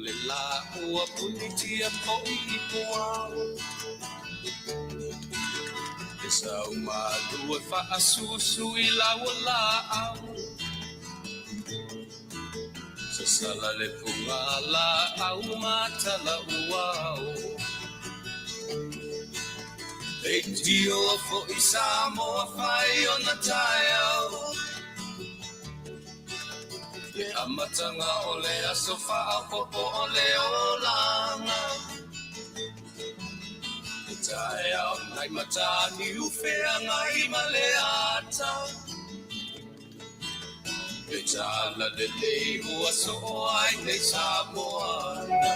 le la ua punitia po I poao. E sau malua fa asusu I laua la au. Sa sala le punga la au mata la uao. E tio fo I Samoa fai ona tai au. Le amatanga o le asofa a popo o le olanga. E tae au nai matani ufea ngai ma le ata. E tala le lei ua so ai nei Samoana.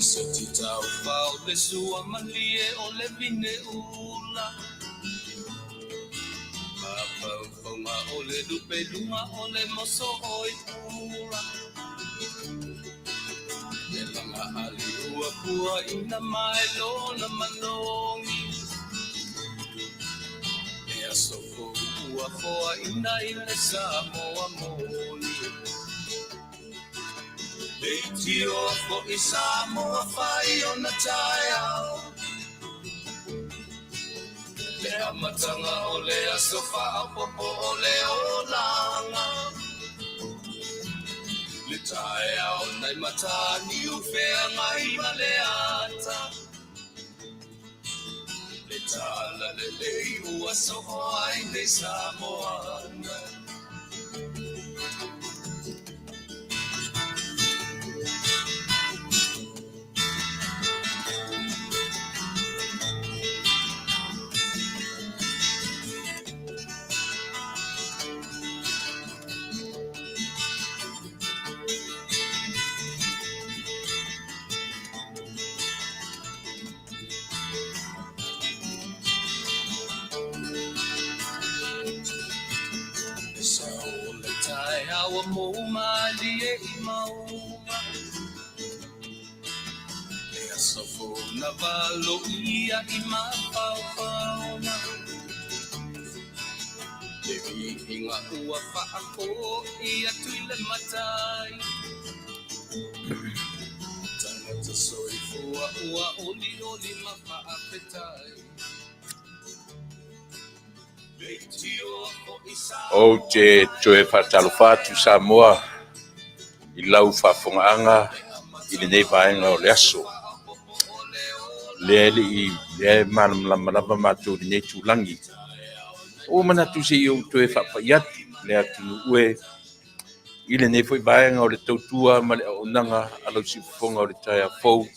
Se ti tau fau le sua malie o le vine ula. Pau fonga o le lupe lunga o le moso oi pula. Le langa ali ua pua ina mai lona manongi. E aso ko ua foa ina ile Samoa moni. E tio fo I Samoa fai ona tai au. Le amatanga o le asofa a popo o le olanga. Le tae au nai matani ufea ngai ma le ata. Le tala le lei ua so ai nei Samoana. Awa mo malie I maua. E asofo na valo ia I mapaupauna. Le vihinga ua whaako ia tuile matai. Tangata soifua ua oli oli mapaapetai. O te toe whatalofatu Samoa I lau whawhongaanga I le nei vaenga o le aso. Le le malamalama mātou le nei tūlangi. O manatu se I o toe whapaiatu le atu ue I le nei fwoi vaenga o le tautua ma le aonanga alau si whonga o le taia fau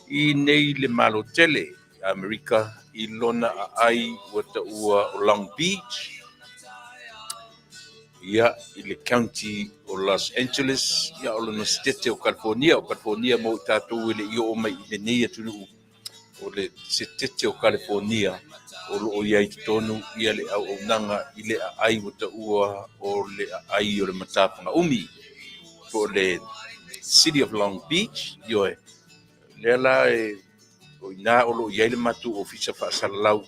I nei le malo tele Amerika I lona ai wata ua o Long Beach. Ia I le county o Los Angeles, ia o lona stete o California mo tātou I le I o mai I le nei atunu o le stete o California o lo o iai tonu ia le au nanga I le ai wata ua o le ai o le matapanga umi for le city of Long Beach, ioe. Le la o ina o lo iai le matu ofisa whaasalau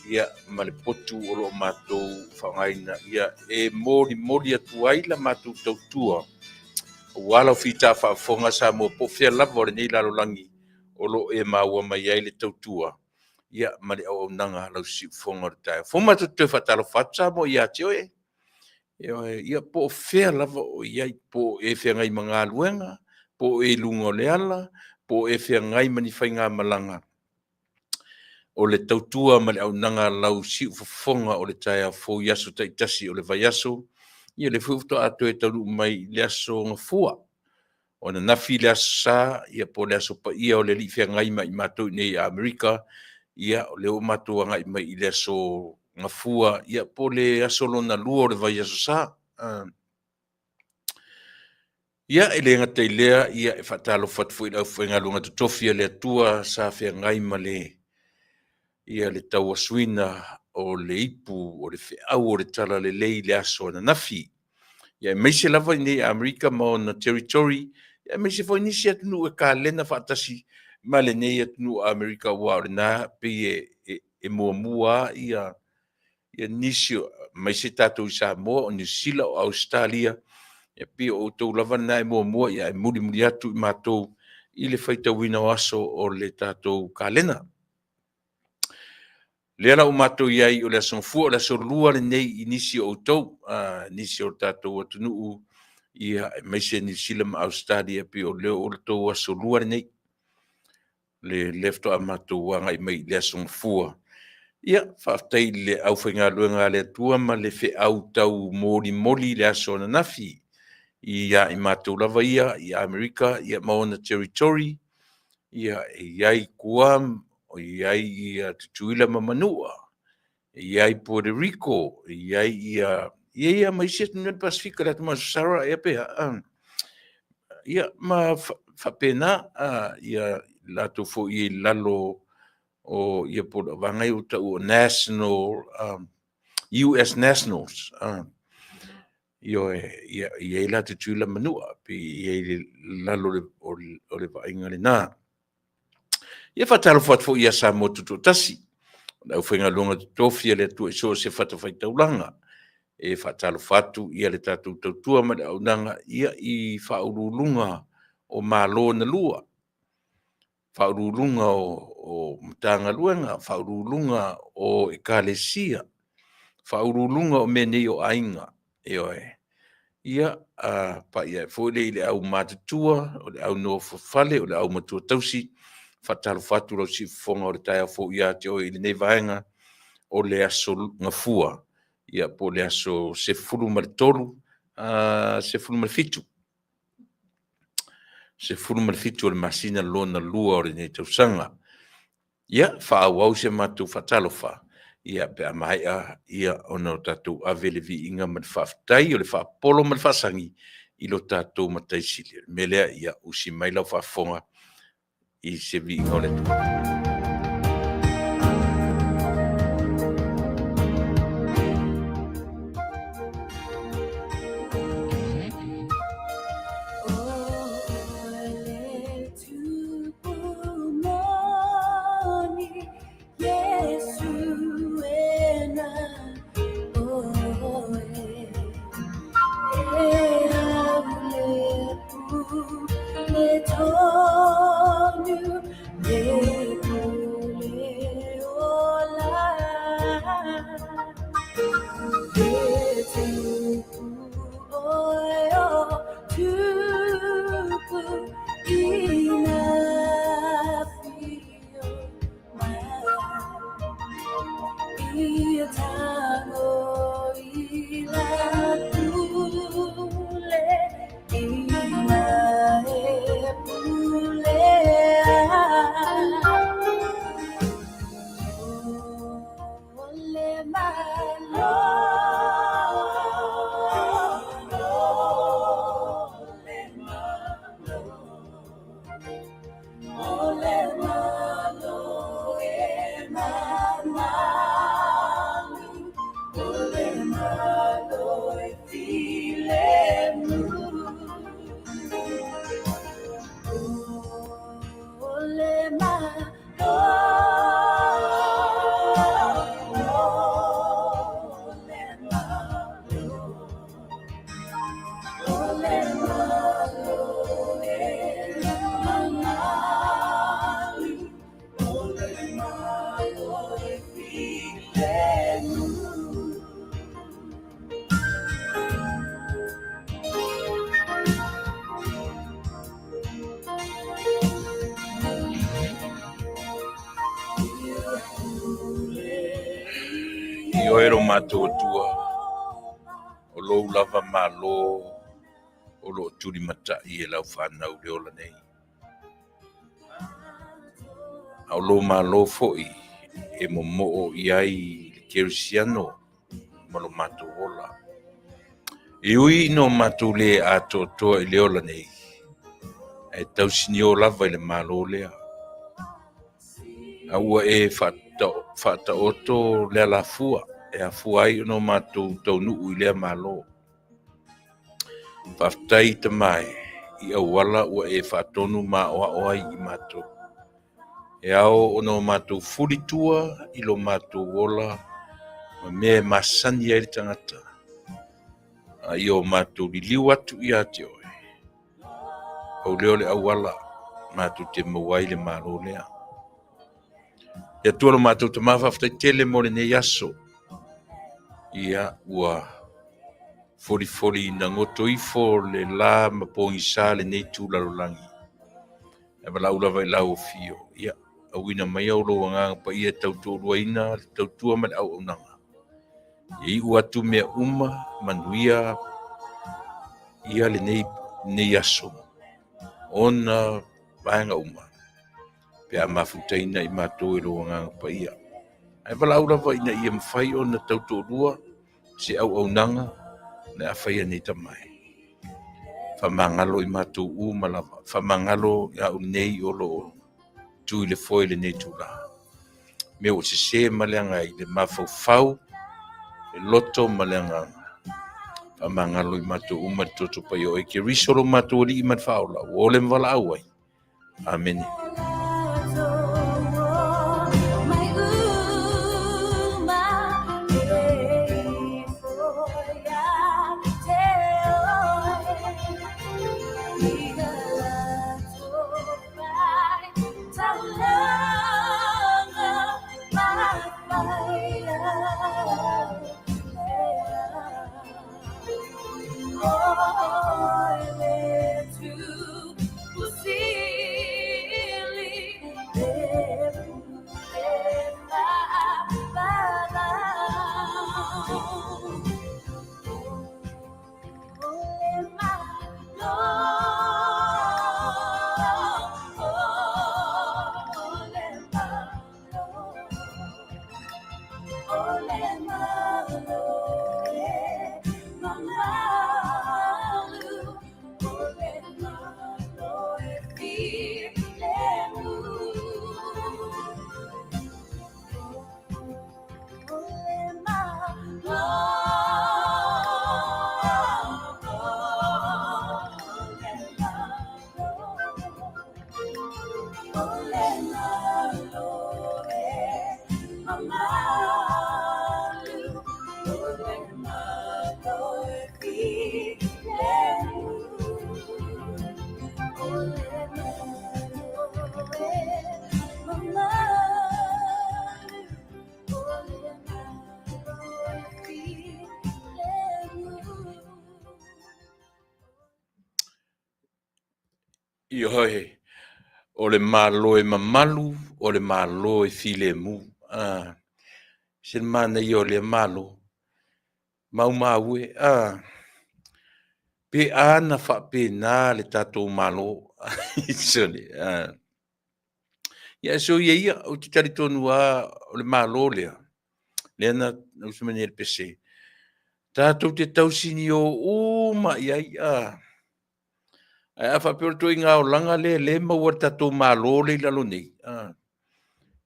ia ma le potu o lo matou whangaina ia mori atu ai la matou tautua o wala o fita whaafonga sa mo pofea lava o le nei lalolangi o lo maua mai ai le tautua ia ma le au nanga lau si whonga o le tae foma tu te whatalo whatsa mo ia te oe ia pofea lava o iai po whea ngai mga aluenga po lunga o le ala po whea ngai mani whainga malanga o le tautua ma le aunanga lau si ufafonga o le taia fo yaso taitasi o le vaiaso, ia le fufuto ato e tauru mai le aso ngafua. O na nafi le aso sa, ia po le aso pa ia o le li fia ngai mai matou nei Amerika, ia o le o matou ngai mai i le aso ngafua, ia po le aso lona lua o le vaiaso sa. Ia e le ngatai lea, ia e fatalo fatfui lau fuenga lunga tutofia le atua sa fia ngai ma le ia le taua suina o le ipu o le feau o le tala le lei le aso na nafi. Ia meise lava nei Amerika ma na territory, ia meise foi nisi atunu e ka lena fatasi ma le nei atunu Amerika wa o le na pe muamua ia nisi mai se tatou i Samoa o New Zealand o Australia ia pia outou lava na muamua ia mulimuli atu i matou i le faitauina o aso o le tatou kalena. Lea lau matou iai o le asofua o le asolua lenei i nisi outou nisi o le tatou atunuu ia mai se New Zealand ma Australia pia o leo o le tou asolua lenei le lefto a matou anga i mai le asofua. Ia, whaftai le au whainga luenga le atua ma le whi au tau moli le aso na nafi. Ia i mātou lava ia, i Amerika, ia maona territory, ia i Guam, ia i Tutuila Mamanua, ia i Puerto Rico, ia i maisia tunu Pasifika le atuma Sarah, ia pea. Ia ma whapena, ia lato fo i lalo o ia po vangai o tau national US nationals ia la te tula manua pi ia lalo o le vainga le na ia fatalo fat fo ia sa motu to tasi na fenga longa tofia le tu so se fata fai taulanga e fatalo fatu ia le tatu tua ma au nanga ia i faululunga o malo na lua faululunga o mtanga luenga, faululunga o ekalesia, faululunga o mene o ainga, ia pa ia fole i le au matatua, o le au no fale, o le au matua tausi, fatalo fatu lau si fonga o le taia fo ia te o i le nevaenga, o le aso ngafua, ia po le aso se fulu maritolu, se fulu marifitu. Se fulu marifitu o le masina lona lua o le nei tausanga. Ia, whaau se matu whatalo wha. Ia, pe mai ia ono tatu avele vi inga man whaftai o le whapolo man whasangi i lo tatu matai sili. Melea ia usi mai lau whafonga i se vi inga o le tu. Ioero mātua o lou lava malo o lo turi mata i e lau whanau le ola nei. Au lo malo foi e mo i ai le kerisiano ma lo matu ola. E ui no matu le a toa i le ola nei. E tau sini o lava i le malo lea. Aua e fata oto le alafua. E a fuai no matu tau nuu i lea malo. Whaftai te mai i awala ua e whatonu ma oa oa i matu. E ao ono mātou fulitua I lo mātou ola ma mea masani ai le tangata. I o mātou li liu atu I a te oe. Au leo le awala mātou te mawai le mālo lea. Ia tua lo mātou te mawhaftai tele mo le nei aso. Ia ua foli na ngoto ifo le la mapongi sa le nei tūlarolangi. E wala ula vai lau fio. Ia awina mai au lo wanga pa ia tautua ina, tautua man au unanga. Ia ua tu mea uma manuia ia le nei aso. Ona vaenga uma. Pea mafutaina I mātou e lo wanga pa ia. E wala ula vai ina ia mwhai o na tautua se au nanga na awhaia nei tamai. Whamangalo I mātou malava. Whamangalo ia o nei o lo tui le foi le nei tūla. Me o se maleanga I le mawhau e loto maleanga. Whamangalo I mātou toto pa yo e ke risoro mātou li I man whaola. O le mwala awai. Amen. Iohoi, o le malo e mamalu, o le malo e file mu. Se mana I o le malo. Mau maue, pe ana whape nā le tatou malo. Sone, ia so ia, o te tari tonu o le malo lea. Lea na usumane le pese. Tatou te tausini o ma iai, Ai fa pe to inga o langa le mau tatou malo le lalo nei.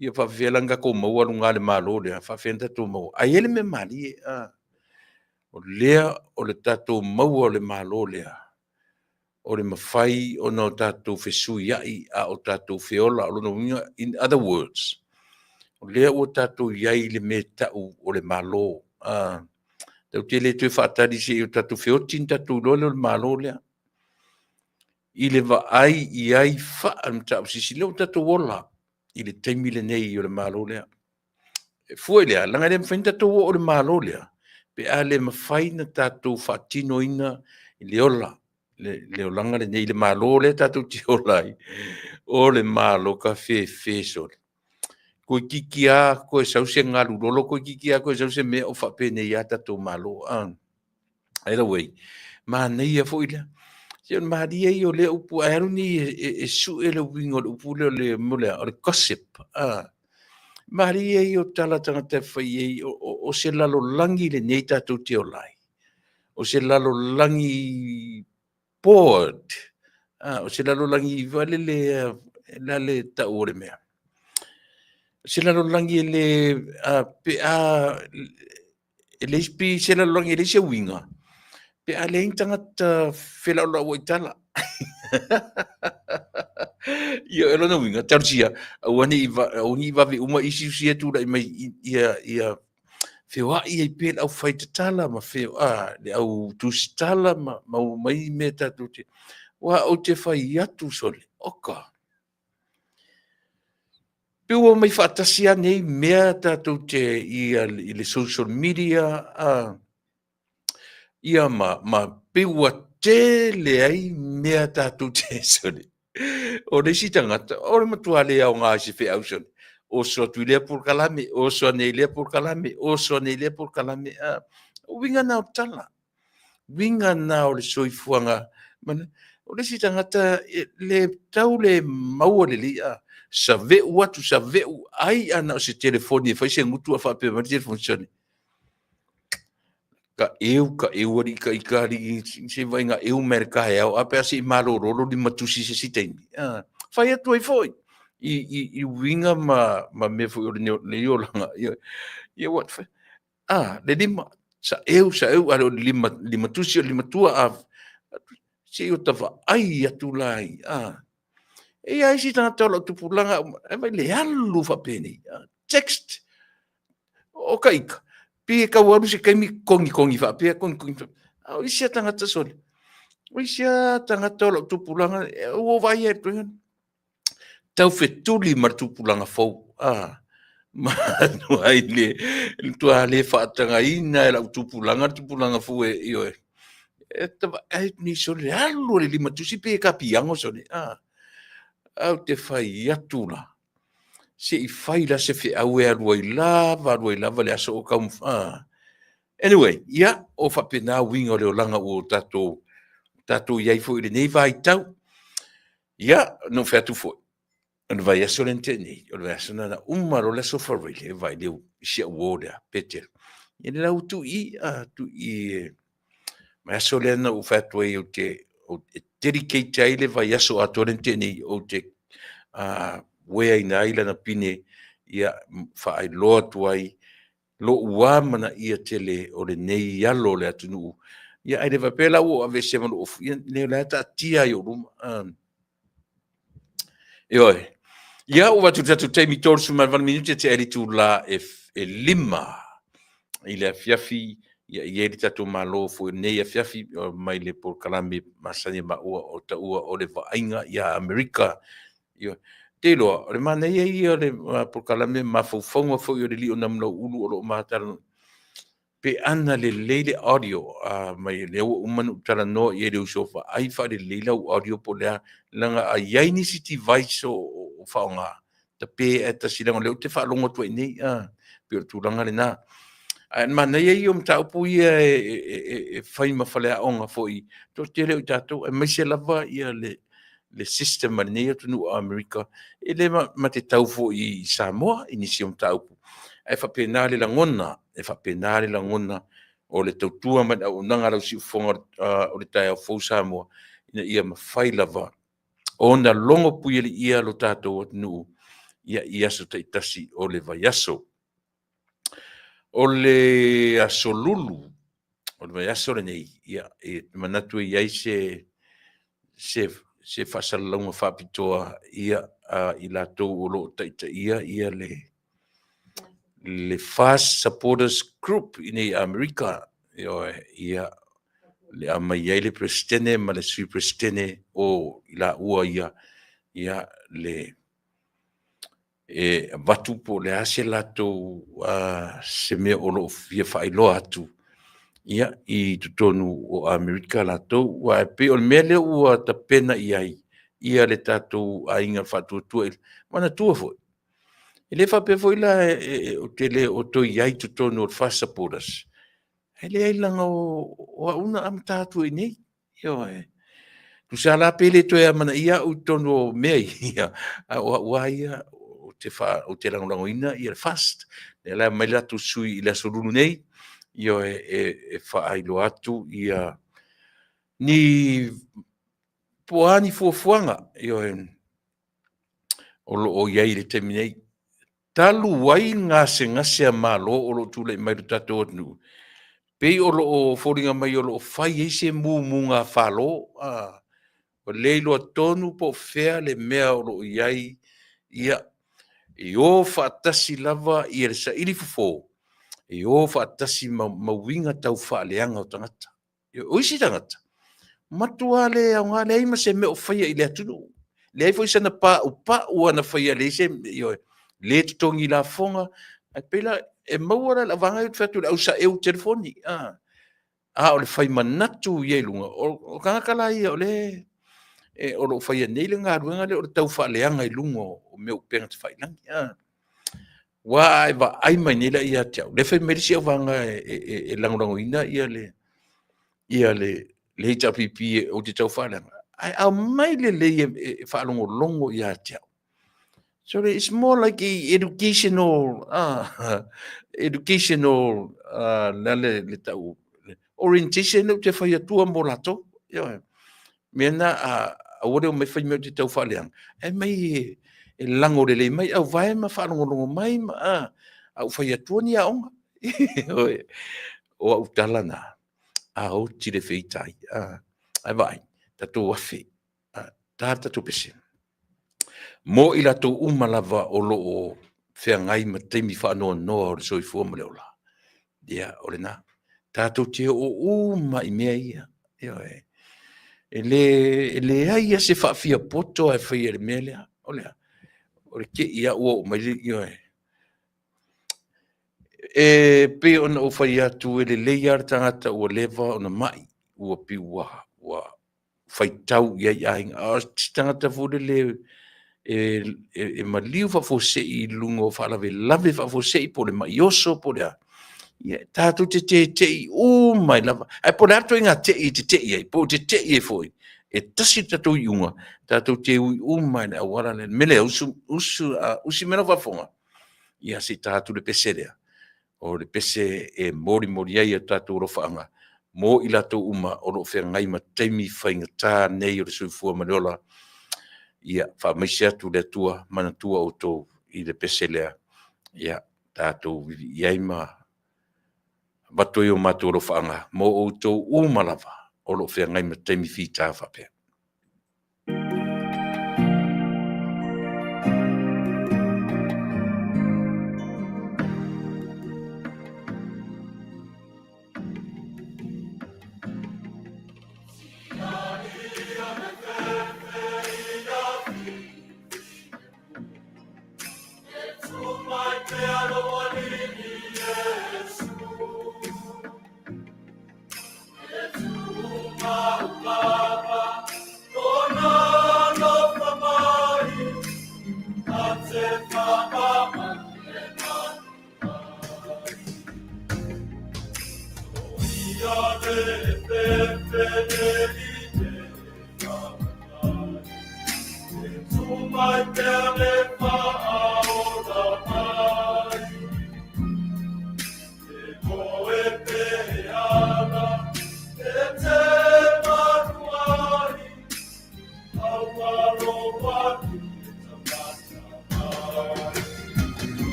Ia fa velanga ko mau lunga le malo le fa fenta to mau. Ai ele me mali o lea o le tatou mau o le malo le. O le mafai o no tatou fesu iai a o tatou feola o no in other words. O lea o tatou iai le me tau o le malo. Tau te le tu fatali se o tatou feotin tatou lo le malo le. I le vaai I ai wha tau sisi leo tatou ola I le taimi le nei o le malo lea. E fua lea, langa le mwhain tatou o le malo lea. Pe a le mawhai na tatou whaatino ina I le ola. Le o langa le nei le malo lea tatou ti ola I. O le malo ka fe sol. Koe kiki a, koe sause ngalu lolo, koe kiki a, koe sause mea o whape nei a tatou malo. Either way, ma nei a fo lea. Sion maria I o le upu aeru ni e su e le wingo le upu le mule o le gossip. Maria I o tala tanga te whai o se lalo langi le nei tātou te o lai. O se lalo langi board. O se lalo langi vale le ta ore mea. O se lalo langi le le ispi se lalo langi le se winga. Pe a le intangata whela o la o itala. Ia ela no winga tarsia wani va vi uma isi sia tu dai mai ia fewa ia pe au fai tala ma fe le au tu stala ma mai meta tu te wa o te fai atu sole oka pe o mai fatasia nei mea tu te ia i le social media ia ma pe ua tele ai mea tu te sole o le si tangata, o le matua le au ngā si whi au son. O so tu lea por kalame, o so nei lea por kalame, o so nei lea por kalame. O winga nao tala. Winga nao le soifuanga. O le si tangata, le tau le maua le li a. Sa veu atu, sa veu ai ana o se telefoni, fai se ngutu a whape ma telefoni soni. Ka eu ari ka ikari, se vai ngā eu merka he au, ape asi i malo roro li matusi se siteini. Fai atu ai foi. I winga ma me foi o le iolanga. Ia wat fai. Le lima. Sa eu, alo lima tusi o lima tua a. Se eu tava ai atu lai. E ai si tanga tau lau tupulanga. E vai le alu fa peni. Text. O ka ika. Pia ka waru se kaimi kongi fa. Pia kongi fa. O isia tangata soli. O isia tangata lau tupulanga. O vai e tuingan. Tau fetuli mar tupulanga fau. Ma no ai le tua le whaatanga ina e lau tupulanga fau e io e. E tava ai ni so le alu le lima tusi pe ka piango so le. Au te whai atula. Se I whai la se whi au e arua I lava le aso o kaum. Anyway, ia o whapena winga o leo langa o tatou iai fo I le nei vai tau. Ia, no wheatu fo. Ona vai aso le teni, ona vai aso na umaro le so farile vai leu sia woda peter. E le lau tu ma aso le na u fatu o te dedicate ai le vai aso ato le teni o te wea ina ila na pine ia fa ai loa tu ai lo ua mana ia tele o le nei alo le atunu. Ia ai le vapela o ave se mano of le la ta tia yo ruma. Ioi. Ia o watu tatu teimi tolu suma van minute te eri tu la e lima I le afiafi ia I eri tatu malo fu nei afiafi mai le por kalame masani ma ua o ta ua o le vainga ia Amerika ia te loa o le mana ia le por kalame ma faufonga fu i o le li o namlau ulu o lo matara pe ana le leile audio mai le umanu tala no I le usofa ai fa le leile audio po lea langa a yaini si device o faonga ta pe eta silanga le te fa longo tu nei pe o tulanga le na mana ia mta upu ia e fai ma fale onga foi to te le tato e mai se lava ia le system ma nei tu no America e le ma te tau fo I Samoa inisi mta upu e fa penale la ngona o le tautua ma o nanga la si fonga o le tai fo Samoa ina ia ma fai lava ona longo pui ia lo tato nu ia so te tasi o le vaiaso o le asolulu o le vaiaso le nei ia e manatu ia se fasalonga fapitoa ia I latou o lo taita ia le Fast Supporters Group in Amerika ia le amai le presidente ma le sui presidente o ila ua ia le watu po le ase latou se mea o lo fia whailoa atu ia I tutonu o Amerika latou wa pe o le mea le ua ta pena ia le tatou ainga whatuatua mana tua foi e le whape foi la o tele o to iai tutonu o Fast Supporters e le ailanga o una am tātua I nei tu sa la pele to e mana ia o tono o mea ia o ia o te langolango ina ia fast e la mai la tu sui I la solulu nei io e whaailo atu ia ni poani fuafuanga io o lo o iai le temi nei talu wai ngase a malo o lo tule mai do tato atu pe o lo o foringa mai o lo fai e se munga falo o le lo tonu po fea le mea o lo iai ia e o faatasi lava i le saʻili fofō e o faatasi mauiga tau faaleaga o tagata o isi tagata matua le aoga leai ma se mea o faia i le atunu leai foi sana paʻupaʻu ana faia lei se io le totogi i lafoga ai peila e maua la lavaga i fetu le ausaʻeu telefoni o le fai manatu ia i luga o kagakala ia o le e o lo faia nei le galuega le o le tau faaleaga i luga o mea upega te failagi ua e vaai mai nei la ia te au le fai mai le siavaga e lagolagoina ia le tapipi o te tau faaleaga ai au mai lelei e faalogologo ia te au. So it's more like a educational le tau orientation o te whai atua mo lato. Mena a ore o me whai mea te tau whaleang. E mai e lango rele mai au vai ma whanongonongo mai ma au whai atua ni aonga. O au talana. A o tire wheitai. Ai vai. Tato wafi. Tata pese. Mo i lato umalava o loo whengai ma teimi whanoa noa o le soifua ma leola. Ia, o le nā. Tātou te o uma i mea ia. E le aia se whaafia poto e whaia le mea lea. O lea. O le ke ia ua o mai ia e. E pe ona o whai atu e le leia tangata ua lewa o na mai. Ua pi ua whai tau ia i ainga. O tangata fure le e maliu fafose i lungo whaalawe lave fafose i po le maioso po le a. Ia, tātou te i mai lava. Ai po le ato inga te i ai, po te i foi. E tasi tātou i unga, tātou te mai le awara le, mele usi mena wafonga. Ia si tātou le pese lea. O le pese e mori ai a tātou rofaanga. Mo i lato uma o lo whengai ma teimi whainga tā nei o le suifua mareola. Ia, whamaisi atu le tua, mana tua o tō i le pese lea. Ia, tātou iai ma batoi o mātou ro whaanga, mo o tō umalawa o lo whengai ma teimi whi tā whapea.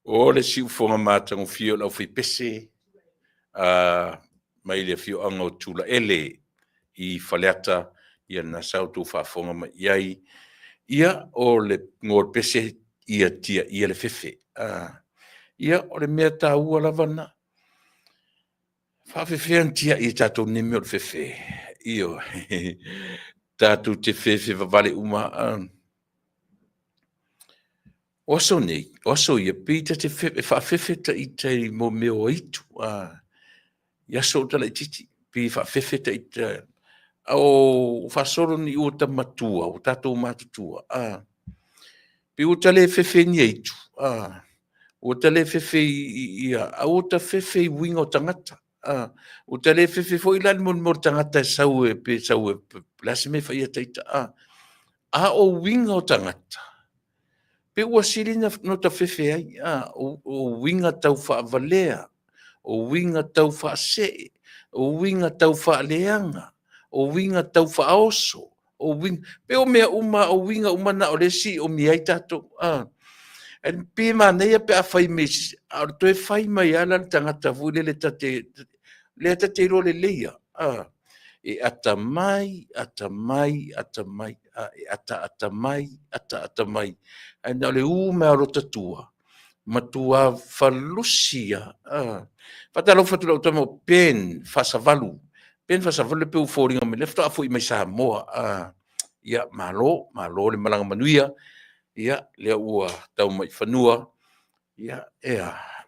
O le si ufonga mātango fio lau fai pese, mai le fio anga o tula ele I faleata ia na sautu whaafonga mai iai, ia o le ngor pese ia tia ia le fefe. Ia o le mea tā ua lavana, whaafefean tia ia tātou nime o le fefe. Io, tātou te fefe vavale uma. Oso nei, oso ia pita te fefe, whaafefe ta I te mo meo itu. Ia so tala I titi, pi whaafefe ta I te o fasoro ni o tamatua o tatou matutua pe o tale fefe ni eitu o tale fefe ia o ta fefe winga o tangata o tale fefe foi la mo tangata sau e lasme fa ia taita o winga o tangata pe o silina no ta fefe ai o winga tau fa valea o winga tau fa se o winga tau fa leanga o winga tau whaoso, o winga, pe o mea uma o winga uma na o lesi o miai tato, en pe manea pe a whai mesi, a toi whai mai ala tangata vule le tate ro le leia, e ata mai, e ata mai, en le uma rota tua, matua falusia, fatalo fatalo tamo pen, fasavalu, pen fasa vole pe uforinga me lefta afu I mai Samoa ia malo le malanga manuia ia le ua tau mai fanua ia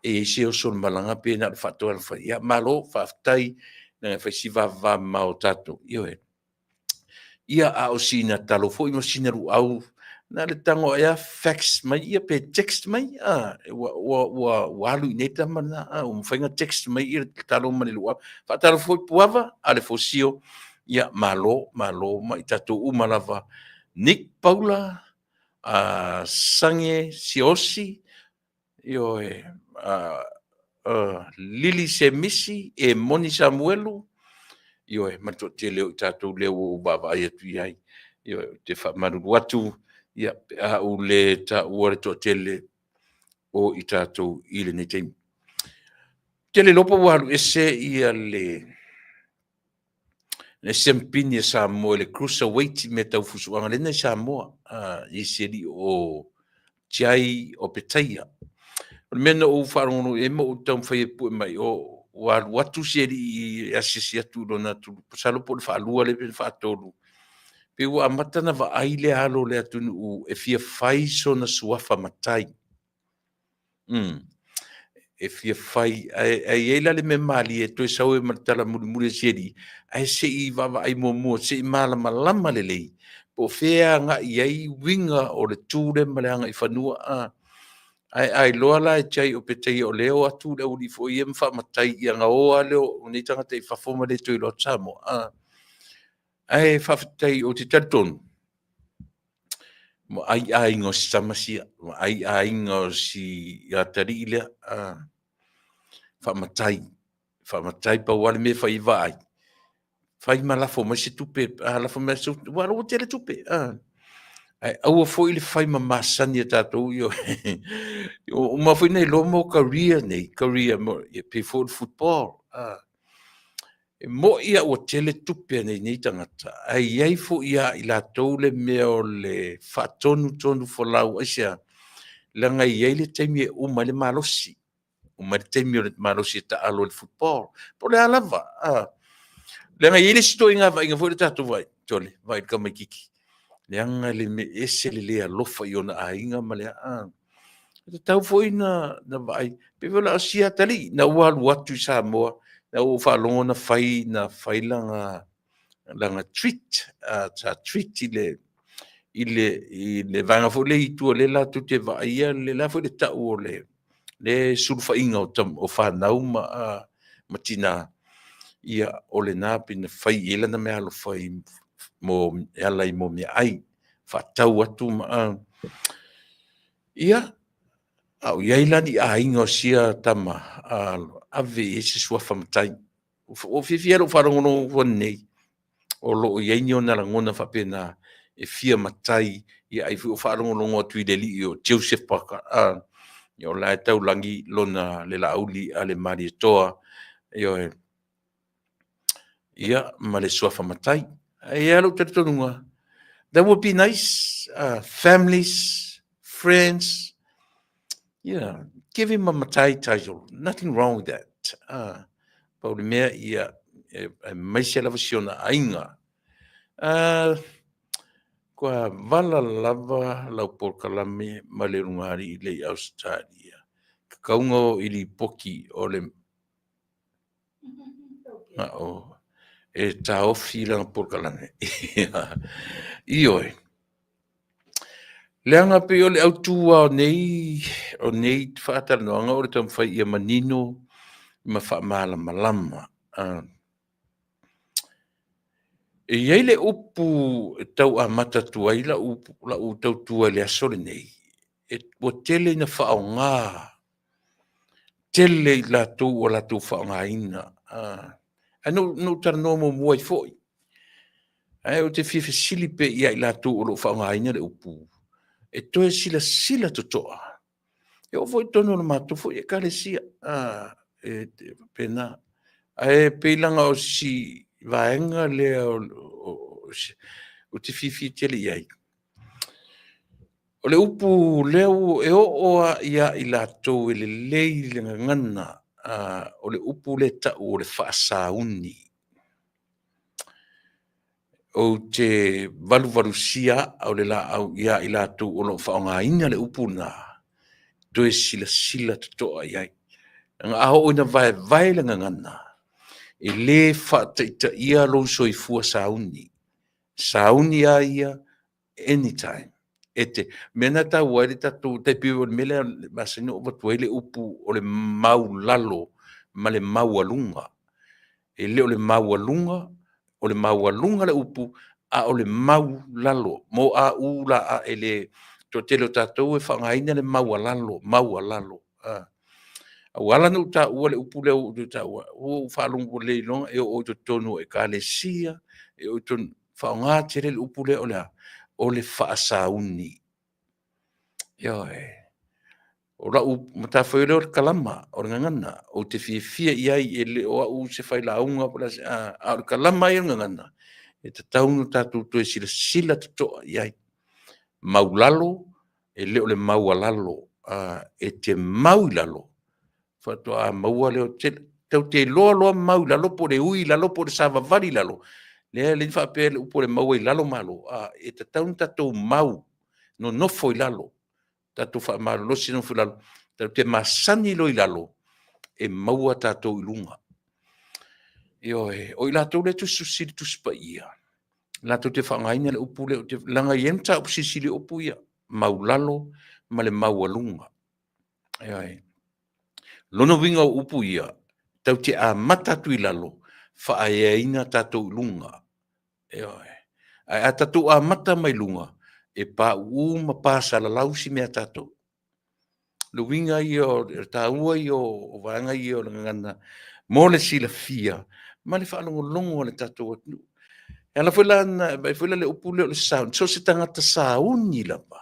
e se o son malanga pe na fato al fa ia malo faftai na fa si va mau tato ia a o sina talo foi mo sina ru au na le tango ia fax mai ia pe text mai wa lu neta mana fainga text mai ia talo mani lu fa talo foi puava ale fosio ia malo mai tato umalava Nick Paula sange siosi io Lili Semisi e Moni Samuelu io mato te leo tato leo baba ia tu ai io te fa maru watu ia o le ta ua to tele o I tātou I le nei teimi. Tele lopo walu ese ia le sempini Samoa le cruiserweight me tau fusuanga le nei Samoa I seri o tiai o petaia. Mena o wharongo e mo o tau whai pu mai o walu watu seri I asisi atu lona tu pasalopo le whaalua le pe whaatolu. Pe ua amatana wa aile alo le atunu u e fia fai so na suafa matai. E fia fai, ai eila le me mali e toi sau e martala muri seri, ai se I vava ai mua, se I mala malama le lei. Po fea nga I ai winga o le tūre maleanga I whanua ai loa la e chai o petei o leo atu le uri fo I emwha matai I anga oa leo, o nei tangata I whafoma le toi lo tamo. Ai whawhatai o te tatonu. Mo ai ngo si tamasia, mo ai ngo si atari ile whamatai pa wale me whai vai. Whai malafo mai se tupe, lafo mai se wala o tele tupe. Ai au fo ile whai mamasani e tātou yo. O mawhi nei lo mo career mo e pe for football. Mo ia o tele tupe nei tangata. Ai ai fo ia I la tole meo le tonu folau asia. Langa iai le taimi e uma le malosi. Uma le taimi o le malosi ta alo le football. Po le alava. Langa iai le sito inga fo le tatu vai. Tole, vai ka mai kiki. Langa le me ese le lea lofa I ona a inga ma lea. Tau fo ina na vai. Pe vela asia tali. Na ualu atu I Samoa. Na o whalongo na whai langa treat, treat I le vanga fo le itu le la tu te vai le la fo le tau o le sulfa inga o whanau ma matina ia o le nā pina whai i lana mea alo whai mo alai mo mea ai whatau atu ia au iai lani a ingo sia tama ave ese sua whamatai o whiwhia lo wharongono nei o lo iai ni o na rangona whapena e fia matai ia ai o wharongono ngā tui le li o Joseph Paka i o lai tau langi lona le lauli a le mari toa ia ma le sua whamatai ia lo te tonunga. That would be nice. Families, friends, give him a matai title. Nothing wrong with that. Paul mea ia mai se lava siona ainga. Kua vala lava lau porkalame ma le rungari i le Australia. Kaungo i li poki o le e taofi langa porkalame. Ioi. Leanga pe o le autua o nei whaatanoanga o le tamwhai ia manino ma whaamala malama. E iei le upu tau a matatu ai la u tau tua le asole nei. E o tele na whao ngā. Tele la tu o la tu whao ngā ina. No tara no mo muai foi. O te whiwhi silipe ia i la tu o lo whao ngā ina le upu. E toe sila totoa. E o foi tono na matu foi e kalesia. E pena. E peilanga o si vaenga lea o te whiwhi tele iai. O le upu leo e oa ia i la tau e le lei le ngana. O le upu le tau o le whaasauni. O te valuvalusia o le la au ia i la tau o lo whaonga ina le upu na. Toe sila totoa iai. Nga aho ina vai le ngana. E le whaataita ia lo soifua sauni. Sauni a ia anytime. Ete, mena ta wale tatu, te piwa mele masino o watuele upu o le mau lalo, ma le mau alunga. E le o le mau alunga le upu, a o le mau lalo. Mo a ula a ele, to telo tatou e whangaina le mau alalo. Au ala no ta ua le upu leo o ta ua. O whalungu le longa e o to tonu e ka le sia, e o ton whaonga tere le upu leo lea. O le whaasauni. Ia e. O rau matawhai leo kalama, o ngangana, o te fia iai e le o au se whai launga, a o kalama i ngangana. E te taunu tatu to e sila toa iai. Maulalo, e leo le maualalo, e te maulalo. Whatoa maua leo, tau te loa maulalo po le ui lalo po le savavari lalo. Lea le whapea le upo le maua i lalo malo. E te taunu tatu mau, no nofo i lalo. Tatu whaamaro losi no fulalo. Tatu te masani lo i lalo. E maua tatu i lunga. Io e, o i lato le tu susiri tu spa ia. Lato te whangaina le upu le, te langa i enta upu sisiri upu ia. Mau lalo, ma le maua lunga. Io e. Lono winga upu ia. Tau te a matatu i lalo. Whaaeaina tatu i lunga. Io e. A tatu a mata mai lunga. E pa ma pasa la lausi mea tato. Lo winga i o taua i o vanga i o ngana. Mo le sila fia. Ma le whaalongo longo le tato. E ala fuila le upu leo le saun. So se tangata sauni la ba.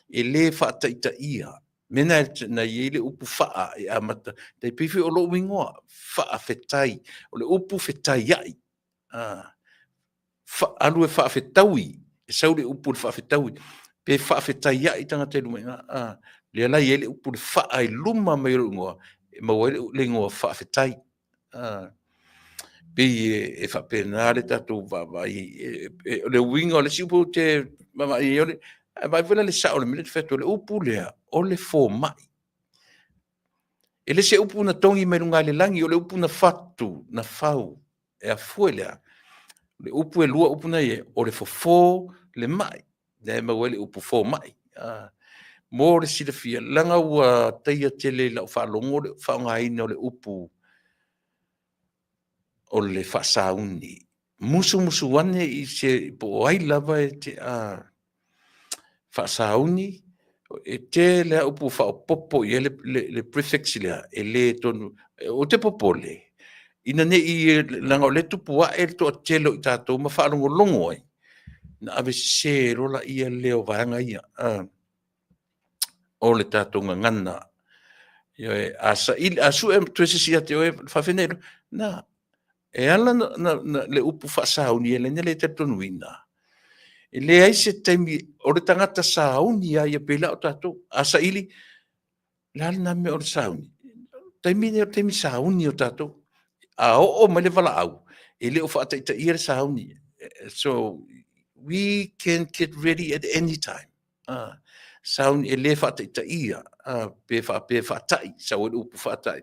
E le whaataita ia. Mena na i le upu whaa e amata. Te pifi o lo wingoa. Whaa fetai. O le upu fetai iai. Alu e whaa fetaui. E sau le upu le whaafetaui. Pe whaafetai ia i tanga te lumenga. Le ala i ele upu le whaa i luma mai rungoa. E maua le ngoa whaafetai. Pe e whapena le tatou vavai. Le winga o le siupu te mamai i ole. Vai vela le sao le mele te whetu le upu lea. O le fō mai. E le se upu na tongi mai runga le langi. O le upu na fatu, na fau. E a fue lea. Le upu e lua upu na ie. O le fō le mai. Ne maua le upu fō mai. Mo le sila fia. Langa ua teia tele la whalongo le whaonga ina o le upu. o le whaasauni. Musu ane I se po ai lava e te a whaasauni, e te lea upu whaopopo I le prefix lea, e le tonu, o te popole. Ina ne I langa o le tupu a e to a telo I tātou, ma whaalongo longo ai. Na ave se rola ia leo vaanga ia. O le tātou ngana. Ia e asa, asu e tuese si a te oe whawhenero, na, e ala na le upu whaasauni e le ne le te tonuina. E le ai se taimi, o le tangata sauni a ia pela o tātou, asa ili, le ala na me o le sauni. Taimi ne o taimi sauni o tātou, a o ma le vala au, e le o whaataita I le sauni. So, we can get ready at any time. Sauni e le whaataita ia, pe whaatai, sa o le upu whaatai.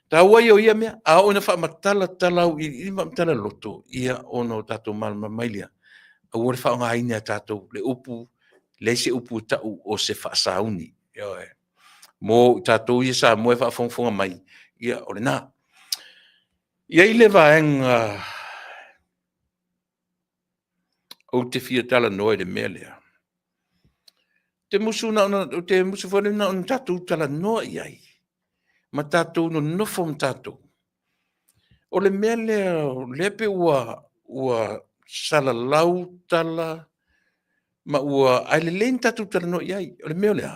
Tau ai o ia mea, a o na whaamatala talau I matala loto, ia ono tātou malama mailia. A ore whaonga haina tātou, le upu, le se upu tau o se whaasauni. Mo tātou ia sa moe whaafongfonga mai, ia ore nā. Ia I le vaenga o te fia tala noe le mea lea. Te musu na, te musu whare na on tātou tala noe iai. Ma tātou no nofo m tātou. O le mea lea, lepe ua salalau tala, ma ua aile len tātou tala noe iai. O le mea lea.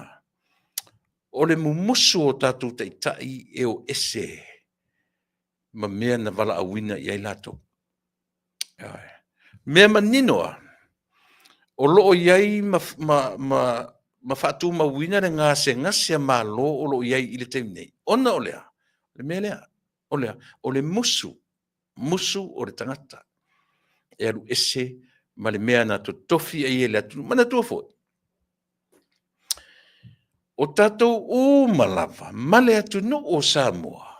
O le mumusu o tātou taitai e o ese. Ma mea na wala awina iai lato. Mea maninoa. O loo iai ma whatu ma wina re ngase ma lo o loo iai I le teim nei. Ona o lea. Le mea lea. O lea. O le musu. Musu o le tangata. E alu ese ma le mea na to tofi ai e le atu. Mana tua fo. O tātou malava. Male atu no o Samoa.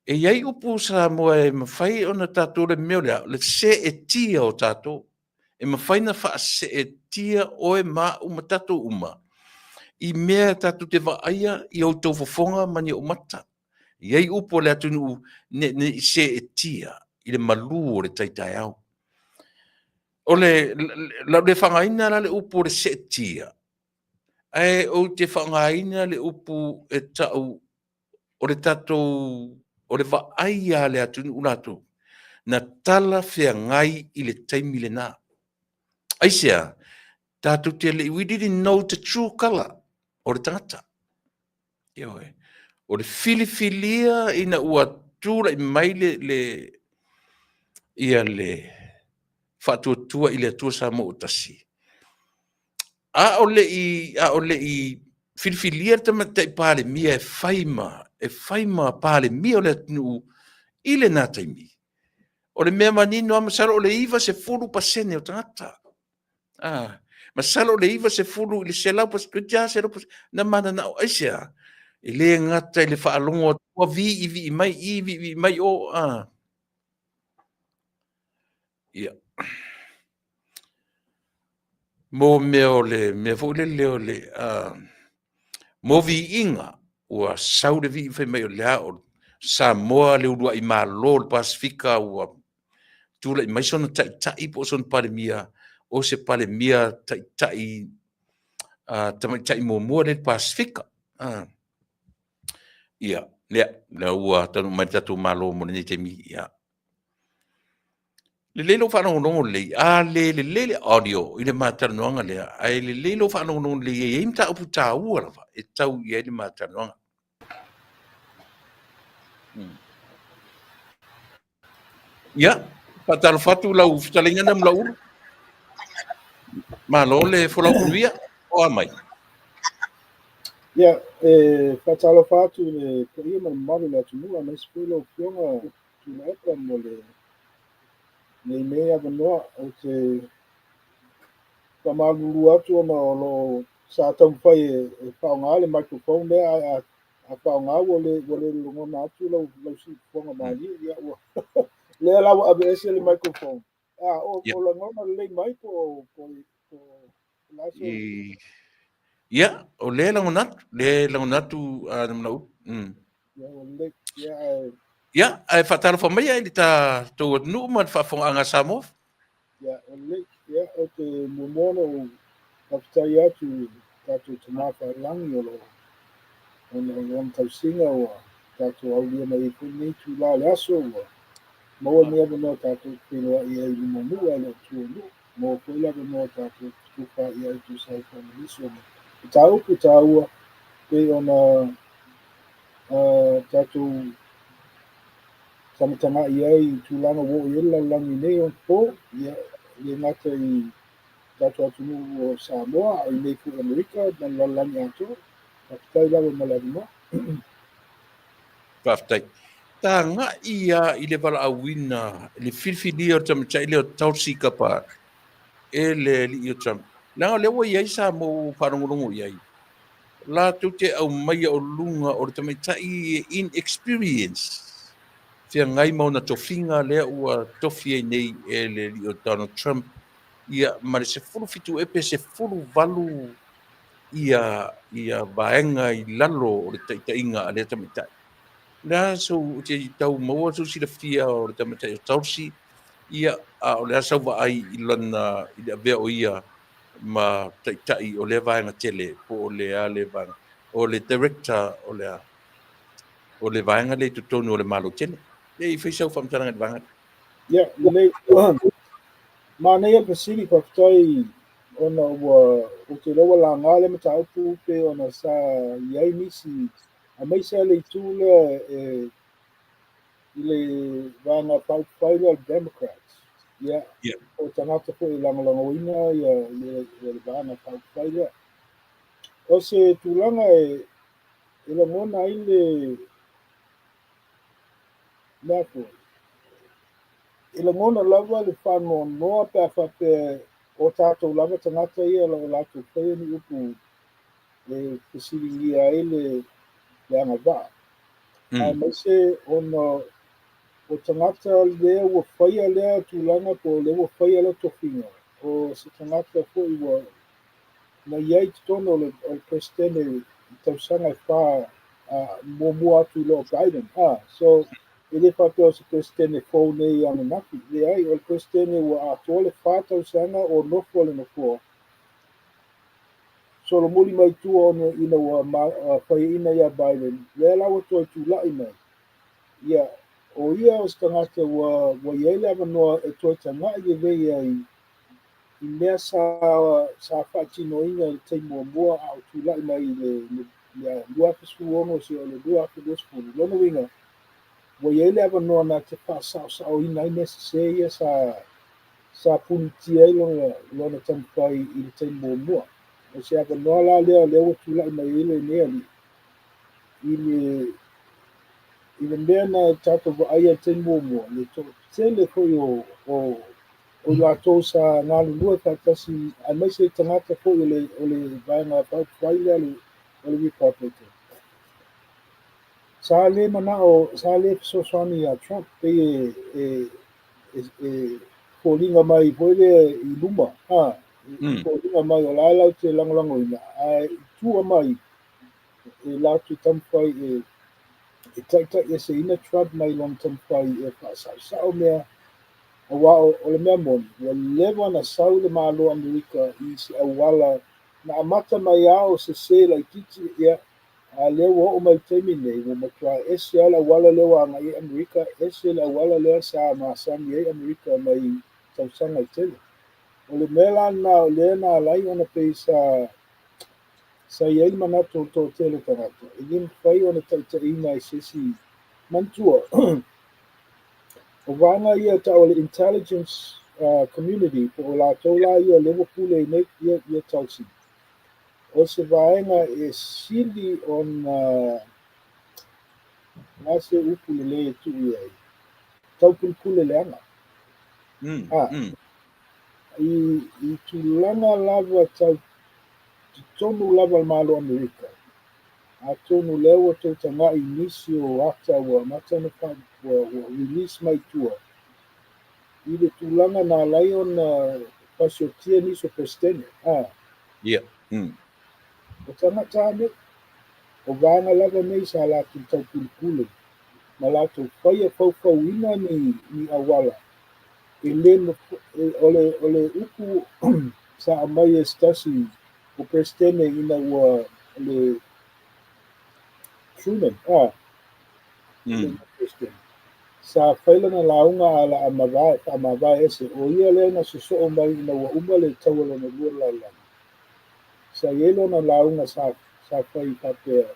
E iai upu Samoa e mawhai o na tātou le mea lea. Le se e tia o tātou. E mawhai na wha se e tia oe ma uma tātou uma. I mea tātou te waaia I au tau fofonga mani o mata. Iai upo le atu nu ne se e tia I le malu o le taitai au. O le whangaina la le upo le se e tia. Ai o te whangaina le upu e tau o le tātou o le waaia le atu nu unato. Na tala whea ngai I le taimi le nā. Aisea, tātou te le, we didn't know the true color o le tangata. Ioe. O le filifilia ina ua tūra I mai ia le whatuatua I le atua sa mo utasi. A o le I filifilia tamata I pāle mia e whaima pāle mia o le atunu I le nā taimi. O le mea manino amasaro o le iwa se 4% o tangata. Ma salo le iwa se fulu I le se lau pas kutia se lau pas na mana na o aisea. I le ngata I le whaalongo tua vi mai o ia. Mo mea o le mea fo le o le mo vi inga ua sau le vi fai mai o le o Samoa le urua I malo le Pasifika ua tula I mai sona tai po son pale mia o se pale mia tai tamai mo le Pasifika. Ia, le ua tanu mai tatu malo mo ni te mi ia. Le lelo whanongonongo le, le audio I le mātanoanga le, ai le lelo whanongonongo le e imta upu tā ua rawa, e tau I le mātanoanga. Ia, patalo fatu lau fitalinga nam lau. Malo le folau kunuia, o amai. Ia, patalo fatu le kuia ma malu le atunua, ma ispilo kionga tuna epa mo le mea manoa o te pamalulu atu o ma o lo sa tau whai e whaonga le microphone mea a whaonga o le lungona atu lau si whonga mahi ia ua. Le lau ABS le microphone. O la ngona le mai po laso. Ia, o le langonatu, namnau. Ia, o le, ia, Ia, ai whatara whamai ai ni ta tō nu man whafonga Samoa. Ia, o le, ia, o te mumono o kapitai atu tātou te mawhailangi o lo, o tausinga o tātou aulia mai i kuni tu la le aso o, maua mea no tātou whenua i ai ni monua le tua nu, mo koila no tātou tuka i ai tu sai whaniliso mo. Tāu ku tāua, pe ona tātou tamatanga i ai tūlanga wo i ela langi nei o po, ia ngata i tātou atu o Samoa, i nei ku Amerika, na langi ato, kai lawa malarima. Whaftai. Tā ngā ia i le wala awina, le whiwhini o tamatai leo tausi ka pā, e le li o tam. Nanga lewa iai sa mo whanongorongo iai. La tu te au mai o lunga o le tamatai inexperience. Fia ngai mauna tofinga lea ua tofi ai nei e le li o Donald Trump. Ia, mare se fulu fitu epe se fulu valu ia vaenga i lalo o le taitainga a le tamatai. Nā so te tau maua so si la fia o le tamatai o tausi, ia a o le asau wa ai i lana i le avea o ia ma taitai o le vaenga tele po o le a le vaenga. O le director o le vaenga le tutonu o le malo tele. Le i whaisau whamtaranga le vaenga. Ia, nei, mana ia pasiri pakutai ona ua o te rawa la ngale ma taupu pe ona sa iai nisi a mai sa le itu lea i le vanga paupaila Democrats. Ia, Ia. o tangata po i langalanga wina ia le vanga paupaila. O se tūlanga e la ngona ai le nako. I la ngona lava le whanoa noa pe a whape o tātou lava tangata ia la o lātou whaia ni upu e pasiri ia e le anga wā. Ai mai se ona o tangata lea ua whaia lea tūlanga po le ua whaia la tofinga. O se tangata po i ua na iai te tono o le presidente i tausanga e wha mua atu lo Biden. So e le whapea o se presidente fau nei Anunnaki. Le ai o le presidente ua atoa le wha tausanga o nofo le nofo. So lo muli mai tua ona ina ua whaia ina ia Biden. Le lawa toi tūlai mai. Ia, o ia o se tangata ua iai le avanoa e toi tanga i vei ai i mea sa whaatinoina i te mua au tūlai mai le luafisu se o le luafisu lona winga. Wa iai le avanoa na te whaasao ina i nese ia sa punitia i lona tampai i le te mua. O se avanoa la lea ua tūlai mai i le nea i le mea na tātou wa'aia te mua. Le tō tele koi o lātou sa ngā lulua tātasi, a mai se tangata po o le vaenga paupaila o le Republican. Sa le manao, sa le fesoswani a Trump pe kolinga mai po le i luma. Kolinga mai o lai te langolango ina. A tua mai e lātou tampai e taitai e se ina Trump mai long tampai e whaasau mea a wao o le mea moni. Ua lewa na sau le malo Amerika i se awala na amata mai ao se la titi ia a lewa o mai teimi nei. Ua matua ese ala wala lewa anga i Amerika, ese la wala lea sa maasani e Amerika mai tausanga i tele. O le mea na o lea na alai ona pei sa iai manato to tele tangata. I lim whai ona taitaina i sesi mantua. O vanga ia ta o le intelligence community po o lātou la ia lewa pule nei ia tausi. O se vaenga e sili on nga se upu le tu iai. Tau pule le anga. I tulanga lava tau tonu lava malo Amerika. A tonu lewa tau tanga i nisi o ata ua matana pa ua release mai tua. I le tūlanga nā lai o na pasiotia ni so presidente. Ia. O tangata ane, o vāna lava nei sa lātou tau pule. ma latou faia faufauina ni auala e lē o le upu saʻamai e stasi o Presitene ina ua le Truman le Presidente sa fai lana lauga a la faamavae ese o ia lea na soso'o mai ina ua uma le taua lona lua lalagi sai lona lauga sa fai faapea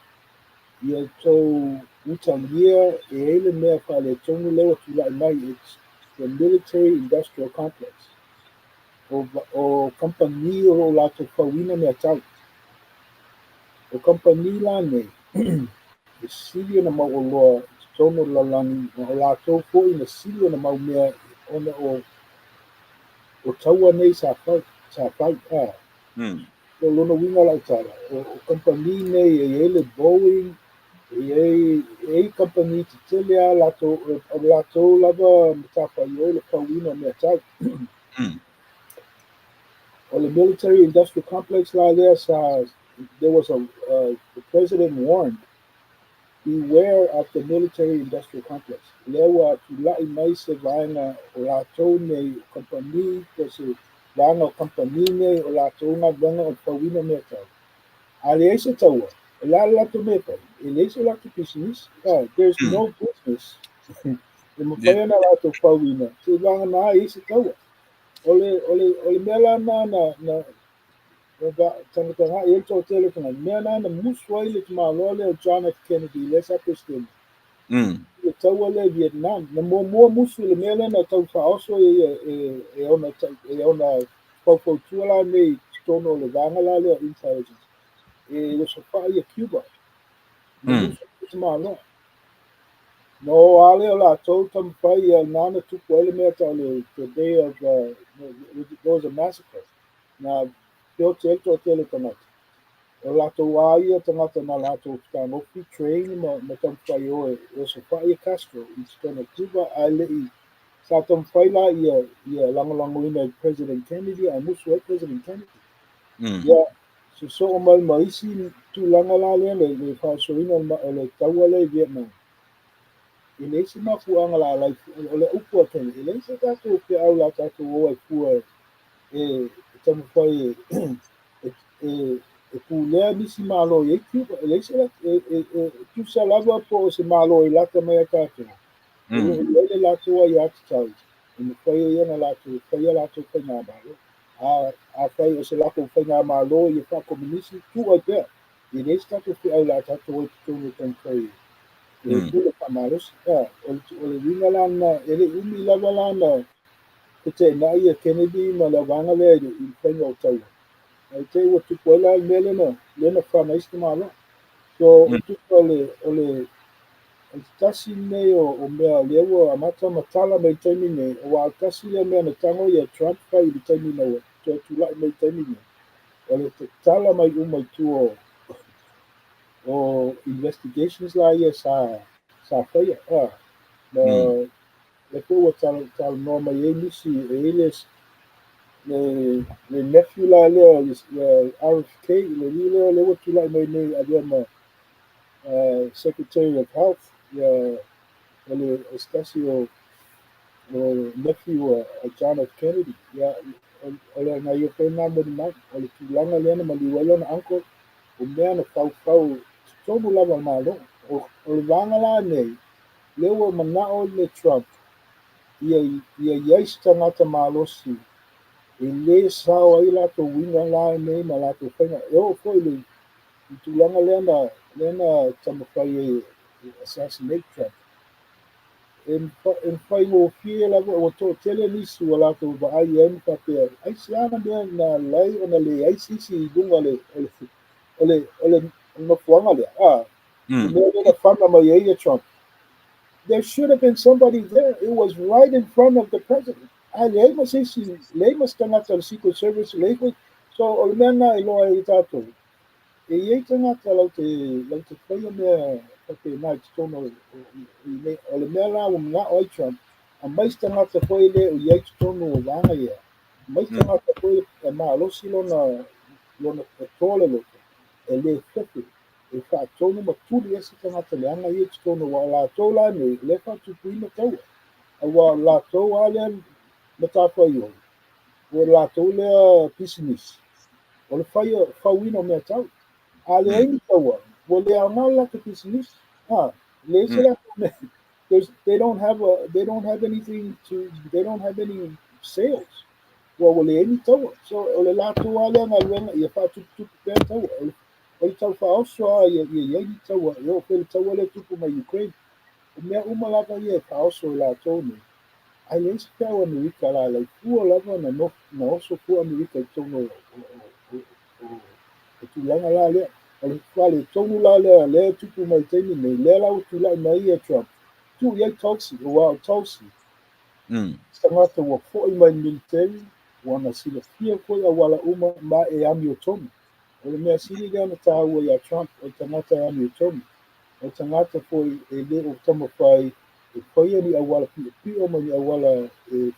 ia tou utagia e ai le mea fa'aletonu leu atula'i mai it's the military industrial complex o kampani o lo'o latou pauina mea tau o kampani la nei e sili ona mauʻoloa totonu lalagi ma o latou fo'i na sili ona mau mea ona o taua nei sa fai o lona uiga la'utala o kampani nei e ai le Boeing e ai kampani tetele a latou lava matafai ai le pauina mea tau o le military industrial complex la lea there was the president warned beware of the military industrial complex lea ua tula'i mai se vaega o latou nei kampani po se vaega o kampani nei o latou galuega o pauina mea tau a leai se taua e la le latou mea pai e leai se latou pisinisi there's no business e mafai ana latou pauina se vaganā ai se taua o le mea lana na tagatagai ai toʻatele tagai mea la na musu ai le tamāloa lea o John F. Kennedy le sa Presidente le taua le Vietnam na muamua musu i le mea lena tau fa'aoso e ona faufautua la nei totonu o le vaga la lea o intelligence e le sofa'i a Cuba na musu le tamāloa no a lea o latou tamafai ia nana tupu ai le mea tau the day of there was a massacre na peotele toʻatele tagata o latou ā ia tagata na latou fetanofi train ma tamafai oe o sofa'i a Castro i totonu Cuba ae le'i sa tamafai la ia lagolagoina i President Kennedy ae musu ai President Kennedy ia soso'o mai ma isi tulaga la lea le fa'asoina o le taua le Vietnam i leai se mafuaga lalai o le upu a Kennedy i leai se tatou pe'au la tatou oa e pua e tamafai e pulea nisi mālo i ai Cuba e leai se tusa lava po o se mālo i lata mai a tatou e leai le latou ai atu tau e mafai ia na latou faia latou faigā mālo a fai o se latou faigā mālo ia fa'akomunisi tu'ai pea i leai se tatou pe'au la tatou ai totonu tamafai e pule fa'amalosi o le uiga lana e le'i umi lava lana pete'ena'i a Kennedy ma le avaga lea i faiga o taua ai te ua tupu ai la mea lena fanaisi tamāloa so tupu o le tasi nei o mea lea ua amata matala mai taimi nei o a'atasi lea mea na tago ia Trump fai i le taimi ina ua tula'i mai taimi nei o le tatala mai uma i tu o investigations la ia sa faia na le pe ua talanoa mai ai nisi e ai le nephew la lea RFK le li lea le ua tula'i mai nei avea ma Secretary of Health ia o le stasi o nephew a John F. Kennedy ia o le ana ia pena manimai o le tulaga lea na maliu ai lona uncle o mea na faufau totonu lava mālo o le vaga la nei le ua mana'o le Trump ia iai se tagata malosi e lē sao ai latou uiga la nei ma latou faiga e o'o fo'i le tulaga lea na tamafai e assassinate Trump e faigofie lava ua to'atele nisi ua latou va'ai ai faapea aisi ana mea na lai ona leai sisi i luga o le mafuaga lea mea lea na fana mai ai a Trump. There should have been somebody there. It was right in front of the president. Leai ma sisi, leai ma se tagata le Secret Service, leai foi. So o le mea na e loa ai tatou. E iai tagata lau te faia mea faapena i totonu o le mea la ua maga'o ai Trump. A mai se tagata foi lea o iai totonu o vaga ia. Mai se tagata foi e malosi lona patrol e loko. E lē fefe. e whaatonu matuli ese tangata leanga ia tonu wa lātou la nei le whaatupuina taua aua lātou a lea matawhai oi o lātou lea business o le whauina o mea tau a le aingi taua o le anga laka business le se la they don't have anything to they don't have any sales well le aingi taua so o le lātou a lea ngaluenga ia whaatuputupu pēr taua o le tau whaosoa ia aingi taua o pele taua le tupu mai Ukraine o mea uma lava ia e whaoso o lātou nei ai le isi pēr o Amerika la lai fua lava na oso fua Amerika I tono o tulaga la lea o le fale tonu la lea tupu mai taimi nei lea lau tulaʻi mai ia Trump tu'i ai tausi ua o tausi tagata ua fo'i mai military ua na silafia foi auala uma ma e ami o tonu o le mea sili lea na tāua iā Trump o tagata e ami o tonu o tagata foi e lē o tamafai e paia ni auala piʻopiʻo ma ni auala e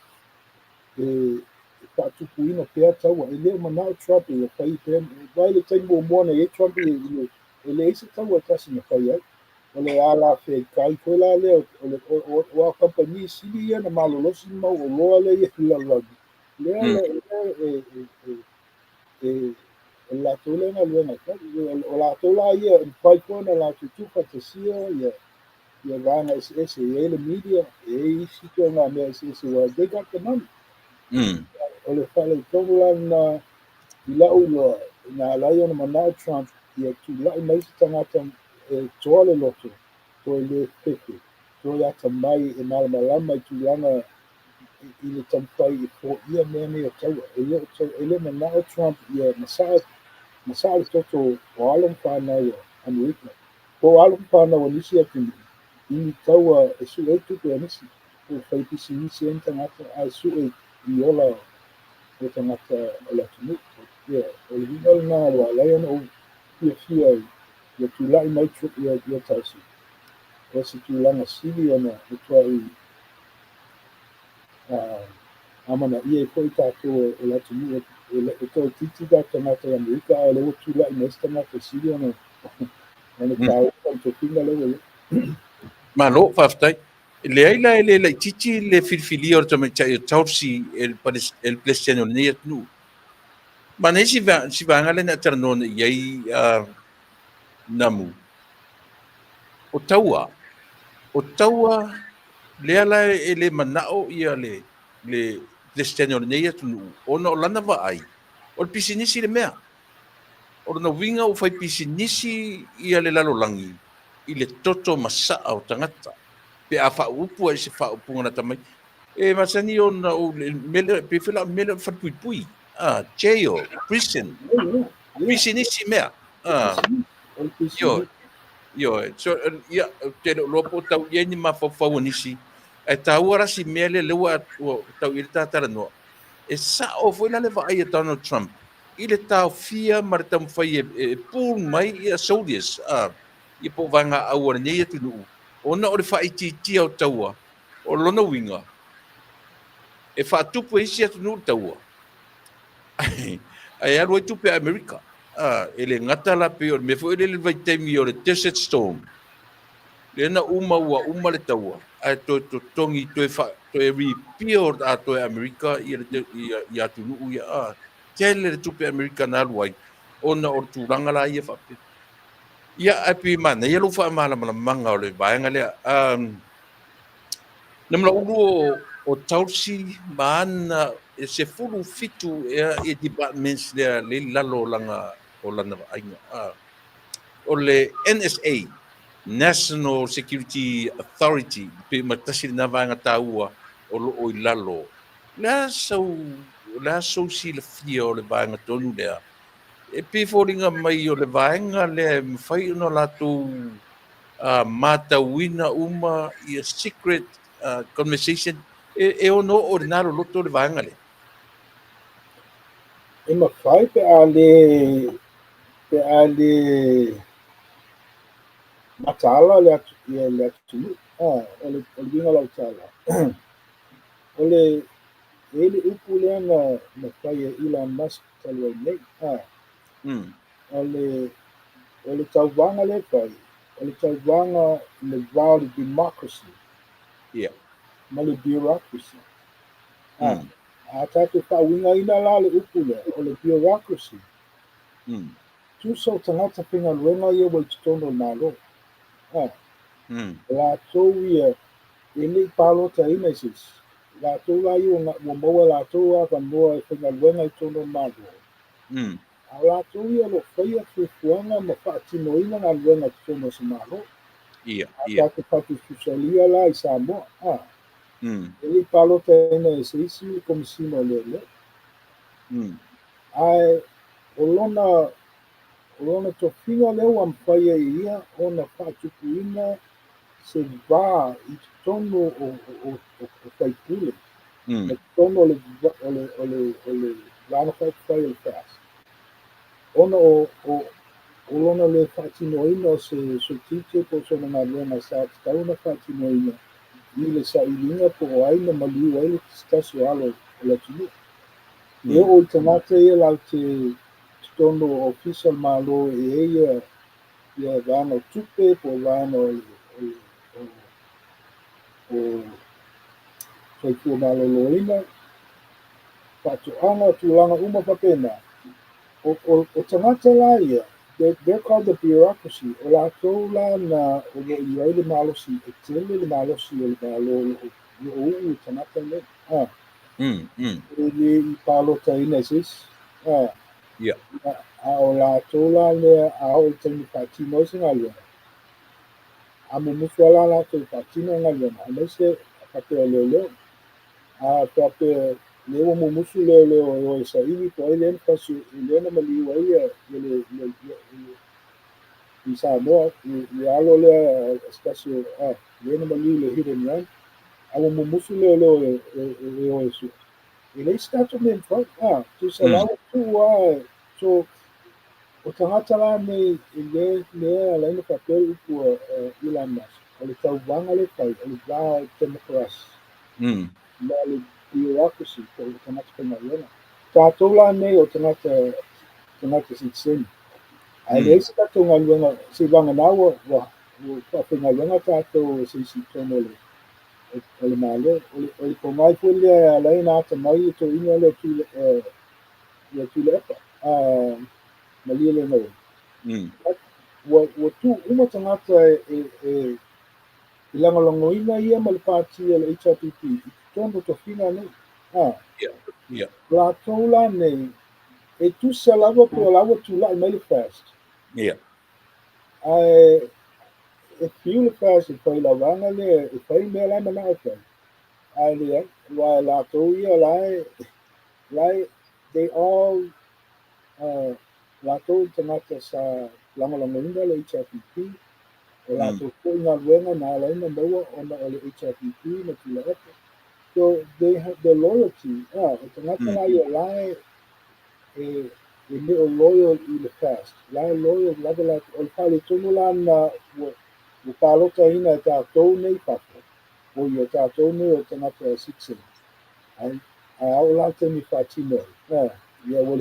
whaatupuina pēr taua e leo manao Trump e whai pēr vai le taimi moa nei e Trump e le isi taua tasi na whai ai o le ala whai kai koe la leo o a company sili ia na malolosi mau o loa le ia lalagi lea o lātou le galuega o lātou la ia whai koe na lātou tufatasia ia vaga ese e ai le media e isi koe ngā mea ese ua they got the money o le fa'aleitonu lana I la'u iloa na alai ona manao Trump ia tula'i mai se tagata e toa le loto toe lē pepe toe ata mai e malamalama I tulaga I le tamafai e fo'ia mea nei o taua e lē manao Trump ia masa'a le toto o alo fanau Amerika po alo fanau nisi atu ini taua e su'u ai tupe e nisi o fai pisinisi ai tagata a su'u I ola o tagata o le atunuu ia o le viga lenā ua alai ona ou fiafia ia tula'i mai ia tausi o se tulaga sili ona e tua'i amanaʻia ai fo'i tatou o le atunuu e toʻatiti ka tagata I Amerika a le ua tula'i mai se tagata sili ona tāoka I tofiga leu ia malo faftai leai la le laitiiti le filifilia o le tamaitaʻi o tausi e le pelesiani o lenei atunuu ma nei sivaga lena e talanona I ai namu o taua lea la e le mana'o ia le pelesiani o lenei atunuu ona o lana va'ai o le pisinisi le mea o lona uiga ua fai pisinisi ia le lalolagi I le toto masa'a o tagata pe a fa'aupu ai se fa'aupuga na tamai e masani ona o mele pe fela mele fatuipui jail prison pisinisi mea Io, so ia te lo po tau ia ni mafafau nisi e tau rasi mele le wa tau i tara no e sa o foi la leva ai Donald Trump i le tau fia martam fai e pul mai ia soldiers i po vanga au nei tu no ona o le fai ti au taua o lona winga e fa tupu isi atu no taua ai aro tu pe America ele ngata la pe o me foi le vai temi o le Desert Storm le na uma le taua ai to tongi to fa to repeal a to America ia tu nu ia tele tu pe America na luai ona o tu ranga la ia fa ia api mana ia lu fa mala manga o le vaenga le namla ulu o tausi mana e se fulu fitu e departments le lalo langa o lana ainga o le NSA National Security Authority pe matasi na vanga taua o lo o lalo la so si le fia o le vanga tonu lea e pe foringa mai o le vanga le fai no lato mata wina uma i a secret conversation e ono ordinaro loto le vanga le e mafai pe ale matala le atu o le vinga lau tala o le ele upu lea na fai Elon Musk talu ai nei o o le tauvaga le fai, o le tauvaga le vale democracy ia ma le bureaucracy. mm A tatou fa'auigaina la le upu lea o le bureaucracy. mm Tusa o tagata pegaluega ia ua i totono o le mālō. mm Latou ia e le'i palotaina i sisi. Latou la ia ua maua latou avanua e pegaluega i tono o le mālō. mm A latou ia lo faia fuafuaga ma fa'atinoina galuega totono o se mālō. ia A ia tatou fatususalia la i Samoa. mm E le'i palotaina e se isi le komisina o lele. mm Ae o lona tofiga lea ua mafaia i ia ona fa'atupuina se vā i totono o faipule mm ma totono o le lana faifai o le fast. Ona o lona le fa'atinoina o se certificate o sona galuega sa tatau na fa'atinoina i le sa'iliga po'oaina ma liu ai le tasitasi o alo o le atunuu. E o i tagata ia lau te totono o official mālō e ia vana o tupe po vana o soifua malōlōina fa'ato'aga tulaga uma papena. O tagata la ia they're called the bureaucracy. O latou la na o lo'i ai le malosi e tele le malosi o le mālō lo'o u'u i tagata lea. E lē i palotaina e sisi. ia A o latou la lea a o le taimi fa'atino ai se galuega. A mumusu ala latou fa'atino e galuega a maise faapea leoleo. A faapea le ua mumusu leoleo e o e sa'ili po ai lea na fasi i lea na maliu ai ia i Samoa i alo lea stasi lea na maliu le hidden land. A ua mumusu leoleo e o e sua. E leisi tatou mea mafai tusa lau tu'u so o tagata la nei lea alaina faapea le upu Elon Musk o le tauvaga le fai o le vā democracy ma le bureaucracy po o tagata pegaluega. Tatou la nei o tagata citizen. Ae leisi tatou galuega se vagana ua fa'apegaluega tatou se isi tonu o le mālō. O le pogai foi lea e alai na atamai e to'iga o le tule epa ma lia lenā ua tu'uma tagata e lagolagoina ia ma le pati o le HRPP i totono tofiga nei. ia Latou la nei e tusa lava pe o lava tula'i mai le fast. ia Ae e fiu le fast e fai lavaga lea e fai mea lai mana'a fai. Ae leai ua latou ia lae they all latou tagata sa lagolagoina le HRPP o latou fo'i galuega na alaina maua ona o le HRPP ma tula epa. So they have the loyalty. O tagata la ia lae e me o loyal i le fast. Lae loyal lava latou o le fa'aletonu la na ua palotaina e tatou nei papa o ia tatou nei o tagata citizen. Ae ao la taimi fa'atino ai. Ia ua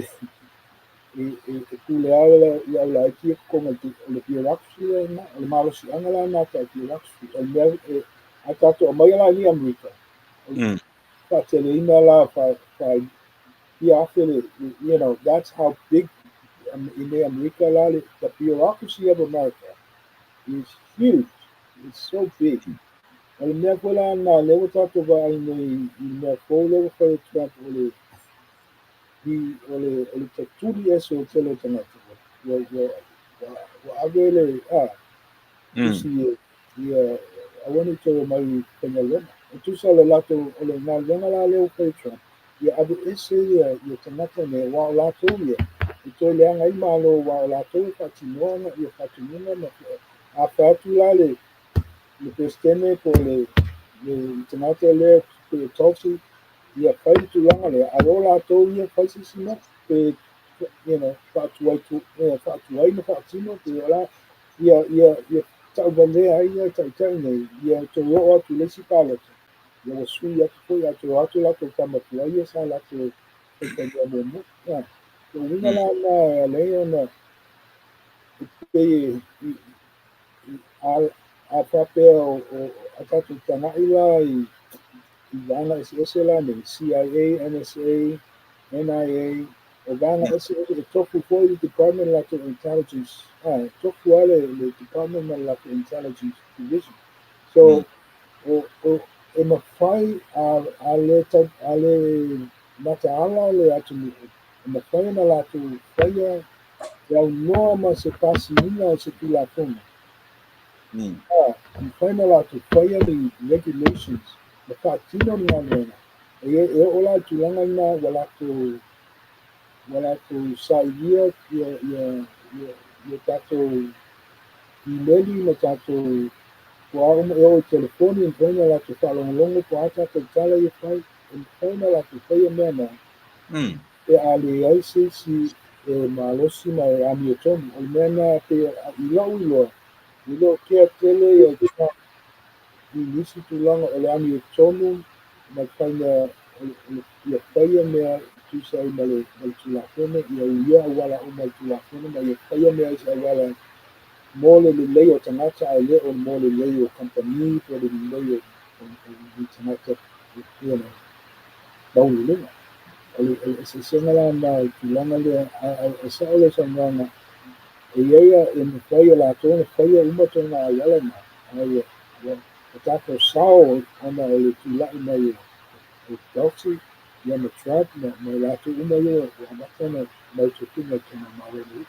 e kuleao ia o le aikia kokoga o le bureaucracy lena o le malosi'aga la na ta'i bureaucracy o le mea a tatou amaia la ni Amerika. Fa'ateleina la ia afe le that's how big in America la the bureaucracy of America is huge. It's so big. O le mea foi la na leua tatou va'ai nei i mea kou leua fai Trump o le tatuli ese o tele o tagata. Ua ave le tusi ia auana i toe mai pegaluega. O tusa o le latou o le galuega la lea fai Trump. Ia ave ese ia tagata me ua o latou ia e toe leaga ai malo ua o latou e fa'atinoa ia fa'atunuga ma ape atu la le pestene po le tagata lea pe Tulsi ia fai le tulaga lea a o latou ia fai sisina pe fa'atuai ma fa'atino pe o la ia ta'uvalea ai ia ta'ita'i nei ia toe o'o atu leisi palota. Ia ua sui atu fo'i atu atu latou tamatuai ia sa latou faifaiga muamua. So uiga lana e alei ona pe a whapea o a tatu tana'i la I vana ese la me CIA, NSA, NIA, o vana ese e tofu foi o Department of Intelligence, tofu ale le Department of Intelligence Division. So o e mawhai a le mataala le atu mawhai na la atu whaia rau noa ma se pasi ina o se tulafona. Mawhai na la atu whaia the regulations, the whaatino ni anena. E ola tulanga na wala to saia ia tato imeli na tato po o telefoni en la to falongo po ata to tala ia fai en la to fai mena e ali ai si malosi na amioton o mena pe ilo ke tele ia I nisi tulanga o le amioton ma faina ia faia mea tusa I male tulafona ia uia wala o mai tulafona ma ia faia mea isa wala mo le lelei o tangata a le o mo le lelei o company po le lelei o tangata ia na maulunga o le se senga la na tulanga le a sa o le sanganga e ia e me faia la tona faia uma tona a yala na ia o tato sao ona o le tulai mai o Chelsea ia na trap na la tu uma ia o amata na mai tukinga tona mawe ni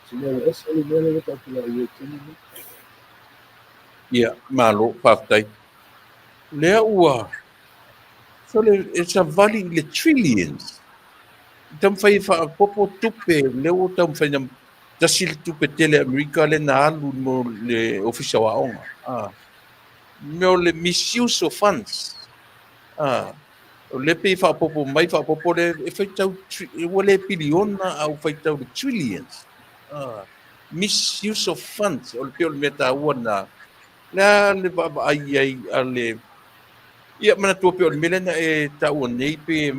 Tinere ese ele mele ka kula ia tini. Ia, malo, whaftai. Lea ua, so it's a valley le trillions. Tam whai popo tupe, leo tam whai na tasil tupe tele Amerika le na alu mo le ofisa wa onga. Meo le misuse of funds. O le pe popo mai popo le e whai tau, wale piliona au whai tau le trillions. Misuse of funds. O le peo le meta ua na, le baba ai ale ia mana tua pe o mele na e tau nei pe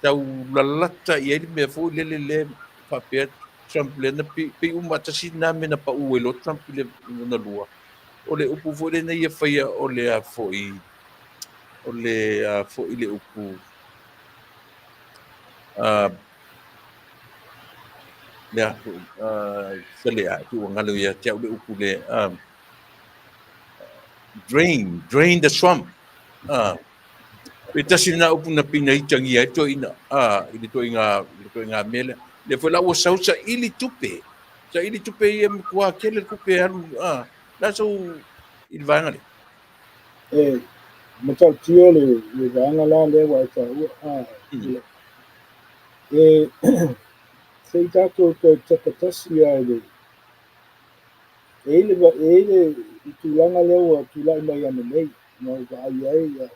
tau lalata ia le me fo le fa pe Trump le na pe uma tasi na me na pa u lo Trump le na lua o le upu fo le na ia faia o le a fo i le upu le a fo sele a tu ngalo ia te le upu le drain the swamp pe tasi na upu na pina I tangi ai to ina I le to inga mele le foi la o sausa ili tupe ia kwa kele kupe alu la so il vanga le E mata tio le vanga la le wa ta e sei tato to tapatasi ai le ele I tulanga le wa tulai mai ana nei no va ai ia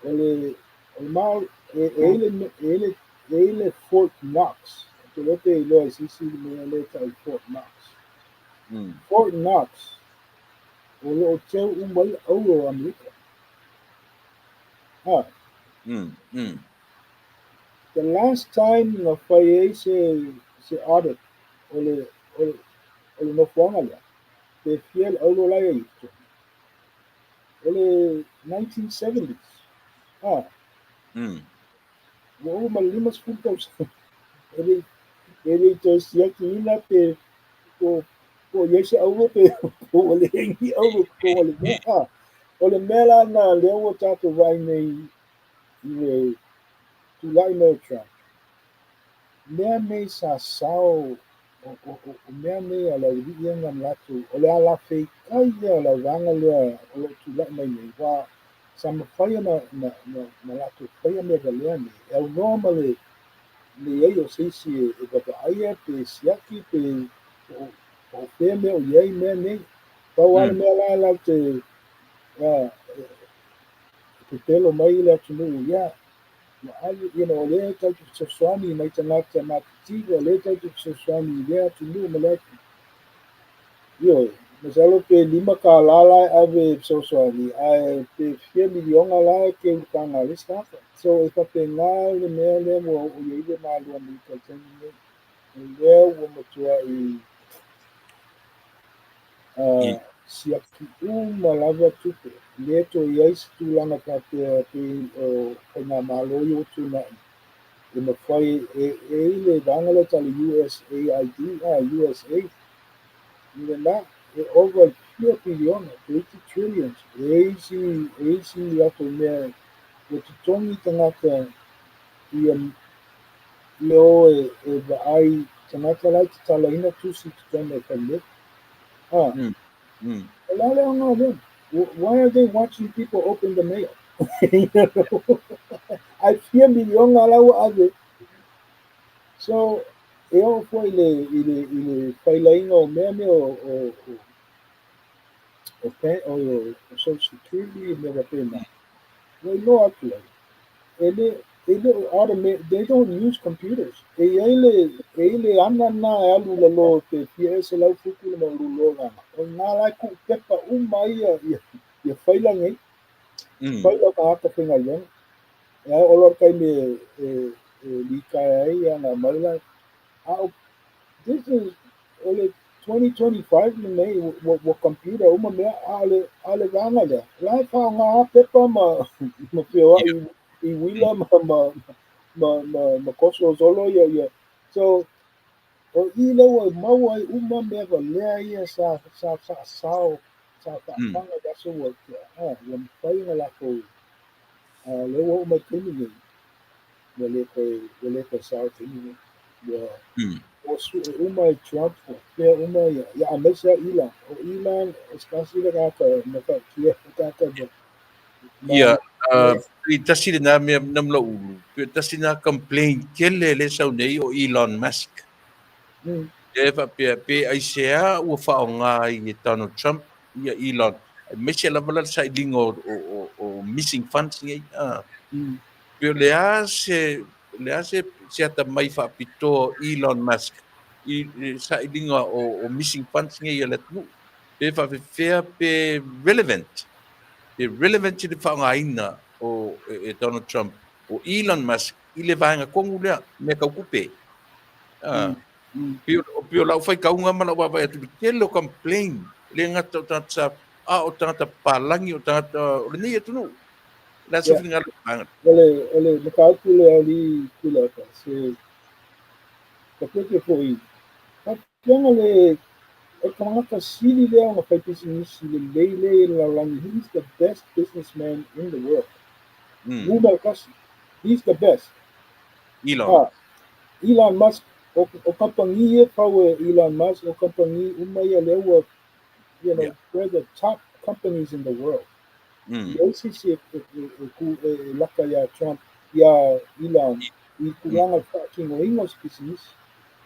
ele mal ele Fort Knox to lo pe lo si me le ta Fort Knox Fort Knox o lo teu mai o Amerika the last time na fai se audit o le no whanga te fiel au lo lai ito o le 1970s o malimas puntos ele to siaki ina pe ko yese au pe o le ngi au ko le o le mela na le o tato vai nei I tulai no tra mea nei sa sao o mea nei ala ia ngam latu o le ala fei kai ia la vanga lea o le tulai mai nei wa sa mawhaia na latu whaia mea galea nei e au noa ma le ei o seisi e waka aia pe siaki pe o whea mea o iei mea nei pau ala mea la la te telo mai le atu nuu ia ma ali o le tau te fesoasoani mai tagata matitiga o le tau te fesoasoani I lea atu nuu ma le atu io ma se alo pe 5 kalala ave fesoasoani ae pe 2 milionga la ke utanga le stafa so e faapegā le mea lea ua o iai le malua mai tautagi nei lea ua matua I siaki uma lava tupe lea toi ai se tulaga kapea pei o kainā māloi o tunaʻi e mafai e le vaga le tali USAID USA i lenā e over pia piliona 80 trillions e isi atu mea ua totogi tagata ia o e va'ai tagata lai te talaina tusi totona e kailea mm, mm. Why are they watching people open the mail? You know? I fear milionga lau ave. So, e o foi ile whailainga o mea mea o Social Security me wa pena. Wai no atu ai. Ele automate, they don't use computers. Ele ana na alu la lo te pia ese lau fuku le malu lo gana. O ngā lai ku pepa uma ia whaila ngai. Whaila ka haka whinga iana. E ai olor kai me li kai ai ana maila. This is ole 2025 ni nei wo computer uma mea ale gana le. Lai ka ngā pepa ma pia I wila ma koso solo ia. So o I leua mau ai uma mea wa lea ia sa sao sa whaapanga daso wa ua mwhai lako leua uma tini nei le koe sao tini nei o su uma I Trump pia uma ia amesa Ilan o Ilan especially kaka na ka kia kaka Ia, i tasi na mea namla ulu. Pe tasi na complain kele le sau nei o Elon Musk. E fa pe ai sea ua whaonga I Donald Trump ia Elon. Mese la vala sa ilinga o missing funds ngai. Pe lea se ata mai whaapito Elon Musk. I sa ilinga o missing funds ngai ia letnu. Pe whawhewhea pe relevant. Relevant to the whaongaina o Donald Trump o Elon Musk I le vaenga kongu lea me kau kupe. Pio lau whai kaunga mana wawai atu kelo complain le ngata o tangata o tangata palangi o tangata o le nei atu no. La sa whina ngala vanga. Ole makaupu le ali kula ka se kapeke foi. Kanga le o kamata sili lea o whai pisinisi le leile la langi. He's the best businessman in the world. Mumal kasi. He's the best. Elon Musk o kampangi e pau Elon Musk o kampangi umai a leua we're the top companies in the world. Esse se laka ya Trump ya Elon I kulanga fucking ringos business.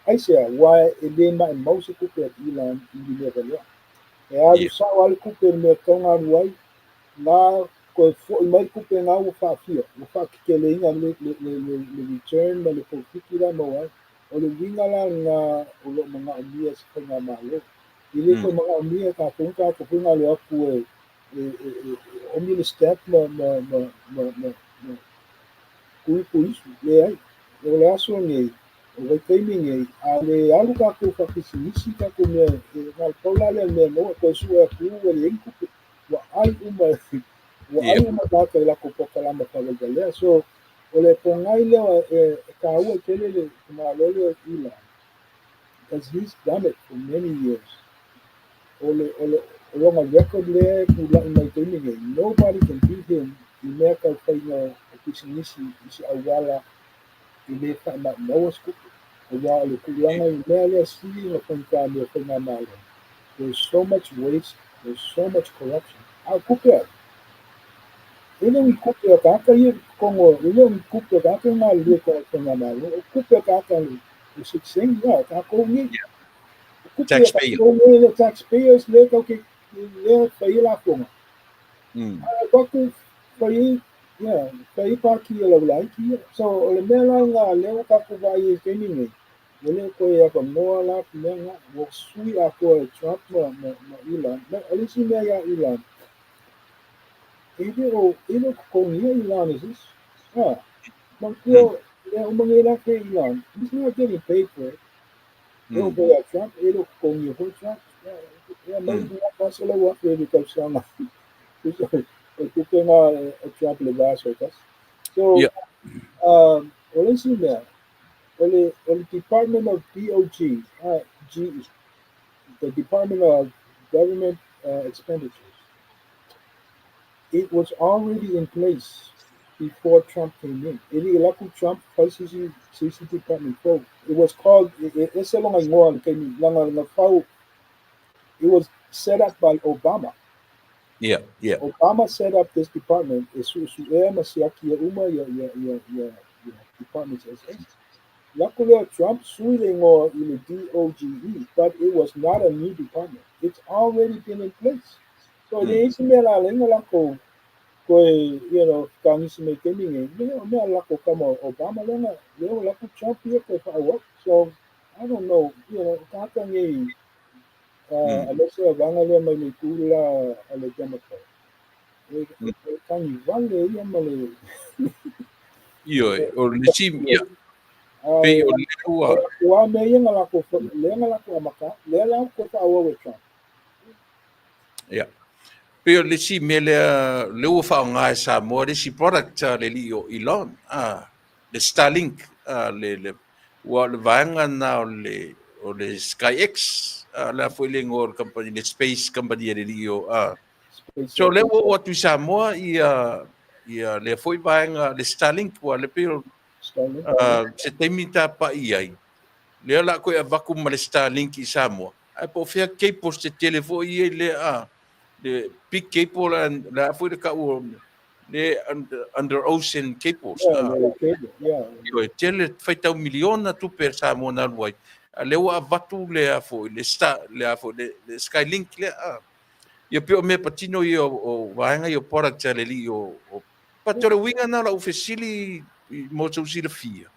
Ai se why e le mai mau se kupe Elon I le vela. E alu sa wale kupe me tonga ruai na ko fo mai kupe na o fa fia. O fa ke le inga le return le profit la mo ai. O le winga la nga o lo mga mia se nga malo. I le ko mga mia ka punga ko punga le aku o mi le step ku isu le ai o le aso ngai o le kaimi ngai a le alu ka ku fa kisinisi ka ku me ngal paula le me no ko su e ku le inku wa ai uma ka ka la ko poka la ma ka le so o le pongai le ka ua kele le ma le ila because he's done it for many years. Along a record there, nobody can beat him. America whainga o pisinisi isi awala I le whaina maua skupu. O wā o le kulianga I mea lea sili ngā whainka mea whainga mālo. There's so much waste, there's so much corruption. A kupea. Ile mi kupea kaka ia kongo, ile mi kupea kaka ngā lia kwa whainga mālo. O kupea kaka o sikseng, ia, kaka o ngi. Taxpayers le kau ke le whai la fonga. Waku whai pa ki lau lai ki. So o le mea la ngā leo kaku vai e keni ngai. Wale koe aka moa la mea ngā. Wo sui a koe Trump ma Elon. Alisi mea ya Elon. Ele kongia Elon is this. Mangkio le umangai la ke Elon. He's not getting paid for it. Eu vejo a Trump, ele com o Trump, é meio que uma coisa lá o outro que chama. Isso é que a Trump levar so that's. So Yeah. well listen there. Well the Department of DOG, G the Department of Government Expenditures. It was already in place before Trump came in. Ele elected Trump CC Department. So it was called. It's a long It was set up by Obama. Yeah. Obama set up this department. Department says. Luckily, Trump suing or in the DOGE, but it was not a new department. It's already been in place. So the email kung si may kaming may lako ka mo Obama lang na lako Trump here ko pa work. So I don't know, kakang alas bangala may tula ala Democrat. Kang vale yan mali. Iyo, o lisim ya. Pe o lewa. Wa may yan lako amaka, lela ko pa with Trump. Yeah. Pero lesi mele leu fa nga sa mo lesi product le lio Elon le Starlink le wa le vanga na o le SkyX la foi le ngor company le space company le lio so le wo tu sa mo ia le foi vanga le Starlink wa le pero se temita pa ia le la ko avaku ma le Starlink i Samoa ai po fea ke poste telefo i le the big cable and la foi de kau le under ocean cables yo tele feita milion na tu per Samoa na luai le wa vatu le afo le Skylink le yo pe me patino yo o vanga yo product le li yo patore winga na la ufesili mo so si le fia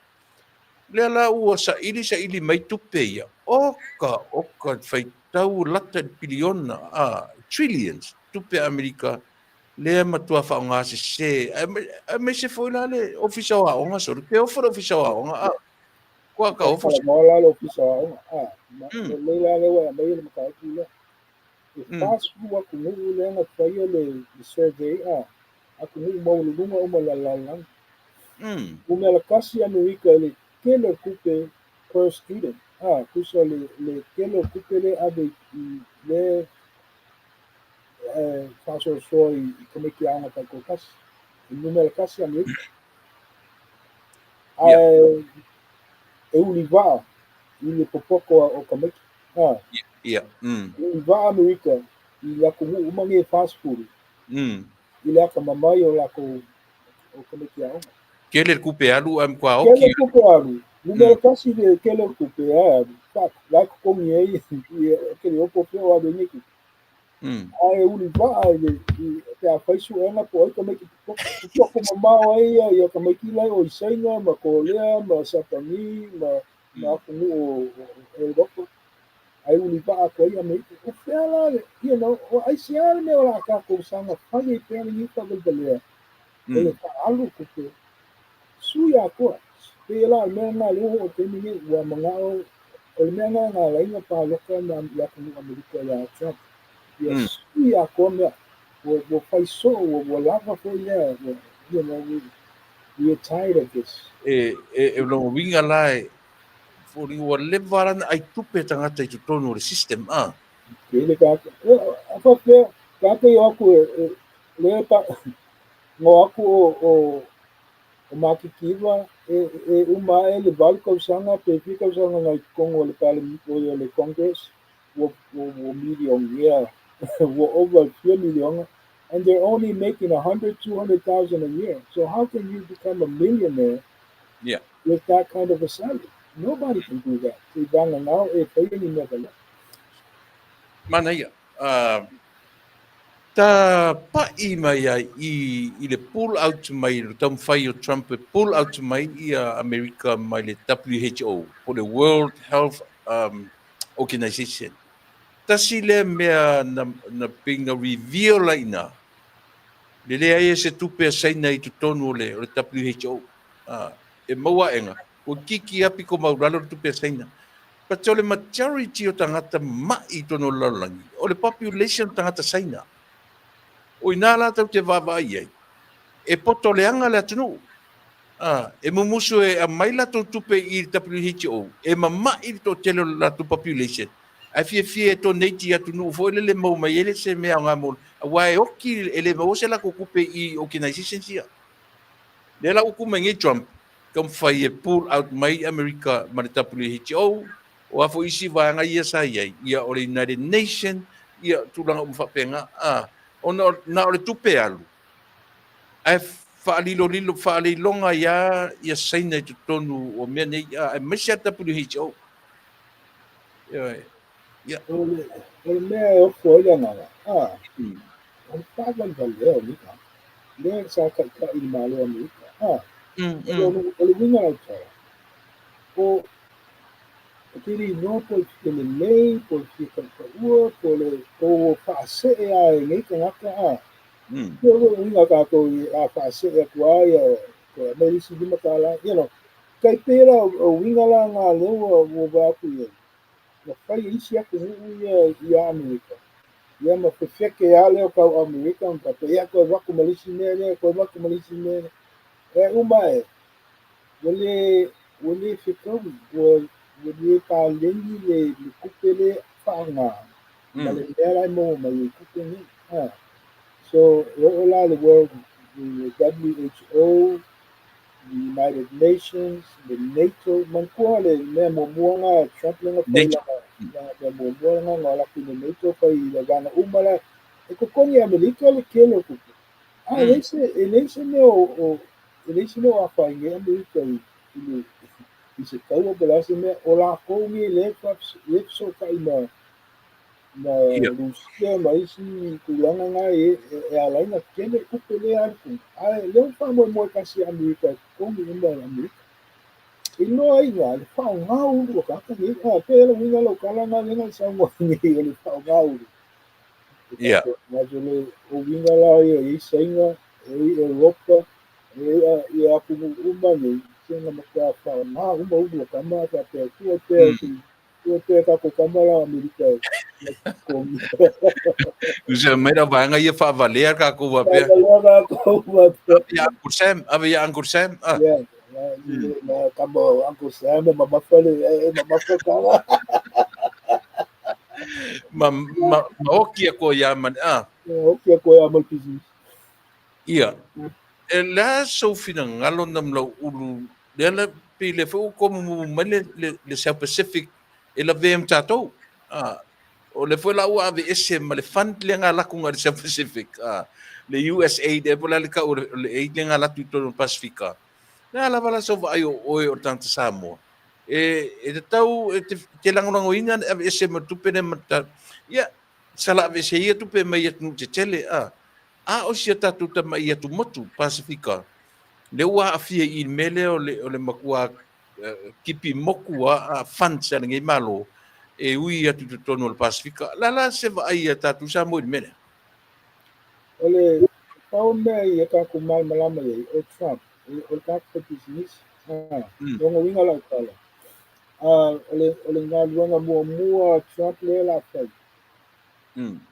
le la u sa ili mai tu pe ya oka feitau lata bilion trillions tupe Amerika le matua fa nga se me se foi lá le official a nga so ke offer official a nga kwa ka offer mo la lo official le la le wa me le ka ki le fast wa ku no le nga fayo le survey aku mo mo la uma la kasi Amerika le que le coupe per student kusa le que le coupe le ave le faço só e como é que é uma coisa o número casi Amerika Univar ele popoko o como é que Univar Amerika e lá como uma me fast food ele acaba maio lá com o como é que é que le coupe alu am kwa que le coupe alu número casi de que le coupe lá com ele que ele popoko a de ai Univar ele que a faz suena por como é que pouco mamau aí e como é que lá o senha ma colher ma sapani ma como o Europa aí Univar a coisa meio o fela aí se ela me olha cá com sanga faz aí pena nem para ver ele tá algo que suya ko pela menga lu que ninguém o mangao o menga na lá para local na ya como America ya Trump yes suya ko we'll fight so we'll lava for we're tired of this. Lo winga lai for you levaran ai tupe tangata i tonu le system Ele ka ka yo ku le pa ngo aku o makikiwa uma ele valko sanga pe fika sanga ngai kongo le pale le Congress wo million wo over 3 million and they're only making 100,000-200,000 a year. So how can you become a millionaire with that kind of a salary? Nobody can do that. Mana ia ta pa'i mai i le pull out mai le tam fai o Trump pull out mai i America mai le WHO for the World Health Organization tasi le mea na pinga reveal laina le ai se tupe saina i tonu le WHO e maua enga o kiki api ko mauralo tupe saina But o le majority o tangata mai tono lalangi. O le population tangata saina. O ina la tau te vavai ai. E poto leanga le atunu. E mumusu e a maila to tupe I WHO. E mamai to tele la tu population. A fie to neiti atunu fo le mau mai ele se mea ngā mō. A wae oki ele mau se la kukupe I organization sia. Le la uku mai ngi Trump. Kam fai e pull out mai America ma le WHO. O afo isi vanga ia sa ia o le United Nation. Ia tulanga umwhapenga. Ona na o le tupe alu. Ai whaalilonga ia saina I tonu o mea nei ai maisia WHO. Ia. O le mea e ofo ele nganga. O le whawan valeo nika. Lea sa ka I malo Amerika. O le winga au tau. O kiri no po le lei, po le ua, po le o whaase e a e ngai ka ngaka Yo winga ka ko a whaase e kua ia ko a merisi lima kala. Kai pera o winga la ngā lewa o wāku ia. Na whai isi aku hui ia Amerika. Ia ma pewheke a leo kau Amerika. Ka pe ia koe waku malisi mea lea, koe waku malisi mea. Umae. Wale whikawi. Wale ka lengi le kupe le whaanga. Ma le mea lai mo ma le kupe ni. So, the world, the WHO, the United Nations, the NATO, mankua le mea momuanga Trump lenga pai la momuanga ngā laki le NATO pai la gana umala e kokoni Amerika le kelo kupu. Eleise me o awhainge Amerika I se kaua belase mea o la kongi le so kai na Rusia ma isi kulanga nga e alaina kene kupe le arku. Leo wha kasi Amerika, kongi inda Amerika. Ilo ai ngā, le whao ngā uru o kaka ni. Pēla winga lau kala ngā lenga sa mua ngi le whao ngā uru. Ngā jole o winga lau I sainga, Europa, I aku umba ni, senga makua whao ngā umba uru o kama, ka pēr kua kako kama la Amerika. Usa mera vanga ia whavalea ka kua pia. Ia Uncle Sam. Kamo Uncle Sam e mamawhale kala. Ma okia ko ia man. Okia ko ia man pisi. Ia. E la so fina ngalo nam lau ulu. Lea pile fu komu mele le South Pacific e la VM tatou. O le foi la ua ave ese ma le fund le ngā laku ngā South Pacific. Le USAID e pola le ka o le aid le ngā latu tono Pasifika. Nā la wala so vai o oe o tanta Samoa. E te tau, te langolango ina ave ese ma tupene mata. Ia, sala ave se ia tupe mai atu te tele. O sia tatu ta mai atu motu Pasifika. Le ua afia I mele o le makua kipi moku a fund sa ngai malo. E ui atu te tono le Pasifika. La se vai tatu Samoa mene. Ole, pao mea I ka kumai malama I o Trump. O ka business. Rongo winga lau kala. Ole ngā luanga mua Trump le la pai.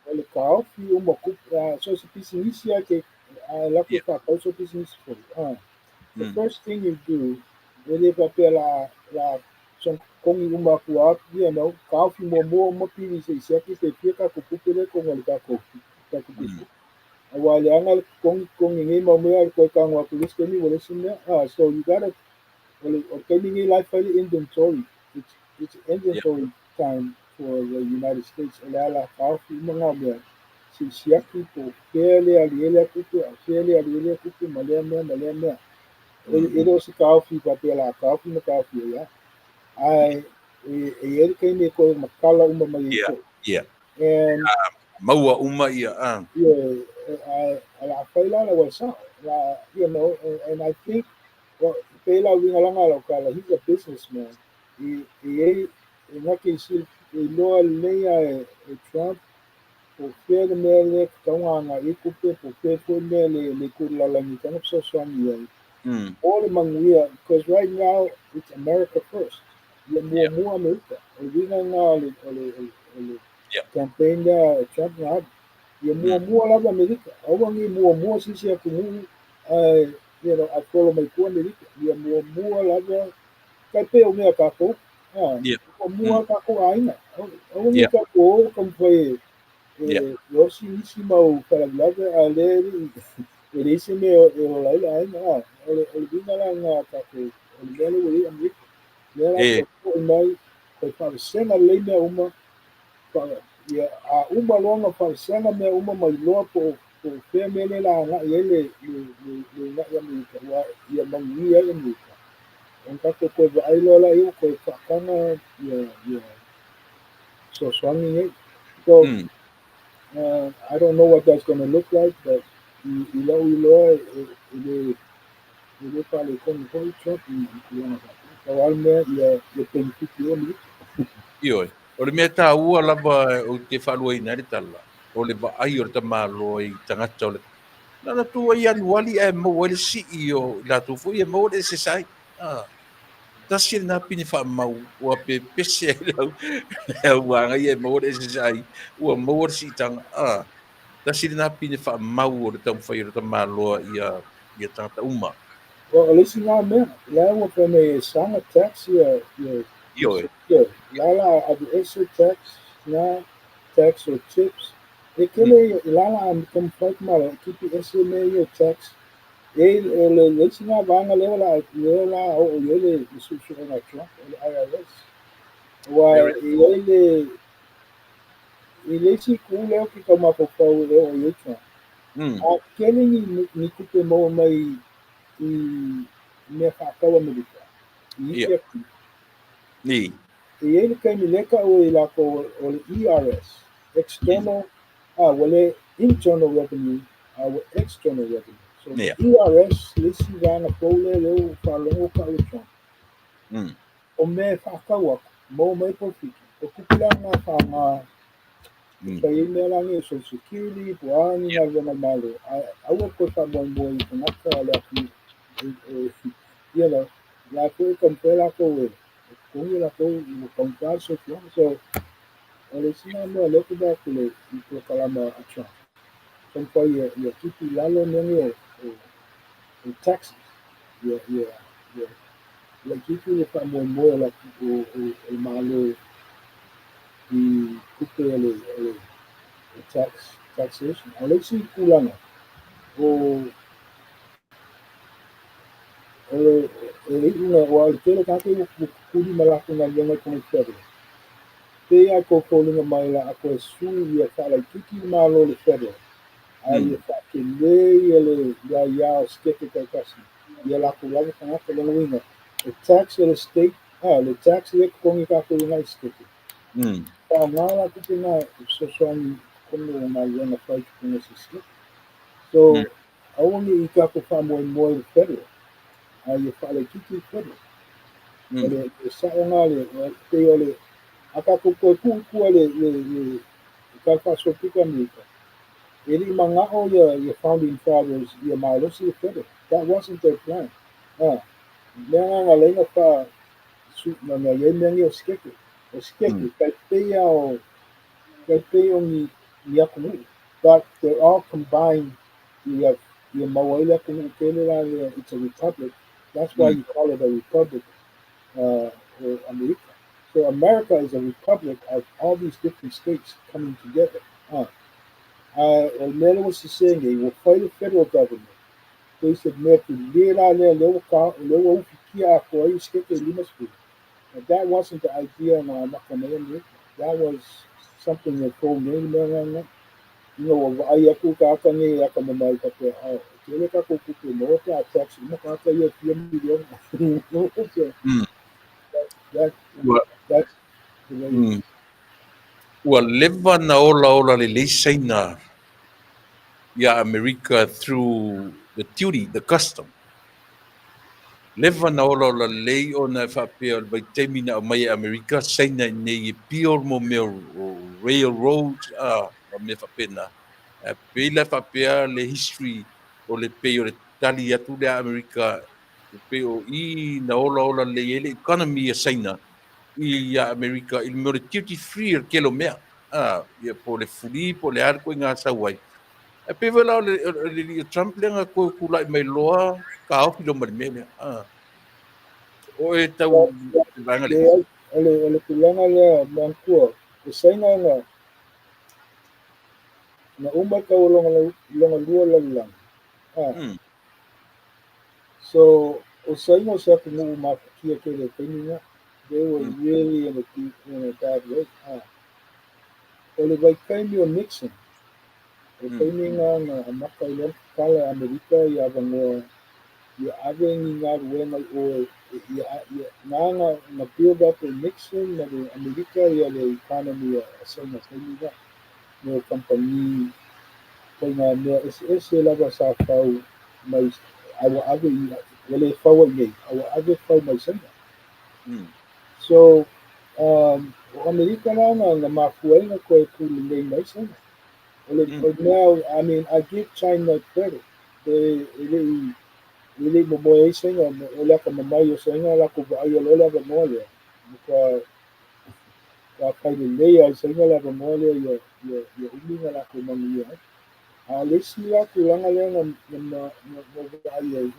Ole ka ofi uma kupa. So se business ya ke laku ka so business for. The first thing you do, ele papel la kongi uma kua ka ofi mua mapiri se siaki se pika kupupele ko ngoli ka kofi. Ka kupupu. Wale anga kongi ngai mamea ko ka ngwa pulis kemi wale sinne. So you gotta kemi ngai life file inventory. It's inventory time for the United States. Ala kaofi mga mea. Siaki po kele aliele kupu malea mea. Ele si kaofi papela kaofi na kaofi ya. Ele kemi ko makala uma mai ko. And maua uma ia. La faila la wasa. And I think pela wingalanga la kala, he's a businessman. Ngake si loa leia Trump po fere mele kaunga ikupe po fere mele le kulalangi kana so swami. All manguia, because right now it's America first. ia mua Amerika. O vinga nga ole Yeah. campaign da Trump nga ia mua lava Amerika. Awangi mua sisi aku mu a kolo mai ku Amerika. Ia mua lava kai pe o mea kako. Yeah. Mua kako ainga. Awangi Yeah. kako kam pai Yeah. Yosi nisi mau kalaglava a le ele ise me o laila ainga. Ole vinga la nga kako. Ole mele uri Amerika. Mera Eh, ko mai ko paresena lei mea uma ia a uma loga paresena mea uma mai loa po pea mele la agaʻi ai le gaʻi Amerika ua ia maguia ai Amerika. O kako koe vaai loa laʻi ua koe faakaga ia soasoagi ai. So I don't know what that's going to look like, but i lau iloa ele palekoni hoi Trump i kulaga kauala mea ia penipiki o Amerika. Io, o le mea tāua lava o te whaaluaina le tala. O le vaai o le tamālo i tangata o le... Nana tua i aluali e mau ele si i o la tufu i e mau le se sai. Tasi na pini wha mau ua pe pese e lau. Wanga i e mau le se sai. Ua mau le si tanga. Tasi na pini wha mau o le tamu whai o le tamālo i a tangata uma. Well, at least ngā mea, la ua pene sanga tax Io e. lala adu extra tax, ngā tax o chips. E kele lala am kam fight mara, kipi ese me yo tax. E le leisi ngā vanga lewa o yele isu ngā Trump, o le IRS. Wa i leisi ku leo ki ka mapopau leo o ye Trump. A kele ni kupe mo mai i mea whaakawa Amerika. I ike aki. Ni. E ele kai ni leka o i lako o le ERS. External, wale internal revenue, wa external revenue. So the ERS, lisi vana pole leo whalongo ka o Trump. O mea whaakawa, mo mai profiki. O kukula ngā whanga, kai mea langi Social Security, puani ngā vana malo. Aua koe whamoa i kanaka le aki. You know, la koe kampe la koe kongi la koe i kampa so tua. So, o le sina mea leku da kule i kua kalama a Trump. Kampa ia kipi lalo nengi o taxes. Ia kipi le whamoa la o malo i kupe le taxation. O le si kulanga. O al kele kake kuri malako na lenga kone federal. Pe a ko kolinga mai la ako e sui ia whala kiki malo le federal. A ia whake le le ia skete kai kasi. Ia lako lava kangaka lenga winga. Le tax le state, le tax le kongi kako winga i skete. Pa ngala kuke na sosoani kono na lenga whai kune si skete. So, awangi i kako whamoe le federal. Ia whale kiki federal. Ole saonga le te ole aka ko kua le ka so pika Amerika. Ele mangao ia founding fathers ia malosi federal. That wasn't their plan. Menga nga lenga pa na ia mengi o skeke. O skeke kai pe o ni akumu. But they're all combined. Ia mawaila kumu kele la it's a republic. That's why you call it a republic. America. So America is a republic of all these different states coming together. Mele was saying they will fight the federal government. They said, that wasn't the idea. That was something that told me, you know, I that's the way. Ua leva na ola le leisaina ia America through the duty, the custom. Leva na ola lei o na whapea vai teimi na mai America saina nei pior mo mea railroad o me whapena. Pela whapea le history o le peo le tali atu le America le peo I na ola lei ele economy a saina ia Amerika il mo le duty free ke lo mea ia po le fuli po le ar ko nga sa wai e pe vela le Trump le nga ko kula mai loa ka o lo mai me o e tau vanga le le tulanga le mankua o sainga na uma ka longa lua lang so o sainga sa ku mo ma kia ke le peninga they were really in a bad way o le vai kaimi o Nixon o peninga na amaka ile kala Amerika ia vangoa ia ave ni ngā ruenga o ia nanga na build up o Nixon na le Amerika ia le economy a sainga peninga no company koi ngā mea ese lava sa whau mai awa ave i wale whau nei awa ave whau mai sainga so o Amerika nana na mafuenga koe kuli nei mai sainga but now I mean I give China credit they really momoe sainga o laka mamai o sainga lako ai o lava moale muka ka kaile nei ai sainga lava moale ia uminga lako mangi ia lesi lako langa lea na ai ai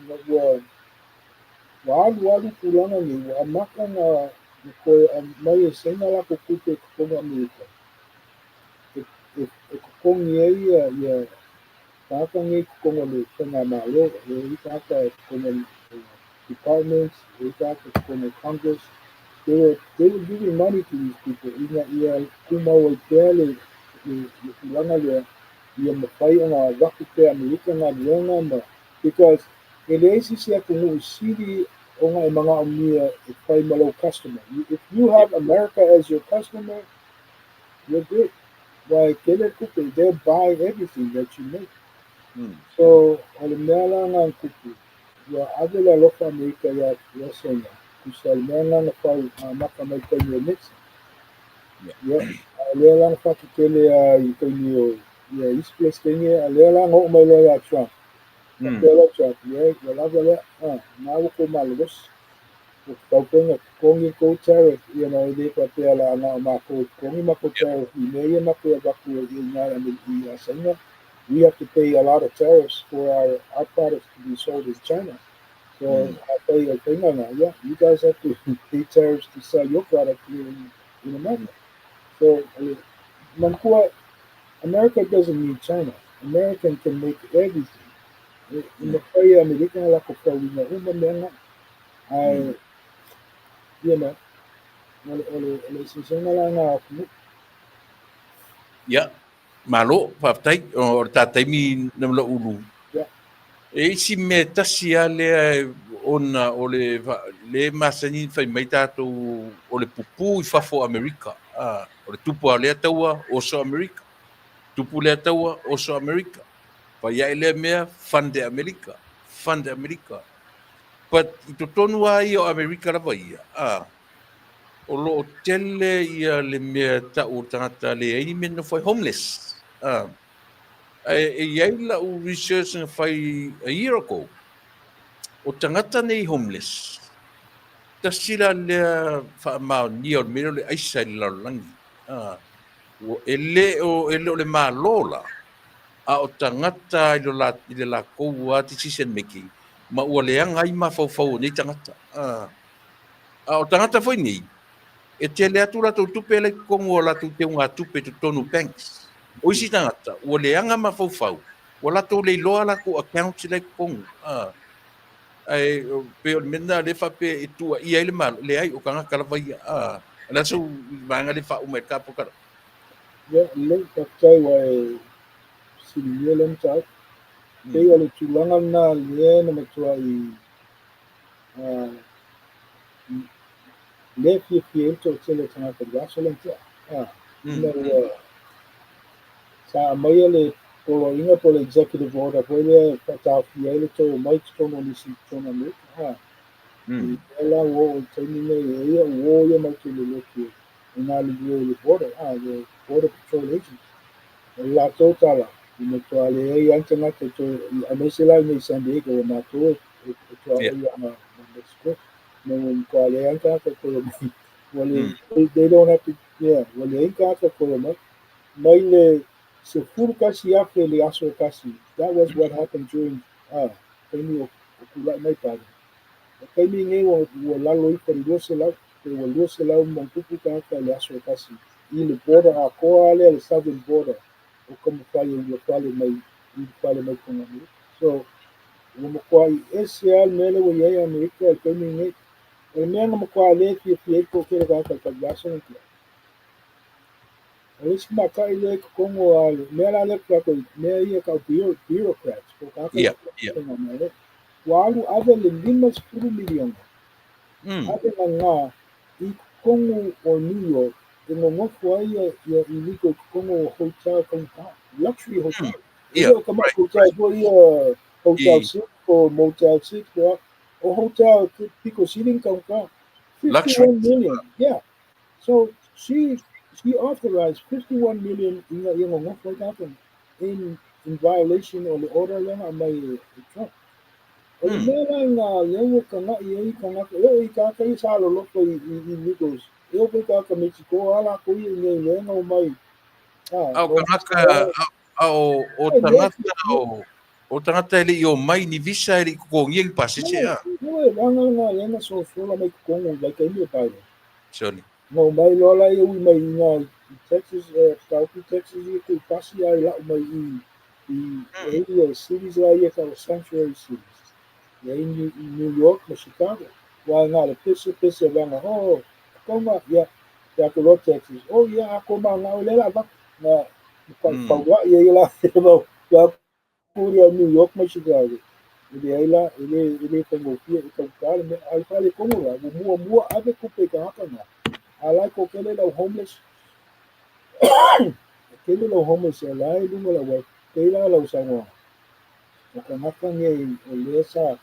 na wadu kulanga ni wa maka na ko mai e sainga lako kupe konga Amerika e kongi ia kaka ngi konga le konga malo e kaka konga departments e kaka konga Congress they were giving money to these people ia kuma o tele kulanga le ia mawhai o ngā waku pe Amerika ngā ruenga ma because e leisi sia kungu siri o ngā mga o mia e whai malo customer. If you have America as your customer, you're good. Why kele kupe, they'll buy everything that you make. So o le mea la ngā kupu, ia ave la lofa Amerika ia senga, kusa le mea ngā whau maka mai kaini o Nixon. Ia, lea la whakikele i kaini o ia East Place kaini, lea la ngō mai lea Trump. Pela Trump, ia lava lea, ngā wako malagos. Kaupenga kongi ko tariff, you know, they put there la na mako kongi mako tariff, i mako baku i China. We have to pay a lot of tariffs for our products to be sold in China. So I pay a thing on that. Yeah, you guys have to pay tariffs to sell your product here in America. So Mankua, America doesn't need China. American can make everything. In the play America la ko menga I you know, ya malo faafetai o le tataimi na la ulu e isi me tasi a le ona o le masani fai mai tatou o le pupu i fafo Amerika o le tupu a lea taua o so Amerika tupu lea taua o so Amerika fai ai lea mea fande Amerika but i totonu ai o Amerika lava ia o lo tele ia le mea tau tangata le ai mena fai homeless e iai la u research nga fai a year ago o tangata nei homeless ta sila lea wha mao ni o mero le aisa i laulangi o ele o le maa lola a o tangata i le la kou a ti sisen meki ma ua leanga i ma fau nei tangata a o tangata foi nei e te lea tu latou tupe le kongo o latou te unga tupe tu tonu banks. O isi tangata, ua leanga ma fau. Ua latou le iloa lako account le kongo. Ai, pe o mena le fa pe e tua ia ile mal, le ai o kanga kalawai. Ala su vanga le fa umai kapo kara. Ya, le kakai wa e sili le mtai. Pe o le tulanga na le na matua i le fie to tele tangata gaso le mtai. Sa mai le po inga po le executive order po le ta fie le to mai to no ni si to na me. Ela wo tani ne ia wo ia mai to le ki. Ina le border the border patrol agents. La totala ina to ale ia tanga to amesela ni San Diego na to to ia na Mexico. No ko ale anta to Well, they don't have to, well, ain't got to for them. Mainly, so full kasi after the aso kasi. That was what happened during, kami okula na ipag. Kami ngayon, wala loy pa rin sila, wala sila mangkupu ka ka le aso kasi. Ile border ako ale, the southern border. O como fale may kung ano. So, umukuha ESL mele wa yaya Amerika, kami ngayon, Remember makuha que ko kira ka paglaso ng kaya. Alis makaile como mera le ko meia ka bureaucrats ko ka Yeah. ka walu ave limas puro milhão. Ave nga I como o New York mo foi ia iligo como hotel com luxury hotel. Yeah. Como hotel foi hotel 6 or motel 6 or hotel pico sitting com 51 million. Yeah. So she authorized 51 million in violation of the order by Trump. Mera nga lewo kanga I kanga o I ka sa lo ko illegals. Eu ko ka Mexico ala ko I nga mai. O tangata ele o mai ni visa ele ko ngi passeche a. Nga nga so la mai ko ngo like any pai. Sorry. No mai lola eu mai nga Texas South Texas ko pasi ai la mai area cities lá ia ka sanctuary cities. E aí em New York, no Chicago, lá na pisse lá na como ya que lo Texas. Oh ya como na olha lá na Paulo e aí lá já por New York, mas Chicago. Ele aí lá ele tem o que o cara, aí fala como lá, o mua ave com pegar na. I like aquele lá homeless. Aquele lá homeless lá e do lá, ele lá usando. O kanaka nge olesa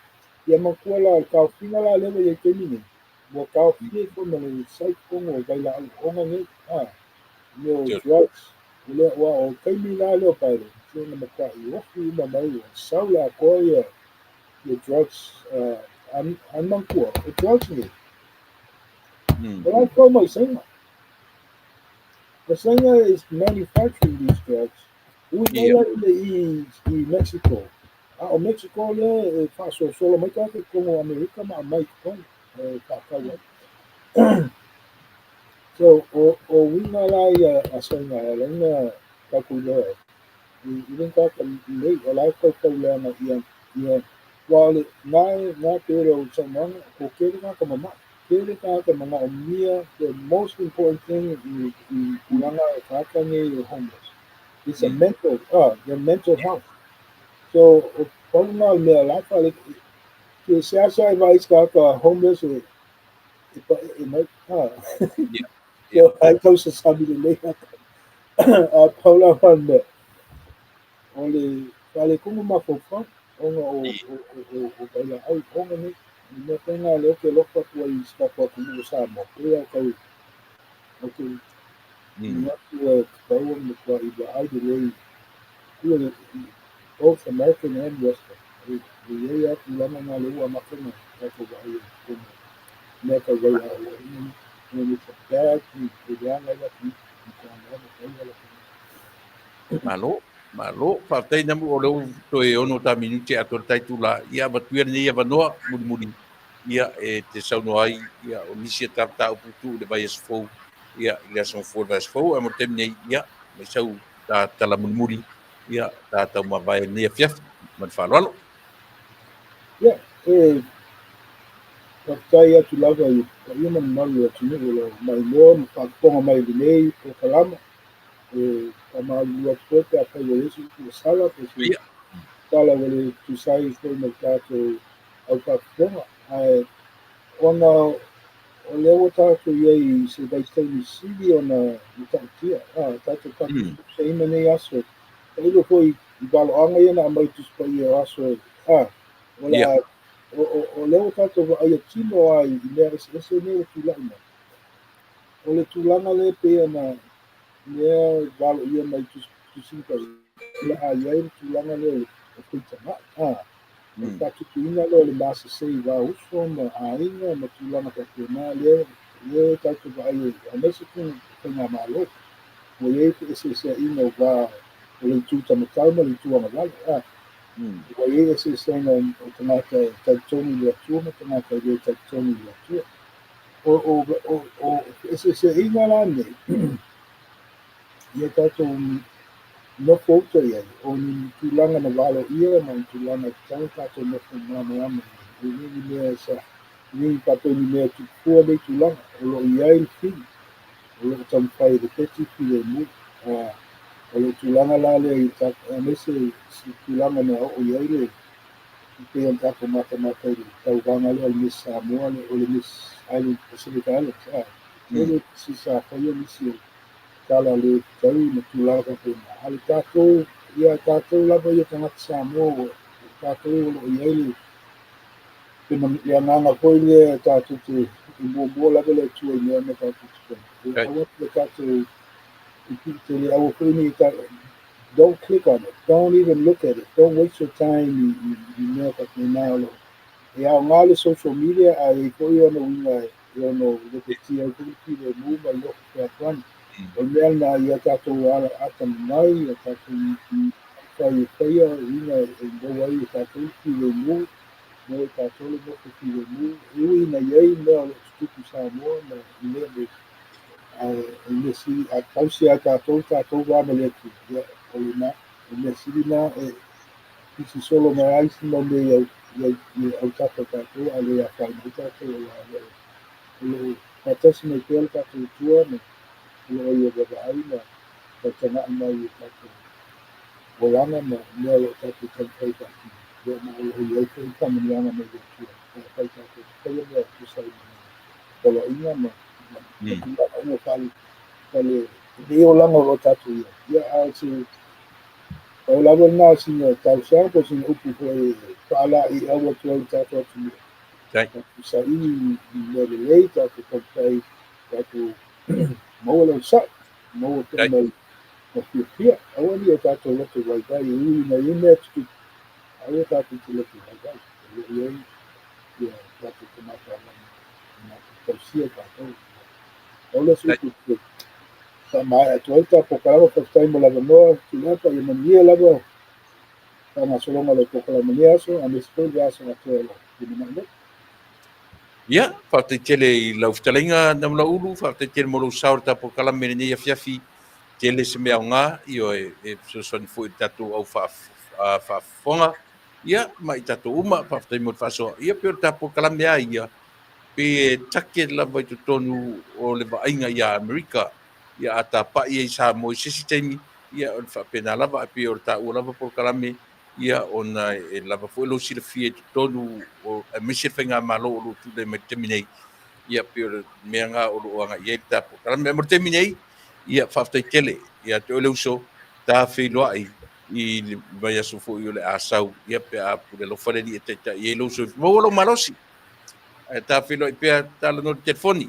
ya makuala ka fina la leva ye kemini mo ka fie ko na le sai ko mo baila o nge no drugs le wa o kemi la le pa le so na maka I fi na mai saula ko ye drugs an manku o drugs ni but I call my singer. The singer is manufacturing these drugs. We know that in Mexico. Mexico le faso solo mai ka como America ma mai con so o winga la ya asanga la na ka kulo I ka le la ka le na ya wale na pero someone ko ke ka como ma ke ka como ma mia the most important thing in kulanga ka ni homeless. It's a your mental health. So, pag me la fala que se acha vai estar homeless so I causa sabe de lei a Paula Van only fale como uma fofa o baila ai como ne tenga lo que lo fa tu está por como sabe eu okay not to go on the quality I delay both American and Western. We have to learn how to work with them. Make a way out. When it's a bad thing, we don't like Malo, fatai na mo o toe ono ta minuti ato tai tula ia batuia ni ia vanoa muri ia te sauno ai ia o nisi ta o putu le vai esfou ia son for vai esfou amo tem nei ia me sau ta tala muri ia ta ma vai ni fiaf man falalo yeah fatai atu lava ia man malu atu ni mai mo fa ponga mai nei o kalama kama luat kota apa yesu sala ia sala wale tu sai foi mercato au pa ponga ona o lewa tātou iai se vaitaini sili ona I ta'atia tātou tātou se ina nei aso ka ilo foi I waloanga ia na mai tus pa ia aso ola o lewa tātou wa aia tino ai I mea ese nei o tulaina o le tulanga le pe na mea walo ia mai tusinka ia a iai le tulanga le o kuitanga Tatutuina le masa sei wa uso ma ainga ma tulanga ka kena le ia tātou vai a mese ku ngā malo mo ia se ina o va o le tu tamatau ma le tu amagala o ia se na o tamata taitoni le atua ma tamata le taitoni le atua o se ina la ne ia tātou no fouta ia o ni tulaga na valo ia ma tulaga tau tātou no mama ni mea sa ni tātou ni mea tukua nei tulaga o lo ia i fi o lo tampai le peti fi le mu o le tulaga la le i mese si tulaga na o ia i le pe an tātou matamata i le tauvaga le o le Miss Samoa o le Miss Island Pacific Islands le si sa faia nisi kala le tau na tulaga pena ale tātou ia tātou lava ia tagata Samoa tātou o ia i le pena ia nganga foi le tātou te i mua lava le tua i mea me tātou te awa le tātou te le awa foi ni don't click on it, don't even look at it, don't waste your time i mea tātou nālo e au ngā le social media a e koi ana winga e ono le te tia kuki le mua i loko kia kwani o mea na ia tātou ala ata mai a tātou kai kaia winga e ngau ai e tātou ki le mua mo e tātou le moko ki le mua e ui na iei mea o le tuku Samoa na i lea me e me si a kausi a tātou wana le tu ia o le na e me si na e kisi solo mai aisi ma me i au tātou a le a kai mai tātou o le patasi mai pēle tātou tua me lo ia wawai na tanga mai i tātou o langa ma mea lo tātou tankai tātou ia ma o ia i kamanianga mai le tua kai tātou kai mea kusai kolo inga ma ma kali kali o langa o tātou ia a si o lava nā singa tau sang po singa upu koe whaala i awa tua i tātou atu sa ini i mere lei tātou tankai tātou maua lau sa maua kena mai na fia awa ni o tātou loto waikai i ui na i mea tuku awa tātou te loto waikai ia tātou kamata na tausia tātou aula su upu mai atu ai tapokalawa whaktai mo lava noa ki lapa i mania lava ma solonga le pokalama ni aso a mesko i aso atu ela ki mana ia whaatitele i lau whatalinga na mula ulu whaatitele mo lau saur tapokalama mene nei a fiafi tele se mea o ngā i o e sosoni fu i tatu au whaafonga ia ma i tatu uma whaatai mo whaasoa ia pio tapokalama mea ia pe take lava i tonu o le vainga i Amerika ia ata pa ia i sa mo i sisi taimi ia o whaapena lava a pe o ta ua lava por kalame ia ona e lava fu lo sila fie tonu o a misi whenga malo o lo tu le me teminei ia pe o mea ngā o lo anga ia ta por kalame mo teminei ia whaatai tele ia te ole uso ta whiloa i vai aso fu i o le asau ia pe a pule lo whaneri e te ia lo uso mo lo malosi ta whiloa i pea tala no telefoni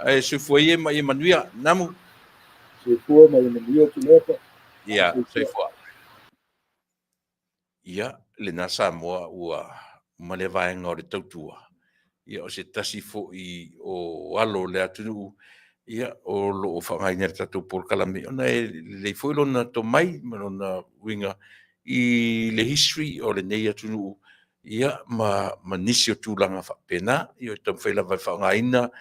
e sufu ia ma ia manuia namu se fua mai manuia tu lepa ia soifua ia le nasa moa ua ma le vaenga o le tautua ia o se tasi fo'i o alo le atunu ia o lo o whangaina tatou por kalame ona e le foi lona to mai lona winga i le history o le nei atunu ia ma nisi o tūlanga whapena ia o tam whaila vai whangaina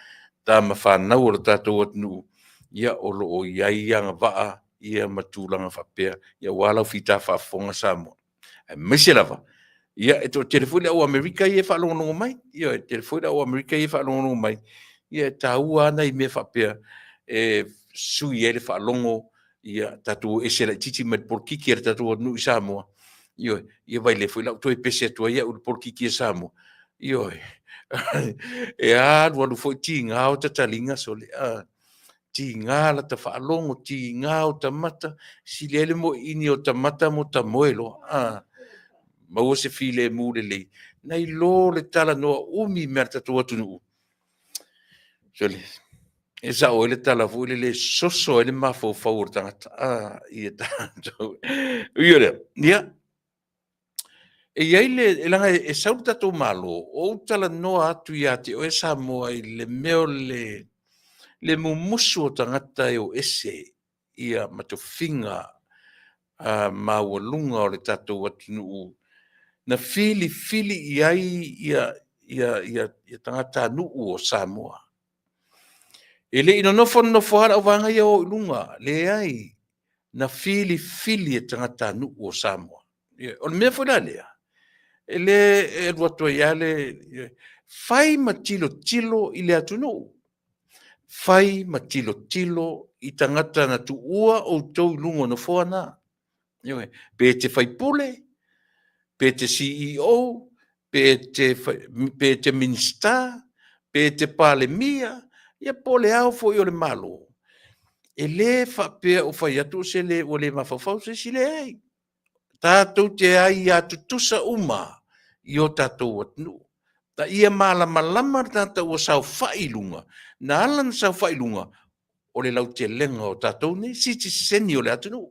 ta ma whanau o le tatou atunu ia o lo o iai anga waa ia ma tūlanga whapea ia walau fita whafonga Samoa mese lava ia e to telefone au Amerika ia whalongonongo mai ia e telefone au Amerika ia whalongonongo mai ia taua ana i mea whapea e sui ele whalongo ia tatu e sera titi me porkiki e tatu anu i Samoa ia vai le foi lau toi pese atua ia ur porkiki e Samoa ia e alu foi tinga o tatalinga so le tinga la ta whalongo tinga o tamata si lele mo ini o tamata mo tamoelo ma o se file mule le nei lo le tala no umi merta to tunu so le e sa o le tala fu le soso le ma fo faur tanga ia ta ia E iai le langa e sau tatou malo, o tala noa atu ia te o e Samoa i le meo le mumusu o tangata e o ese ia matofinga ma ua lunga o le tatou atunuu. Na fili ia tangata nuu o Samoa. E le ino nofo hara o vanga ia o lunga, le ai na fili e tangata nuu o Samoa. O le mea fwena lea. E le ruatua ia le fai ma tilo i le atunuu. Fai ma tilo i tangata na tuua o tau lunga na fwana. Pe te fai pule, pe te CEO, pe te minister, pe te pale mia, ia pole au fo i o le malo. E le whapea o whai atu se le o le mawhawhau se si le ai. Tātou te ai atu tusa uma i o tātou atunu. Ta ia malama tātou o sau whailunga. Na alan sau whailunga o le lau te lenga o tātou ni, si te seni o le atunu.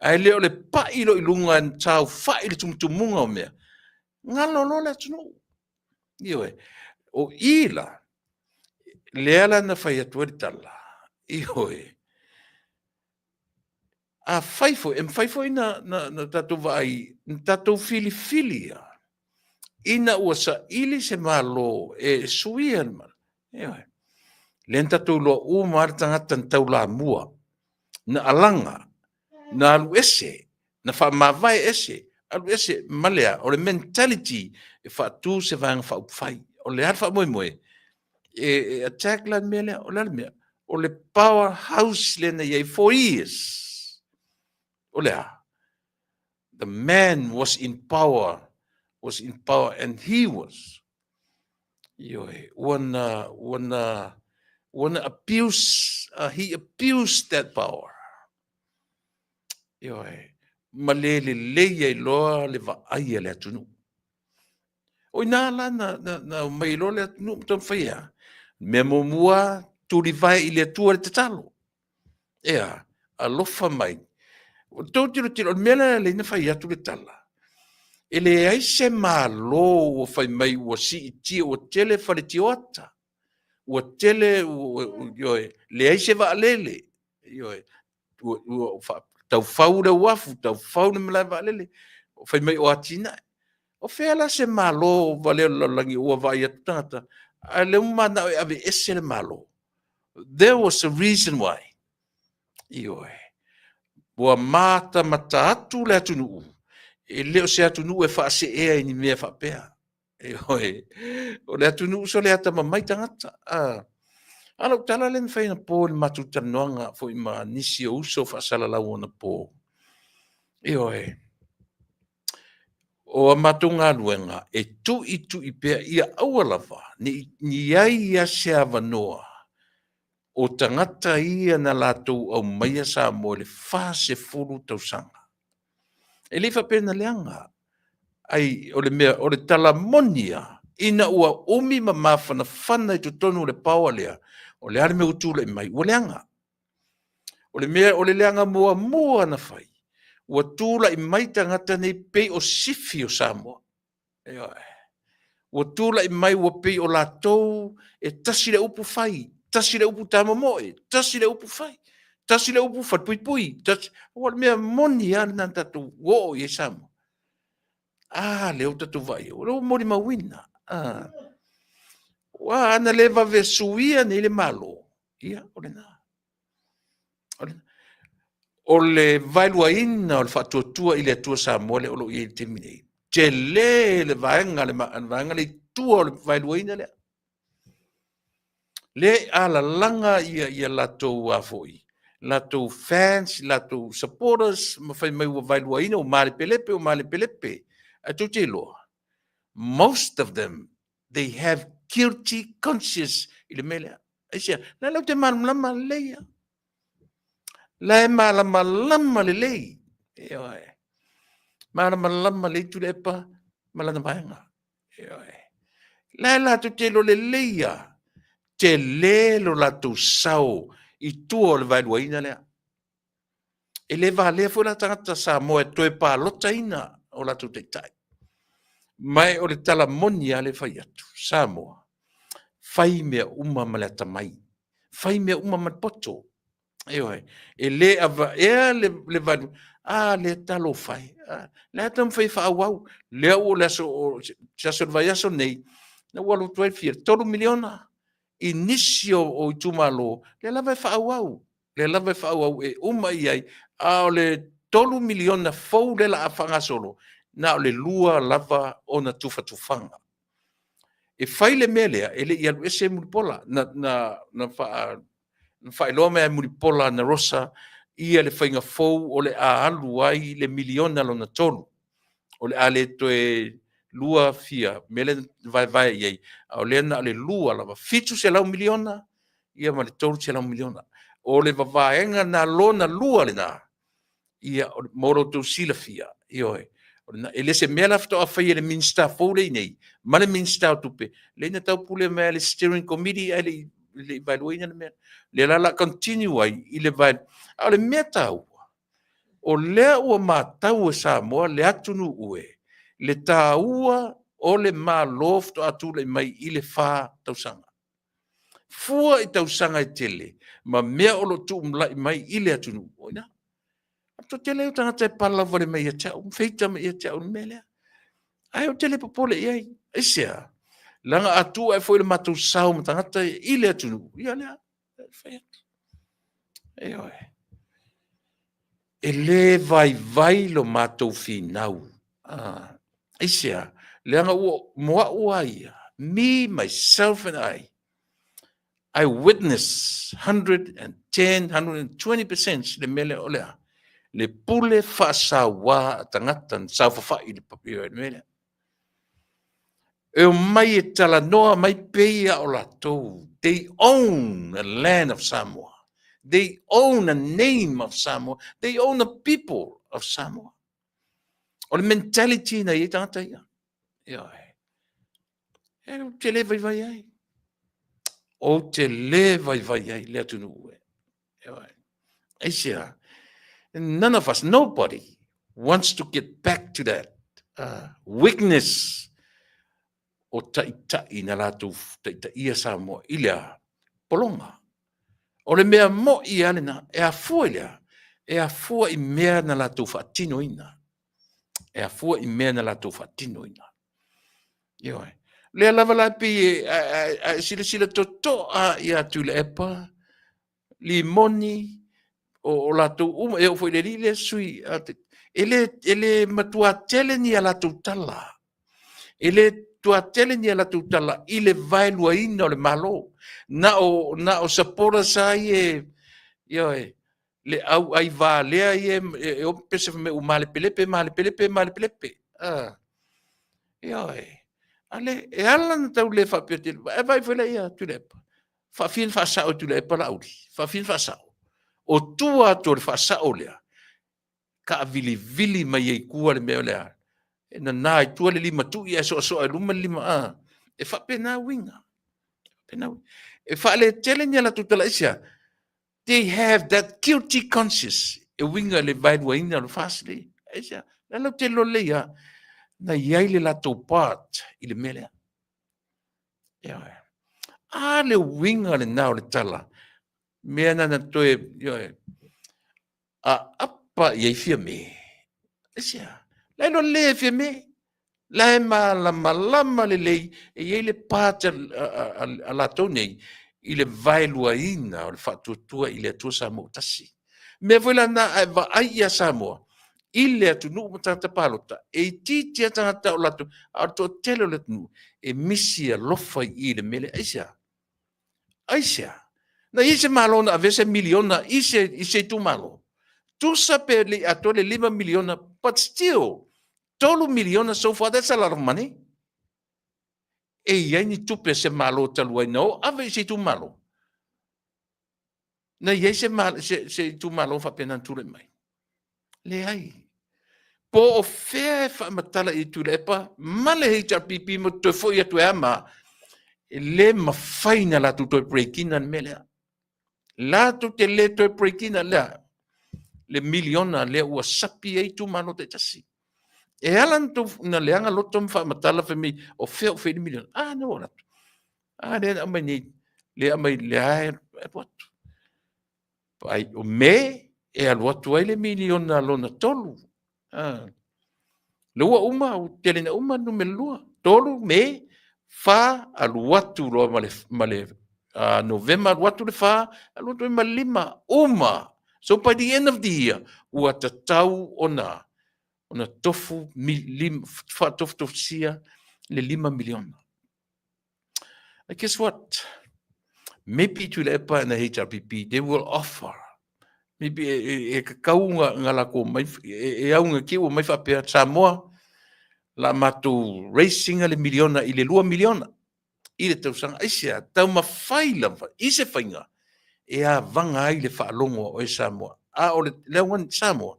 Ai leo le pailo i lunga en tau whai le tumutumunga o mea. Ngalo le atunu. Ioe, o ila, leala na whai atua di tala. Ioe, a whaifo ina na tatou vai, na tatou fili ia. Ina ua sa ili se malo e suia ma. Ioe, len tatou loa uma tangata tau la mua. Na alanga, na alu ese, na whamawai ese, alu ese malea, o le mentality e whaatu se vanga whauwhai. O le harfa moe, e attack lan mea lea, o le mea, o le powerhouse le na iei 4 years. O lea, the man was in power, and he was. Ioe, wana abuse, he abused that power. Ioe, ma le leia i loa le vaaia le atunu. O ina la na mai lo le atunu mtam whaia. Me momua turi vai i le atua le tatalo. Ea, alofa mai. O tau tiro, mele le ina whai atu le tala. Ele ai se malo o whai mai ua si i tia o tele whare tioata. Ua tele, le ai se va alele. Tau whau le wafu, tau whau le malai va alele. O whai mai o atina. O whela se malo o valeo langi ua vai atu tangata. A le umana o ave ese le malo. There was a reason why. Ioe. Ua mata atu le atunu. E leo se atunu e wha se ea ni mea wha pea. Ioe. O le atunu so le ata mamai tangata. Ano tala len whaina po le matu tanoanga fo ima nisi o uso wha salalau ona po. Ioe. O matunga luenga e tu i pea ia awalawa ni ai ia se avanoa. O tangata ia na latou au maia sa mo le fase fulu tausanga. E le whapena leanga. Ai, o le mea, o le talamonia, ina ua umi ma mawhana whana i tonu le paua lea, o le arme utula i mai, ua leanga. O le mea, o le leanga mua na whai. Ua tula i mai tangata nei pei o sifi o Samoa. Ua tula i mai ua pei o latou e tasi le upu whai. Tasi le upu tamamoe, tasi le upu whai, tasi le upu whatpui, o le mea moni ana nan tatu, wo i Samoa. Leo tatu vai, o leo mori mawina. Wa ana leva vesuia ni le malo. Ia, o le na. O le vailuaina o le whatuatua i le atua Samoa le olo i e temine. Te le vaenga le tua o le vailuaina le. Le ala langa ia latou afoi. Latou fans, latou supporters, mawhai mai ua vailuaina o male pelepe. Atu te loa. Most of them, they have guilty conscience i le mele. Aisia, na lau te malama leia. La e malama le lei. Malama le tu lepa, malana vaenga. La e latu te lo le leia. Te le lo latu sau i tua o le vailuaina lea. E le va le fo la tangata sa mo e toe pa lota ina. o lātou te tai. Mai o le tala moni ale whai atu, Samoa. Whai mea uma ma le atamai. Whai mea uma ma poto. E le ava, le vanu, le talo whai. Le atam whai whaawau. Le au le aso, saso vai aso nei, na walu tuai fia, 3 miliona. Inisio o itumalo, le lava whaawau. Le lava whaawau e uma iai, a le 3 miliona fau le la afanga solo. Na o le lua lava o na tufa tufanga. E whai le melea, e le ialu ese mulipola, na whailoa mea mulipola na rosa, ia le whainga fau o le a alu ai le miliona lo na tolu. O le a le toe lua fia, mele vai iei, o le na le lua lava, fitu se lau miliona, ia ma le tolu se lau miliona. O le vavaenga na lona lua le na, ia moro tu sila fia, ioe. E le se mea lafto a whai le minsta fōle nei, ma le minsta o tupe. Le ina tau pule mea le steering committee, le vailuina le mea. Le la continue ai, i le vai, a le mea tau. O lea ua mātau e Samoa, le atunu ue. Le tāua o le mā lofto atu le mai i le whā tausanga. Fua i tausanga i tele, ma mea o lo tu umlai mai i le atunu. Oina. To tele o tangata e pala vale mai a tau, feita mai a tau ni melea. Ai o tele popole iai, isia. Langa atu ai foi le matou sau ma tangata i le atunu. Ia lea, fai atu. E oe. E le vai lo matou finau. Isia, leanga ua moa ua ia. Me, myself and I witness 110, 120% le mele o lea. Le pule whaasawa tangata sa whawhai le papiro e mele. E o mai e tala noa mai peia o latou. They own the land of Samoa. They own the name of Samoa. They own the people of Samoa. O le mentality na i tangata ia. E o te le vai ai. O te le vai ai le atunu ue. E sia. None of us, nobody wants to get back to that weakness o tai na lātou ia Samoa i lea polonga. O le mea mo i alena, e a fua lea, e a fua i mea na lātou whaatino ina. E a fua i mea na lātou whaatino ina. Ioe. Lea lava la pi sila toto i atu le epa, limoni, o lātou uma, e o foi le rile sui, ele matua tele ni a lātou tala. Ele tua tele ni a lātou tala, i le vailua ina o le malo. Na o sapora sa ioe, le au ai va lea e o pese me o male pelepe. Ioe. Ale, e ala na tau le whapete, e vai whele ia tu lepa. Whawhin whasao tu lepa lauri, whawhin whasao. O tua ato le whasao lea, ka vili mai ei kua le mea lea. E na nai tua le lima tu i so e luma lima e whapena winga. E whale tele ni ala tutala isia, they have that guilty conscience. E winga le vaidua ina le whasle. Isia, lalo te lo lea, na iai le lato part i le mea lea. Le winga le nao le tala, mea na toe, apa iai fia me. Isia, lai no le fia me. Lai malama le lei, e iai le pāta a lato nei, i le vailua ina, o le whatuatua i le atua Samoa tasi. Mea wela na va ai a Samoa, i le atu nuu matata palota, e titi atangata o lato, a to tele o le tunu, e misi a lofa i le mele, aisia. Na ise malona a vese miliona, ise tu malo. Tu sape le ato le 5 miliona, but still, 3 miliona so far, that's a lot of money. E iai ni tupe se malo taluai no, ave se tu malo. Na iai se tu malo fa pena tule mai. Le ai. Po o fea fa matala i tu lepa, male hei ta pipi mo te foi atu ama, le mawhaina la tu toi breakina melea. La tu te le toi breakina lea. Le miliona le ua sapi ei tu malo te tasi. e alan to na leanga loto mfa matala fe mi o fe million no ora le amai ni le amai le ai what pai o me e al watu ai le million na lona tolu lua uma o telena uma no melua tolu me fa al watu lo male November watu le fa al watu malima uma so by the end of the year ua tatau ona tofu fa tofu sia le 5 million. And guess what? Maybe to the EPA and the HRPP, they will offer. Maybe e kaunga ngalako mai e aunga kiwa mai fa pe Samoa la matu racing le miliona ile 2 miliona. Ile tau sanga isia tau mafaila ise fainga e a vanga ile fa longo o Samoa. O le wan Samoa.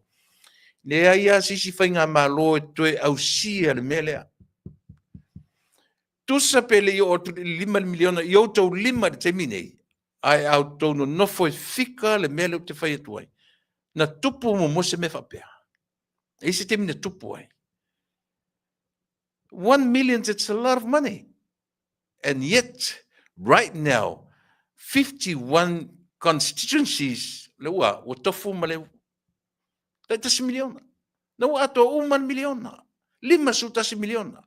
Le ia sisi fainga malo e toe au sia le melea. Tusa pele yo o 5 miliona yo tau 5 te minei. Ai au tono nofo e fika le mele te whai atuai. Na tupu mo mose me whapea. E se te mine tupu ai. 1 million, it's a lot of money. And yet, right now, 51 constituencies, le ua, o tofu ma le, tasi miliona. Na ua ato 1 miliona. 5 su tasi miliona.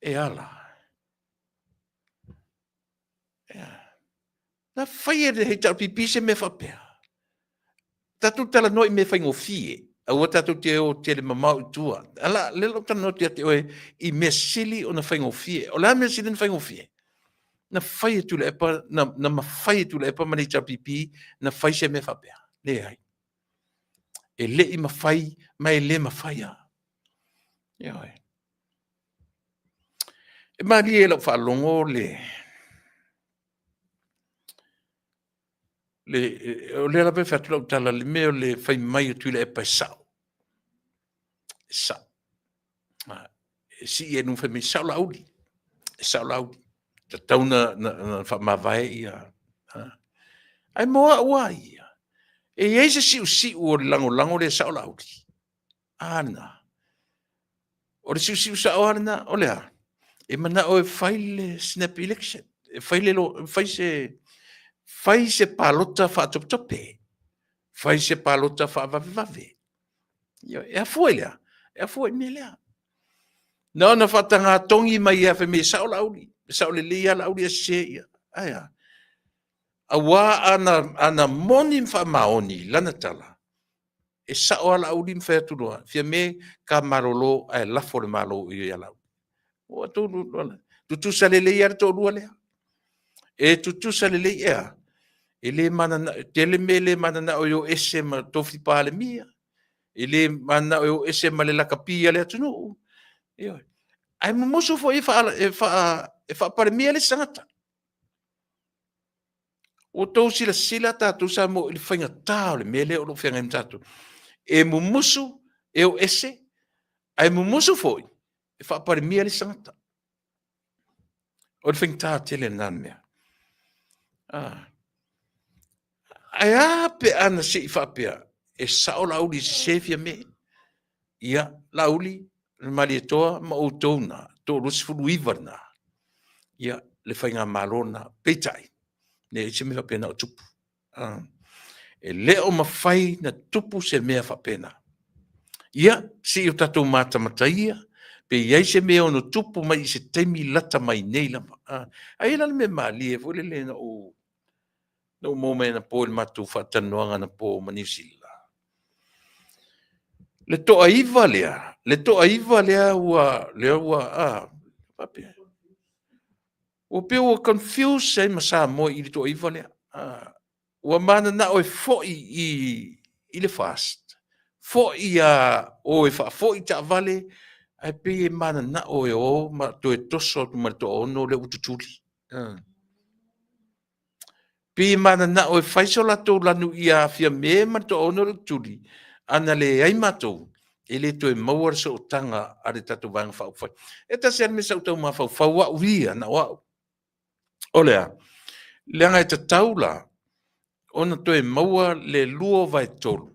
E ala. Na whaia de hei tau pipi se me whapea. Tatu tala noi me whaingo fie. Aua tatu te o te le mamau tua. Ala, lelo tana no te oe i me sili o na whaingo fie. O la me sili na whaingo fie. Na whaia tu le epa, na ma whaia tu le epa mani tau pipi, na whai se me whapea. Le hai. E le i ma whai, mai le ma whaia. Ia oi. E ma li e lau whalongo o le la pe fatu tala le meo le fai mai tu le pa sao si e nu fa mi sao laudi ta tauna na fa ma vai ia ai mo wai e ese si o lango le sao laudi ana o le si sao ana o le e mana o fai le snap election e fai le fai se palota fa tope. Fai se palota fa vave. E a fuela. E a fuela melea. No na fatanga tongi mai e fe me sao lauli. Sao le lia lauli a se ia. Aya. A wa ana moni fa maoni lana tala. E sao ala lauli fa tuloa. Fia me ka marolo ai la fo le malo i ala. O tu tu sale le ia to lua le. E tu sale le ia. Ele mana tele mele mana o yo ese ma tofi pale mia ele mana o ese ma le la capia le tunu yo ai mo so foi fa pale mia le sangata o to sila ta tu sa mo il fanga ta le mele o fanga mtatu e mo musu e o ese ai mo musu foi fa pale mia le sangata o fanga ta tele nan mea Ai pe ana si fapea e sao lauli se fia me ia lauli mali toa ma o tona to lus fulu ivarna ia le fainga malona petai ne se me fapena o tupu e le o mafai na tupu se mea fapena ia si o tatou matamatai pe ia se mea ono tupu mai se temi lata mai nei lama ai la me mali e vole le na o no momento por matu fatanoanga na po manisila le to aiva lea ua pape o pe o confuse sai masa mo i to aiva lea ua mana na o foi i le fast foi o e fa foi ta vale ai pe mana na o ma to e toso ma to no le ututuli Pi mana na o faiso la to lanu ia fia me ma to ono tuli ana le ai mato ele to e mawar so tanga ale tatu bang fa fa eta ser me sa to ma fa wa wi na wa olea le nga te taula ona to e mawa le luo vai tolu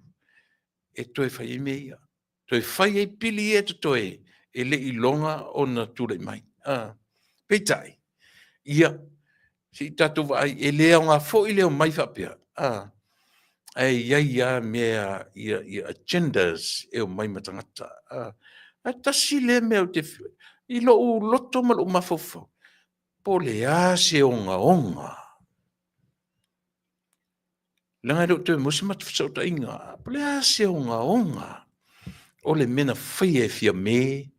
e to e fa ia Toi whai ei pili e to toi e le i longa o na ture mai. Peitai. Ia, si tatu vai e lea o ngā fo i leo mai whapea. Ai ia mea ia agendas e o mai matangata. A tasi le mea o te i lo u loto mal o mafofo. Po le a se onga. Langa do te musimat fsauta inga. Po le a se onga. O le mena whai e fia me,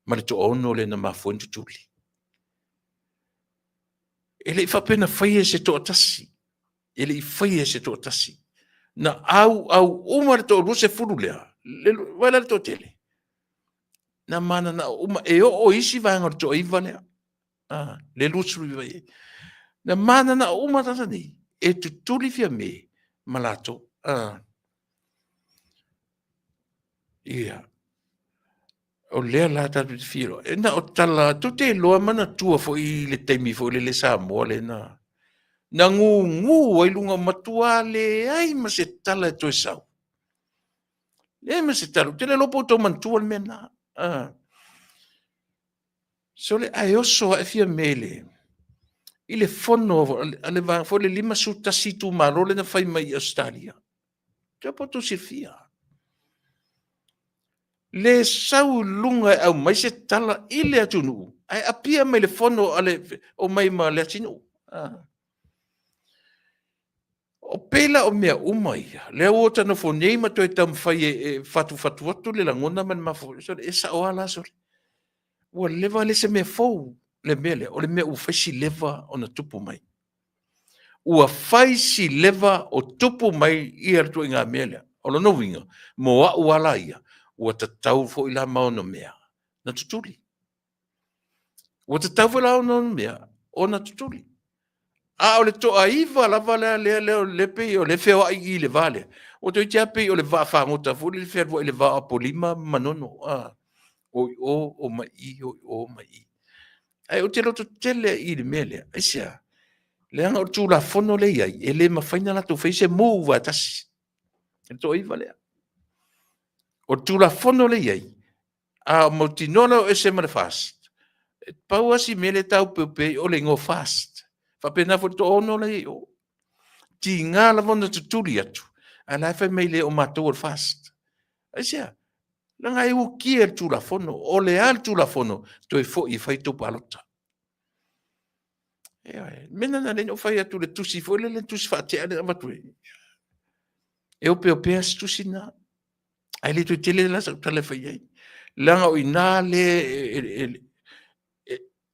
ma le to ono le na mafo tuli. E le i whapena whai e se to atasi. E le i whai e se to atasi. Na au umar to ruse furu lea. Wala le to tele. Na mana na uma e o isi vanga to iwa lea. Le lusru iwa e. Na mana na uma tatani. E tu tuli fia me, malato. Ia. O lea la tatu te firo. E na o tala, tu te loa mana tua fo i le teimi fo le Samoa le na. Na ngu ai lunga matua le ai ma se tala e toi sau. Le ma se tala, te le lopo tau mantua le mena. So le ai oso e fia mele. I le fono, ale va fo le lima su tasitu maro le na fai mai Australia. Te poto sirfia. Le sau lunga au mai se tala i le atunu. Ai apia mai le fono ale o mai ma le atinu. O pela o mea umai. Le o tano fo nei ma toi tam fai e fatu atu le langona man mafo. So e sa o ala sori. Ua leva le se mea fou le mele. O le mea u faisi leva o na tupu mai. Ua faisi leva o tupu mai i artu inga mele. O lo novinga. Mo a uala ia. Ua tatau fo ila maono mea. Na tutuli. Ua tatau fo ila maono mea. O na tutuli. O le toa iwa lava le pe o le feo ai i le vale. O toi tia pe o le vaa whangota fu le feo i le vaa polima manono. O mai. Ai o te roto tele i le mele. Aisia. Le anga o tū la fono le iai. E le mawhaina la tu feise mou wa tasi. E toa iwa lea. O tū la fono le iai. A mo tinola o ese mare fast. Pau asi mele tau pepe o le ngo fast. Whapena fo to ono le o. Ti ngā la vona tuturi atu. A lai whai mai le o matou o fast. Aisia. Langa e u kia tu la fono. O le al tu la fono. To e fo i whai tupu alota. Mena na le no whai atu le tusi. Fo le tusi whate ale amatue. E o peo pea si tusi na. Ai le tu tele la sa tale whai ai. Langa o ina le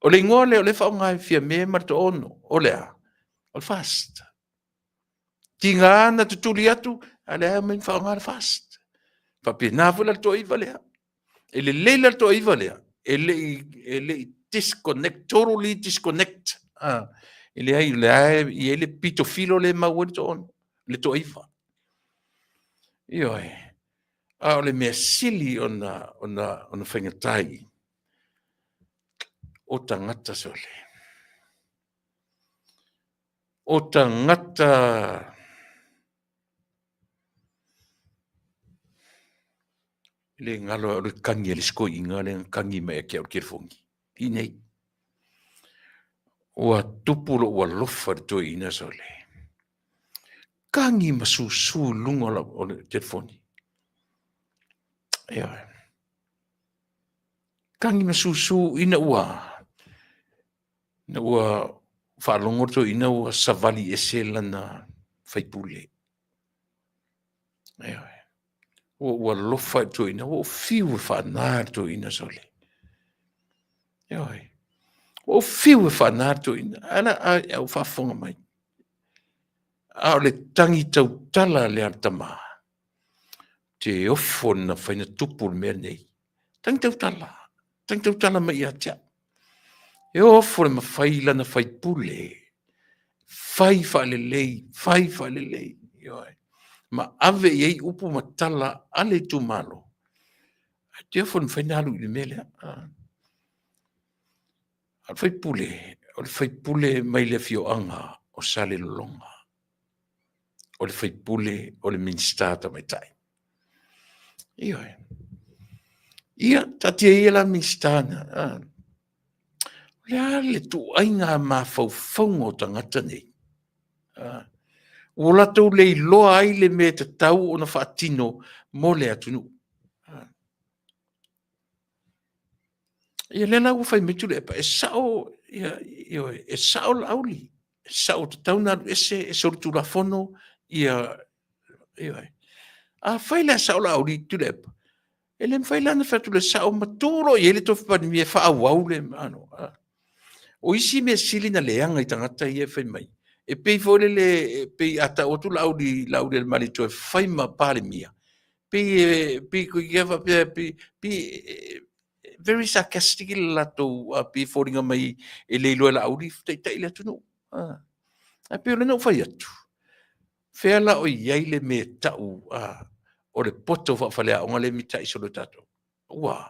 o le ingoa le o le whao ngai fia me marto ono. O le a. O fast. Ki ngā ana tutuli atu, a le a men whao ngā fast. Whape nāfu la to iwa lea. E le leila to iwa lea. E le disconnect, totally disconnect. E le ai, i le pito filo le mawari to ono. Le to iwa. Ioi. O le mea sili ona whaingatai. O tangata sole. O tangata le ngalo o le kangi le sko inga le kangi mai kia o kirfongi. I nei. Ua tupulo ua lofa to ina sole. Kangi masusu lunga o le kirfongi. Ea. Kangi masusu ina ua. Na ua whalongo to ina ua savali ese lana whaipule. Ea. Ua lofa to ina, ua fiu whanā to ina sole. Ea. Ua fiu whanā to ina. Ana au whafonga mai. A le tangi tau tala le artama. Te ofo na whaina tupu mea nei. Tangi tau tala. Tangi tau tala mai atia. E ofo le mawhai lana whaipule. Whai whalelei. Ea. Ma ave iei upu matala ale tu malo. Te ofo na whaina alu i le mele. Al whaipule mai le fioanga o sale lolonga. O le whaipule o le minstata mai tai. Ioi. Ia, tatia ia la mistana. Lea le tu ainga mawhauwhaunga o tangata nei. O latou le iloa ai le me te tau o na whaatino mo le atunu. Ia le lau whai mitu le pa e sao, e sao lauli. E sao te tau na ese, e sorutu la fono, ia, a whai le sao lauli tu le pa. E le mwhai lana whatu le sao maturo, i ele tofu pani mi e wha au le ano. O isi me sili na leanga i tangata i e whai mai. E pei fole le, pei ata o tu lauli le mali to e whai ma pale mia. Pei ko i ewa, pei, very sarcastic la to pe foringa mai e le lo la audi tai la tu no a pe le no fai atu fe la o ia le me tau o le poto fa fa le o le mi tai solo tato wa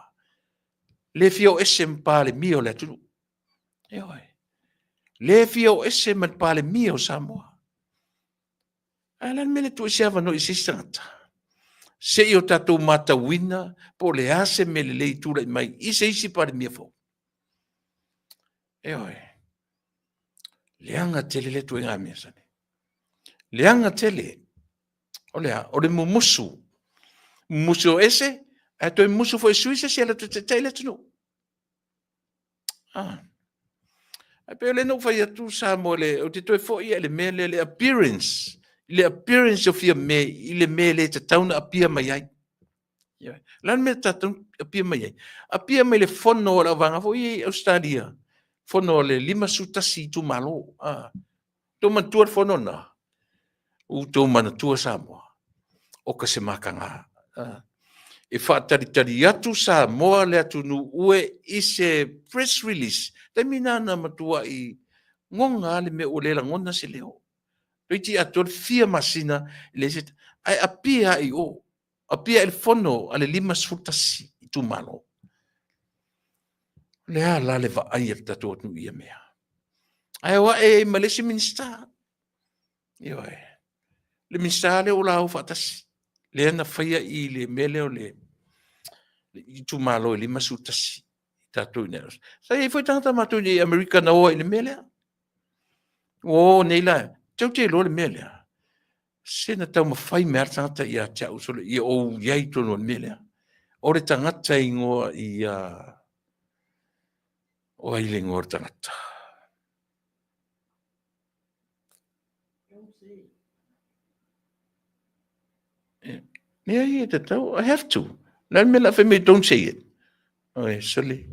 le fio esem pa le mio le tu e oi le fio esem pa le mio samoa ala me le tu se ava no isistanta se io tato mata wina po le ase me le tu mai i se isi pa le mio fo e oi leanga tele le tu nga mia sane leanga tele o le musu ese a to musu foi suisa se ela te tele tu a pe le no fai tu sa mo le o te to foi le me le appearance of your me ile me le te tauna apia mai ai lan me ta apia mai ai apia mai le fono la vanga foi Australia fono le lima sutasi tu malo to man tu fono na u to man tu sa mo o ka se makanga e whaatari atu sa moa le atu nu ue i se press release te mina na matua i ngonga le me o le la ngona se leo Riti ator fia masina le se ai apia i o apia el fono ale lima sfutasi i tu malo le ala le va ai el tatu nu ia mea ai wa e malesi minister io le minister le o la o fatasi le na fia i le mele o le i tu malo le masutasi tatu ne sa e foi tanta matu ni America na o le mele o nei la tau te lo le mele se na tau mawhai mea tangata i a te au solo i o iai tono le mele o le tangata i ngoa i a o ai le ngoa tangata Mea i te tau, I have to. Nā me la me don't say it. Oi, soli.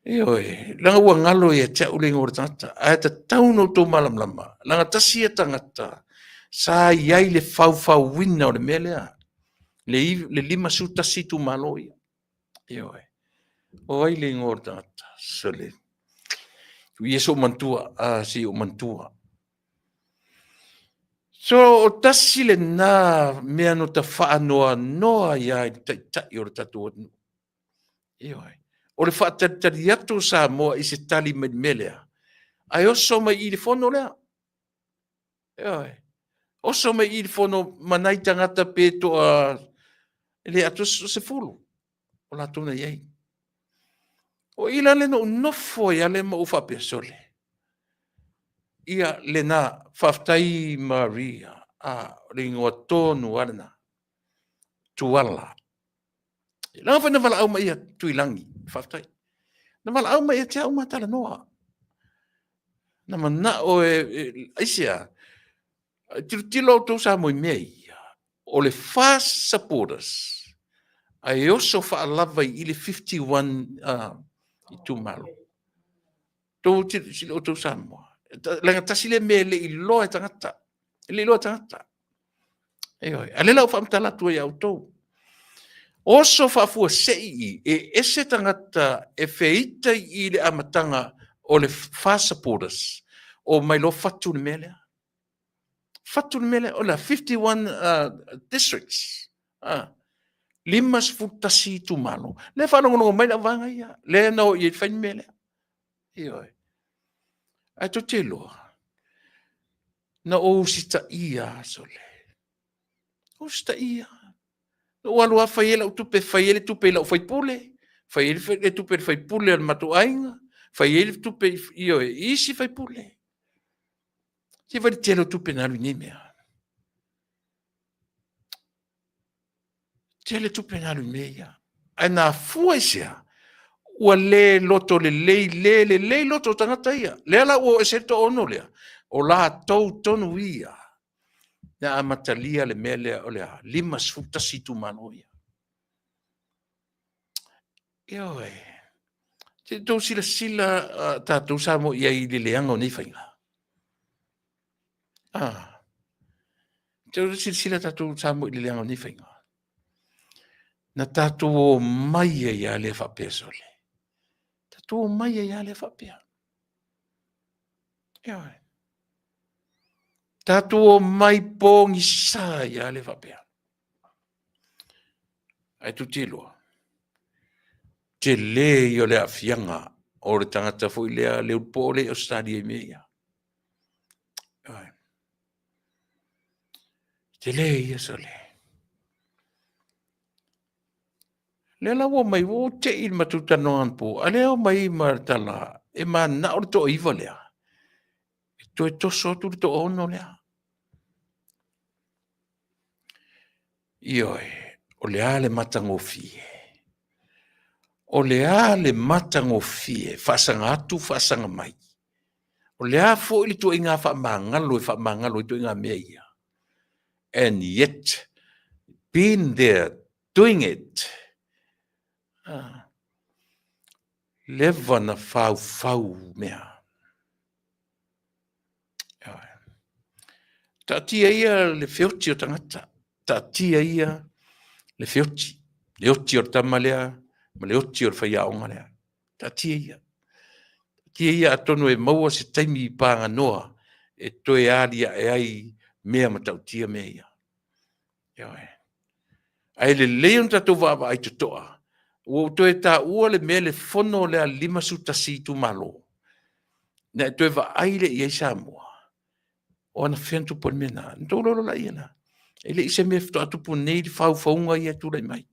Oi, langa ua ngalo i a te au le ngora tangata. A te tau no tō malam lama. Langa tasi e tangata. Sa iai le fau wina o le mea lea. Le lima su tasi tu malo ia. Oi. O ai le ngora tangata. Soli. Ia so mantua, si o mantua. So o tasi le nā mea no ta whaanoa noa ia i tai o le tatu anu. Ioi. O le whaatari atu sa moa i se tali me melea. Ai oso mai i le whono lea. Ioi. Oso mai i le whono manai tangata pēto a le atu se fulu. O la tuna iei. O ila le no nofo ia le ma ufa pesole. Ia le nā whaftai Maria a ringoa tonu arana. Tuala. Langa whana wala au mai a tuilangi. Whaftai. Na wala au mai a te au matala noa. Na mana o aisia. Tilo tau sa moi mei. O le fast supporters. Ai oso wha lava i le 51 i tu malo. Tau tilo tau sa moa. Langa tasile me le i loa tangata. Le loa tangata. Eoi. Ale lau whamtala tua i au tau. Oso whafua sei e ese tangata e feita i le amatanga o le fast supporters o mai lo fatu le mele. Fatu le mele o la 51 districts. Limas futasi tu malo. Le whanongono mai na vanga ia. Le nao i whain mele. Ioi. Ai to te loa. Na o sita ia sole. O sita ia. O alua fai ele tupe fai ele tupe la fai pule. Fai ele fai tupe fai pule al matu ainga. Fai ele tupe io isi fai pule. Se vai telo tupe na lu mea. Tele tupe na lu mea. Ana fuaisia. Ua le loto le loto tangata ia. Le ala o eseto ono lea. O la tau tonu ia. Na amatalia le mele o lea. Lima sfuta situ manoia. Io te tau sila tātou sa mo ia i le leanga o nei whainga. Te tau sila tātou sa mo i le leanga o nei whainga. Na tātou o mai ia le whapea sole. Tātou o mai ia le whapea. Io tātou o mai pōngi sa ia le whapea. Ai tu te loa. Te le i o le awhianga o le tangata fo i lea le upole o stadi e mea. Te le i a sole. Le la wo mai wo te il matuta no anpo. Ale o mai martala. E ma na o to iwa lea. E to e to sotu to ono lea. Ioe. O lea le matango fie. O lea le matango fie. Fasanga atu, fasanga mai. O lea fo ili to inga fa mangalo i to inga mea. And yet, being there, doing it, leva na fau mea. Ta tia ia le feoti o tangata. Ta tia ia le feoti. Le oti o tamalea, ma le oti o whaiaonga lea. Ta tia ia. Tia ia atonu e maua se taimi i pānga noa, e toe aria e ai mea matau tia mea ia. Ai le leon tatou vava ai tutoa. O toe ta ua le mea le fono lea lima suta situ malo. Na toe va ai le iei Samoa. O ana whentu por mena. Ntou lolo la iana. E le ise mea fito atupu nei di whauwhaunga ia tūrei mai.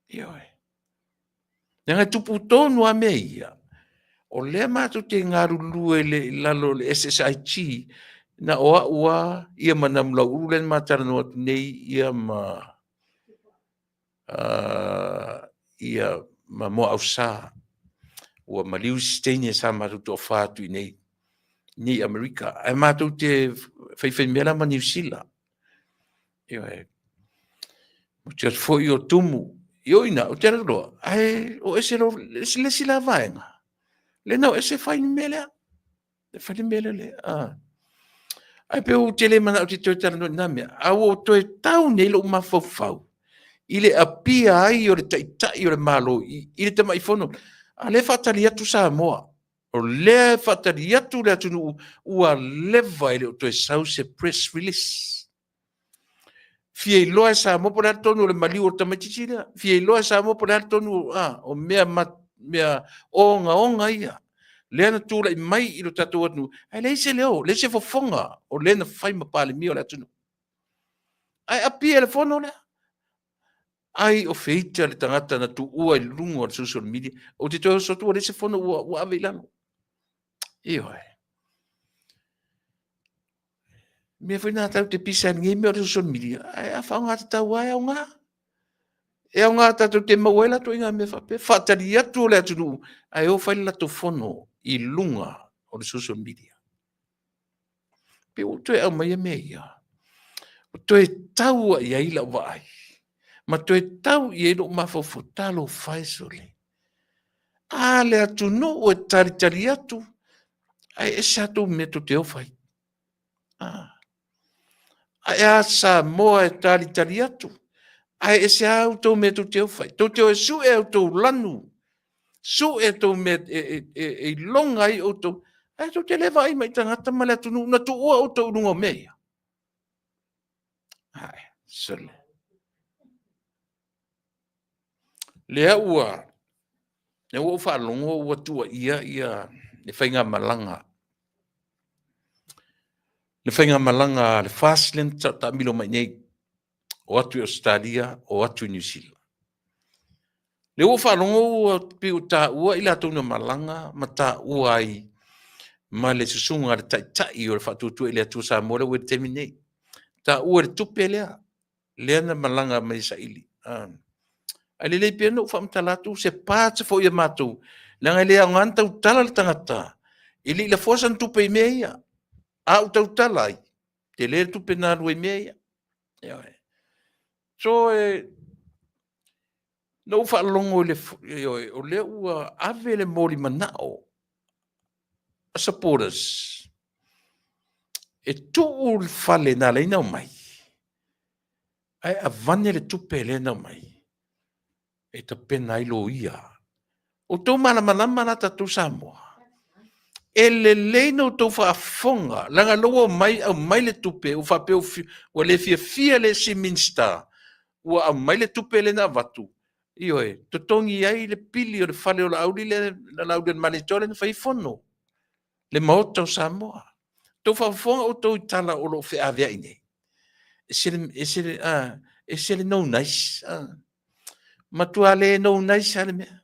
Ioe. Nanga tupu tonu a mea ia. O lea mātou te ngaru lue le lalo le SSIG na oa ua ia manamula ulen mātara no atu nei ia ma mo au sa ua maliu stenia sa mātou to whātu i nei Amerika. Ai mātou te whaiwhai mera ma New Zealand. Ioe. Mo te fwoi o tumu. Ioina, o te roa. Ai, o ese ro, le sila vaenga. Le nau, ese whai ni melea. Le whai ni melea le. Ai pe o te le mana o te toi tara no namea. Au o toi tau nei lo mawhau. Ile apia ai o le taitai o le malo. Ile te mai whono. A le whatari atu sa moa. O le whatari atu le atunu ua lewa ele o toi sau se press release. Fie loa sa mo por tonu le mali o tamatitira. Fie loa sa mo por tonu o mea onga ia. Lena tūra i mai i lo tatou atu. Ai leise leo, leise fofonga o lena whai mapale mi o le atunu. Ai api ele fono lea. Ai o feita le tangata na tu ua i lungo al social media. O te toa sotu o leise fono ua ave ilano. Ioe. Me foi na tau te pisa ngi me o social media. Ai a whaunga te tau ai au ngā. E au ngā tatou te mauela tu inga me whape. Whatari atu o le atunu. Ai o whai lato fono i lunga o le social media. Pe o toe au mai me ia. O toe tau a ia ila vai. Ma toe tau i ero mawhawhu talo whai sole. A le atunu o e tari atu. Ai e sato me to te ofai. Ai a sa moa e tari atu. Ai e se au tau me to te ofai. To te o e su e au tau lanu. Su e tau me e longa i o tau. Ai to te lewa ai mai tangata male atunu. Na tu ua o tau runga mea. Ai, sole. Lea ua. Ne ua whaalongo ua tua ia ne whainga malanga. Le whainga malanga le fast lane ta milo mai nei. o atu i Australia, o atu i New Zealand. Le ua whaalongo ua piu tā ua ila tōna malanga, ma tā ua ai, ma le susunga le tai o le whatutua ili atu sa mora ua te minei. Tā ua le tupe lea, lea na malanga mai sa ili. Ai le lei pia no whamtalatu, se pāta fo ia mātou, langa lea nganta utala le tangata, ili la fosa tupe i mea ia, a utala ai, te le tupe nā rua i mea ia. So, no whaalongo o le ua ave le mori manao, supporters, e tuu le fale nā leina o mai, ai a vane le tupe le na mai, e ta pena ilo ia, o tau malama na tatu Samoa, e le leina o tau whaafonga, langa loa au mai le tupe, o whapeo o le fia le Siminster, ua au mai le tupe le na vatu, ioe, totongi ai le pili o le fale o la auri le laude manitore na whaifono, le maota o Samoa. Tau whaafonga o tau itala o lo whea avea ine. E sele no nice. Matua le no nice ale mea.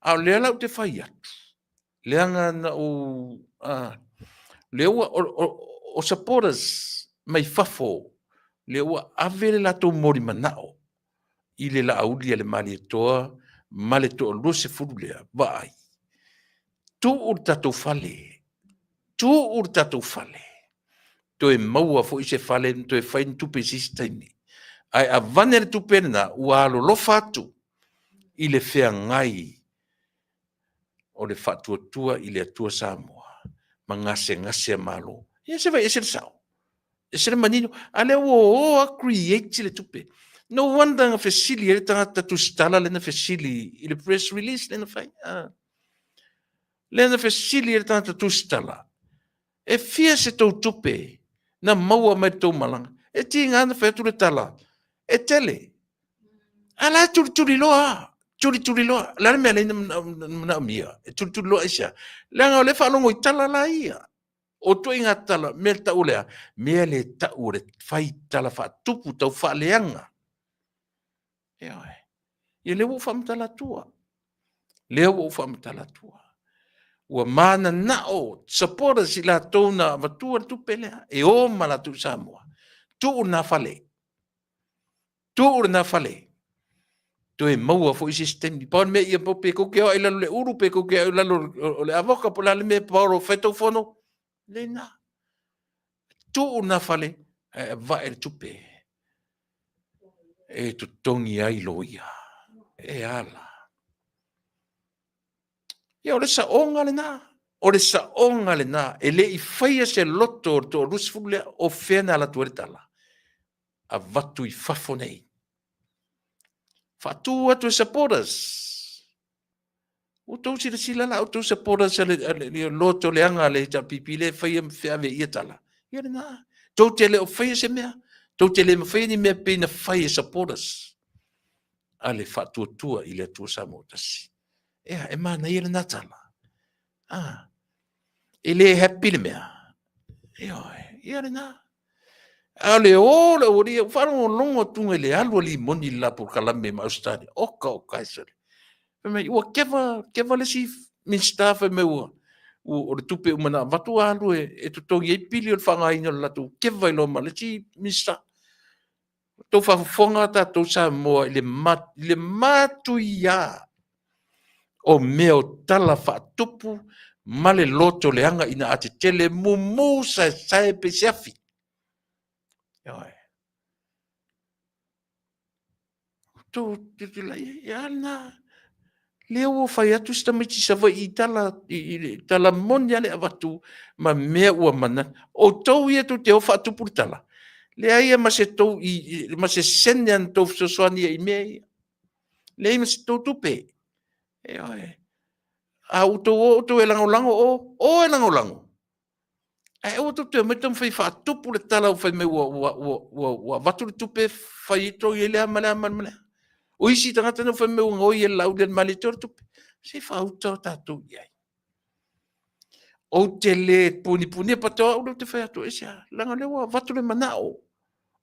Au lea lau te whai atu. Leanga na o... Lea o supporters mai fafo. Lea ua avele la tau mori manao. I le la aulia le mali toa, male toa lose furu lea, vai. Tu ur tatou fale. Tu ur tatou fale. To e maua fo i se fale, to e whain tupe sistemi. Ai a vanere tupe na, ua alo lo fatu, i le whea ngai, o le fatu atua, i le atua Samoa. Ma ngase malo. Ia se vai, e se le sao. E se le manino, ale o a create le tupe. No wonder nga fesili, e tangata tu stala le na fesili, i le press release le na whai. Le na fesili, e tangata tu stala. E fia se tau tupe, na maua mai tau malanga. E ti ngana whai tu le tala. E tele. Ala turi loa. Turi loa. Lare mea leina na mia. E turi loa isa. Langa le whalongo i tala la ia. O tu inga tala, mea ta ulea. Mea le ta ure, whai tala wha tupu tau wha leanga. Eoe. Ia le wu whamtala tua. Le wu whamtala tua. Ua mana nao, supporters i la tōna watua tu pelea. E o mala tu Samoa. Tu na fale. Tu na fale. Tu e maua fo i sistemi. Pau me ia po pe koke o ila le uru pe koke o ila o le avoka po la le me pauro feto fono. Le na. Tu na fale. E va e tupe. E tu tongi ai loia. E ala. Ia o le sa onga le na. O le sa onga le na. E le i whaia se loto o to rusfulea o whena la tuaritala. A vatu i fafonei. Fatu atu supporters. O tau sila la o tau supporters le loto le anga le ta pipile whaia whiawe ia tala. Ia le na. Tau te le o whaia se mea. Tau te le mawhaia ni mea pena whaia supporters. Ale fatu atua i le atua Samotasi. Ea, e mana ia le natala. E le happy le mea. Ia le na. Ale ola o ria, wharongo longo tunga le alua li moni la por kalame ma Australia. Oka isole. Pema, ua kewa le si min staff e me ua. O le tupe umana, watu alu e tutongi e pili o le whangaina la tu. Kewa ilo ma le si min staff. Tau whafonga ta tau Samoa i le matu ia. O meo tala whaatupu, ma le loto le anga ina ate tele mumu sae pe seafi. Tu ya na leo fai atu sta mai tisa vai i tala moni ale avatu ma mea ua mana o tau ia tu te ofa atu purtala le aia ma se tau ma se sene an tau sosoani i mea le ma se tau tupe a uto e langolango o e langolango o tu te metam fai fa tupu le tala o fai me ua vatu le tupe fai to i le amale o isi tangata no fai me ua ngoi e lau le malitor tupe se fa uto tatu iai o te le puni patoa o te fai atu esa langa le ua vatu le manao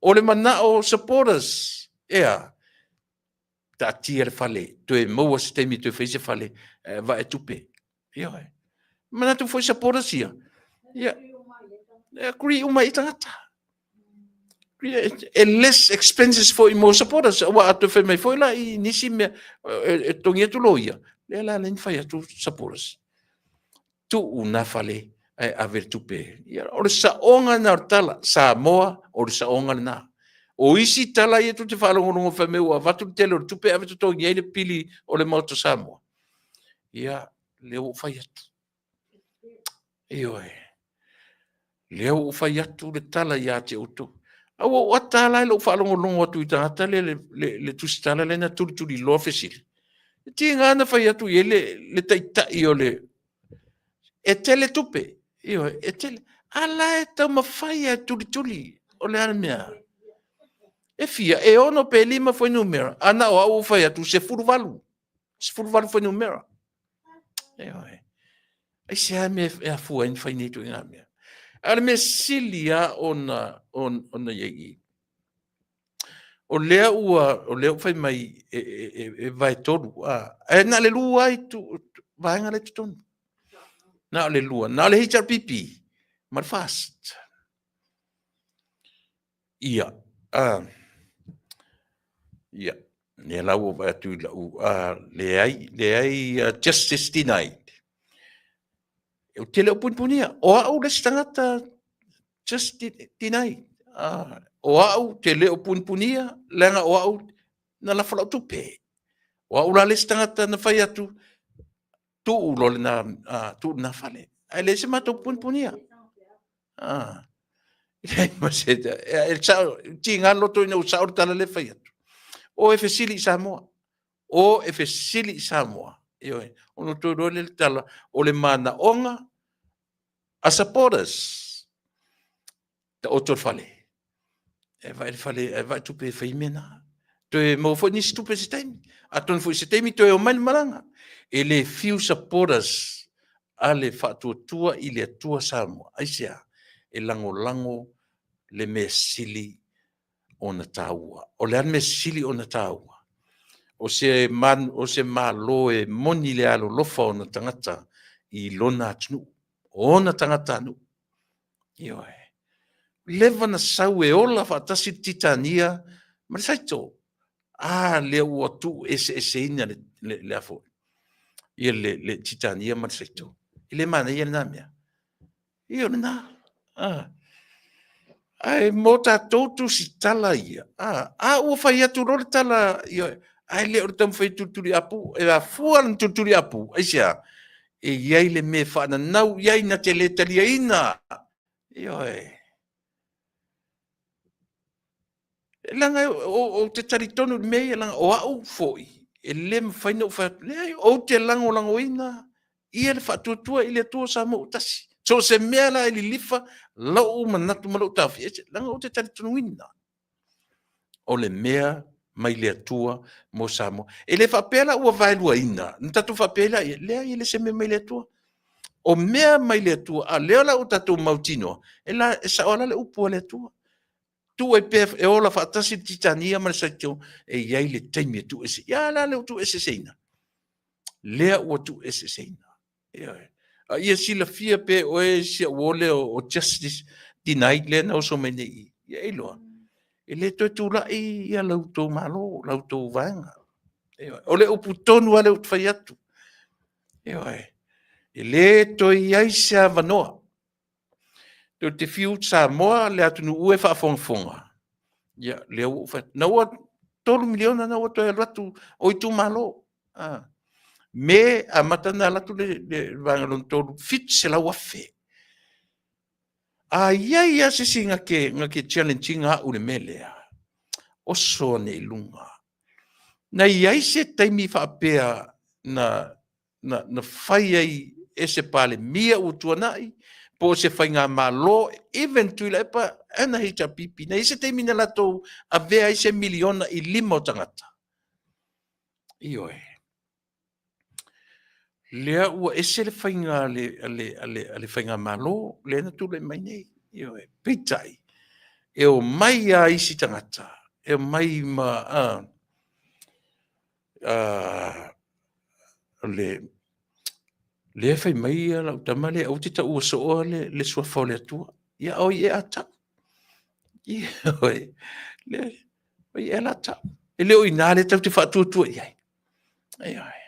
O le mana o supporters. Ea. Ta tia le fale. Tu e maua se temi tu e feise fale. Va e tupe. Ia e. Mana tu foi supporters ia. Ia. Kuri uma i tangata. E less expenses for mo supporters. Wa atu fe mai foi la i nisi me tongia tu loia. Le la len fai atu supporters. Tu una fale a ver tupe. Ia o le saonga na tala Samoa o le saonga na. O isi tala ia tu te whalongonongo whameu a watu tele o tupe ave tuto ngai le pili o le mauto Samoa. Ia leo whai atu. Io e. Leo whai atu le tala ia te utu. Awa o tala le whalongonongo atu i tangata le tusitala le na turi loa fesili. Ti ngana whai atu i le taitai o le e tele tupe. Io e tele. Ala e tau mawhai a turi o le ana mea. E fia, e ono pe lima foi numera. Ana o au fai atu se furuvalu. Se furuvalu foi numera. E oi. Ai se a me e a fua in fai nitu inga mea. Ala me silia ona yegi. O lea fai mai e vai toru. E na le lua ai tu, vaenga le tutonu. Na le lua, na le hitar pipi. Mar fast. Ia. Ia, ne lau o atu la u le ai justice denied. O tele o punpunia, o au le stangata just denied. O au tele o punpunia, lenga o au na la fala tupe. O au la le stangata na fai atu tu ulo na tu na fale. Ai le se mato punpunia. Ia maseta, el sao tinga loto ina usau tala le fai atu. O e fesili Samoa. O e fesili Samoa. Ioe, ono tō le tala o le mana onga a supporters ta o tō fale. E vai tupe fai mena. To e mo fo ni stupe se taimi. A ton fo se taimi to e o mani malanga. E le few supporters a le whatuatua i le atua Samoa. Aisea, e lango le me sili o na tāua. O le an me sili o na tāua. O se malo e moni le alo lofa o na tangata i lona atunu. O na tangata anu. Ioe. Leva na sau e ola whaatasi titania. Marisaito. Le ua tu ese ina le afo. Ia le titania marisaito. I le mana ia na mea. Io na. Ai mo tātou tu si tala ia. Ua whai atu rore tala. Ioe. Ai le o tam fai tuturi apu, e a fuan tuturi apu, ai sia, e iai le me whana nau, iai na te le talia ina. Ioe. Langa o te taritonu mei, langa o au foi, e le mwhaina o whai, o te lango ina, ia le whatuatua i le tua sa mo utasi. So se mea la ili lifa, lau manatu malau tawhi, langa o te taritonu ina. O le mea, mai le atua mo Samoa. E le whapela ua vailua ina. Ntatu whapela, lea i le se me mai le atua. O mea mai le atua, a lea la o tatu mautino. E la, e sa ola le upua le atua. Tu e pef, e ola whaatasi titania ma le saitio, e iai le taimi tu ese. Ia la le tu ese seina. Lea ua tu ese seina. Ia sila fia pe o e si a wole o justice denied le na o so mene i. Ia iloa. E le toi tu la i a lautou malo, lautou vanga. O le upu tonu ale ut fai atu. E le toi aisa vanoa. To te fiu Samoa le atu nu ue wha fonga. Ia, le u fai. Na ua 3 miliona na ua toi ratu o i tu malo. Me a matana latu le vangalon tolu fit se la wafe. Ia se si ngake challenge nga ule melea. O so ne lunga. Na iai se taimi whaapea na whai ai e se pale mia u tuanai, po se whai ngā malo, eventually epa ana hita pipi. Na ise taimi na lato a vea ise miliona i 5 o tangata. Ioe. Lea ua ese le whai ngā le whai ngā malo, le na tu le mai nei. Ioe. Pitai. e o mai a isi tangata, e o mai ma le fai mai la utamale au te tau so le sua fole atua. Ia o i e ata. Ia oi. Le o i e la ta. E le o i nā le tau te whaatua tua iai. Ia oi.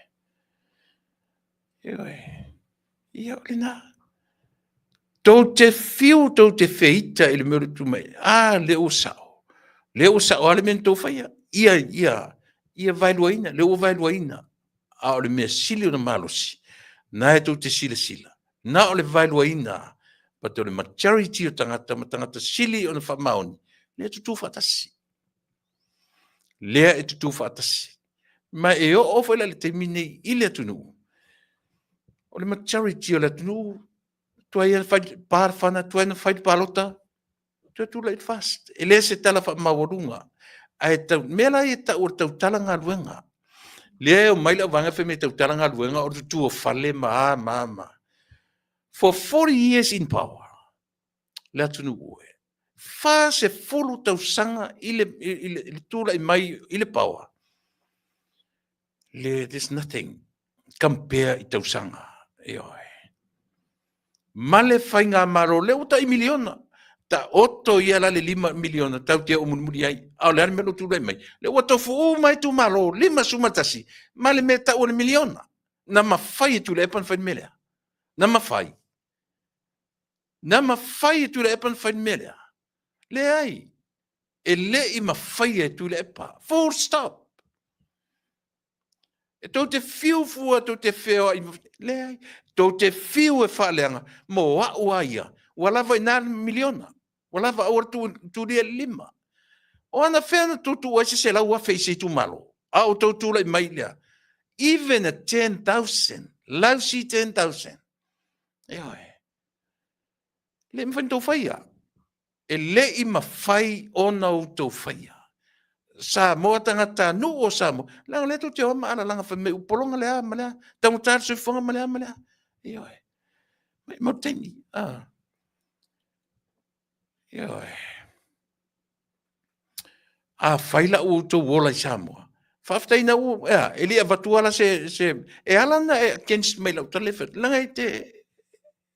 Ia oi. Ia o le nā. Tau te fiu, tau te feita i le mero tu mai. Le o sao. Le o sao ale men tau whaia. Ia vailuaina, le o vailuaina. A o le mea sili o na malosi. Na e tau te sila. Na o le vailuaina. Pa te o le majority o tangata, ma tangata sili o na whamaoni. Lea tutu whaatasi. Lea e tutu whaatasi. Ma e o whaila le te mine i le atunu. O le majority o le atunu. Tua ia par whana, tua ia whai palota. Tua tu late fast. E lea se tala whamawarunga. A e tau, mea lai e tau o tau tala ngā ruenga. Lea o maila wanga whi me tau tala ngā ruenga o tutu o whale ma. For 40 years in power. Le atunu ue. Fa se fulu tau sanga ile tula i mai ile power. There's nothing compare i tau sanga. Male fai ngā maro le uta i miliona. Ta oto ia la le 5 miliona tau te umunumuri ai. Au le melo tula i mai. Le uta fu mai tu maro 5 sumatasi. Male me ta una miliona. Na mafai tu le epan fai melea. Na mafai tu le epan fai melea. Le ai. E le i mawhai e tu le epa. Full stop. E tau te fiu fua, tau te wheo. Le ai. Tau te fiu e whaaleanga. Mo wa ia. Walava i 9 miliona. Walava aura tu lia 5. O ana whena tutu waise se lau wawhei se tu malo. Au tau tula i mai lea. Even at 10,000. Lau si 10,000. Eoi. Le mwhentou whaia. E le i mawhai o nau tau whaia. Sa moa tangata nu o sa mo. Langa leto te oma ana langa whame upolonga lea malea. Tangu tāra sui whanga malea. Ioi. Mau teini. Ioi. Whaila u tau wola i Samoa. Whaftai na u. E lia vatuala se. E alana e against mai lau talefet. Langa i te.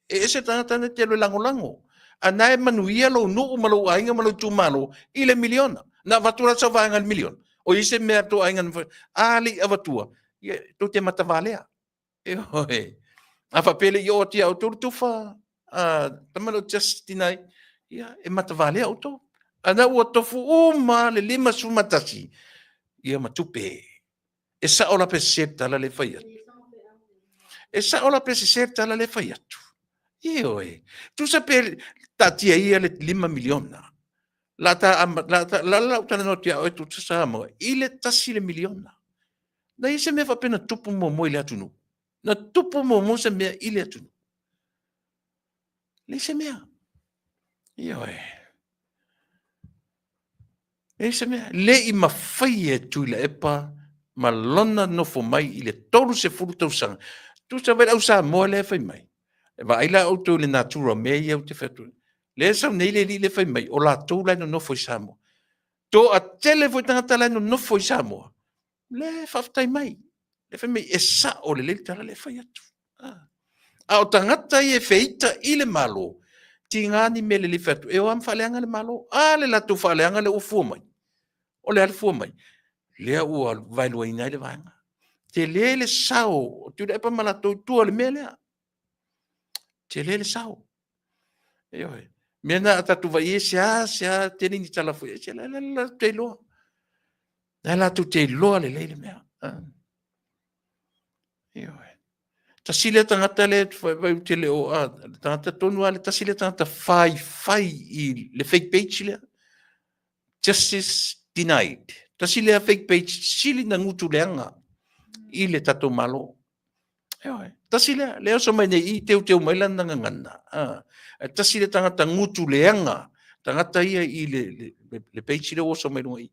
E se tangata na te lo lango. Ana e manuia lo nuu malo ainga malo tu malo ile miliona na vatura sa vanga milion o ise mea to ainga ali avatua to te matavalea e hoi afa pele yo ti au tu fa tamalo justinai ia e matavalea auto ana o tofu uma le 5 sumatasi ia matupe e sa ola peseta la le faia e sa ola peseta la le faia Ioi. Tu sape tatia ia le 5 miliona. La utana no tia o tu sa mo. Ile tasi le miliona. Na ise me fa pena tupu mo ile atunu. Na tupu mo se me ile atunu. Le se mea. Ioi. Le se mea. Le i mawhai e tu ile epa ma lona no fo mai ile tolu se furu tau sanga. Tu sa vai au sa mo le fai mai. Va ila auto le natura me ia te fetu. Le sa nei le fai mai o la tu la no foi samo. To a tele foi tanga la no foi samo. Le faftai mai. Le fai mai e sa o le tala le fai atu. A o tangata i e feita i le malo. Ti ngani me le fetu. E o am faleanga le malo. Le la tu faleanga le ufu mai. O le alfu mai. Le o vai lo ina le vanga. Te le sao. Tu le pa mala tu le mele. Te lele sao. Ioi. Mena tatu vai sia teni ni tala foi. Sia la te lo. La tu te lo le mea. Ioi. Tasile tangata le vai te le o tangata tonu ale tasile tangata fai I le fake page le. Justice denied. Tasile fake page sili na ngutu leanga. I le tatu malo. Tasile leo so mai nei teu mai lana ngana. Tasile tangata ngutu leanga. Tangata ia I le page le o so mai noi.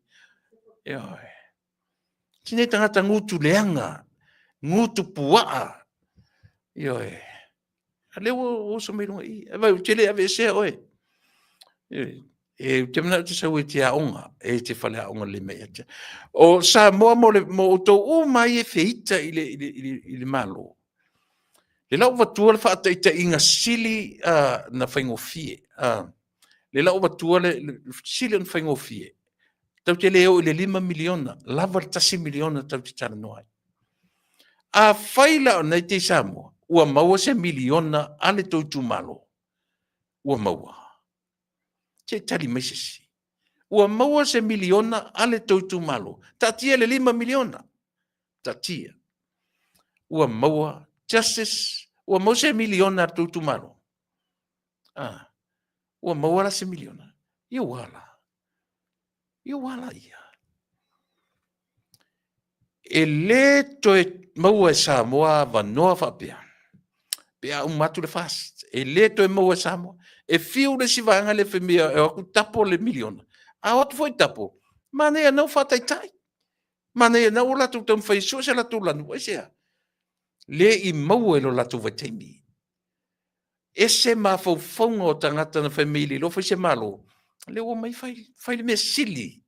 Tine tangata ngutu leanga. Ngutu puaa. Leo o so mai noi. Vai tele ave se oi. e te mana te sau e te aonga, e te whale aonga le mea te. O sa moa mo o tō o mai e whiita i le malo. Le lau watua le whaata i te inga sili na whaingofie. Le lau watua le sili na whaingofie. Tau te leo i le 5 miliona, lava le tasi miliona tau te tara noai. A whaila o nei te Samoa, ua maua se miliona ale tautu malo. Ua maua. Te tali meisesi. Ua maua se miliona ale tautu malo. Tatia le 5 miliona. Tatia. Ua maua justice. Ua maua se miliona tautu malo. Ua maua la se miliona. Ia wala. Ia wala ia. E le toe maua e Samoa vanoa whapea. Pea umatu le fast. E le toe maua e Samoa. E fiu le sivanga le whemia e aku tapo le miliona. A watu foi tapo. Mane e nau whataitai. Mane e nau latu tam whaisua se latu lanu. Esea. Le i maua e lo latu vaiteimi. Ese ma faufonga o tangata na whamili. Lo fai se malo. Le o mai fai le mea sili.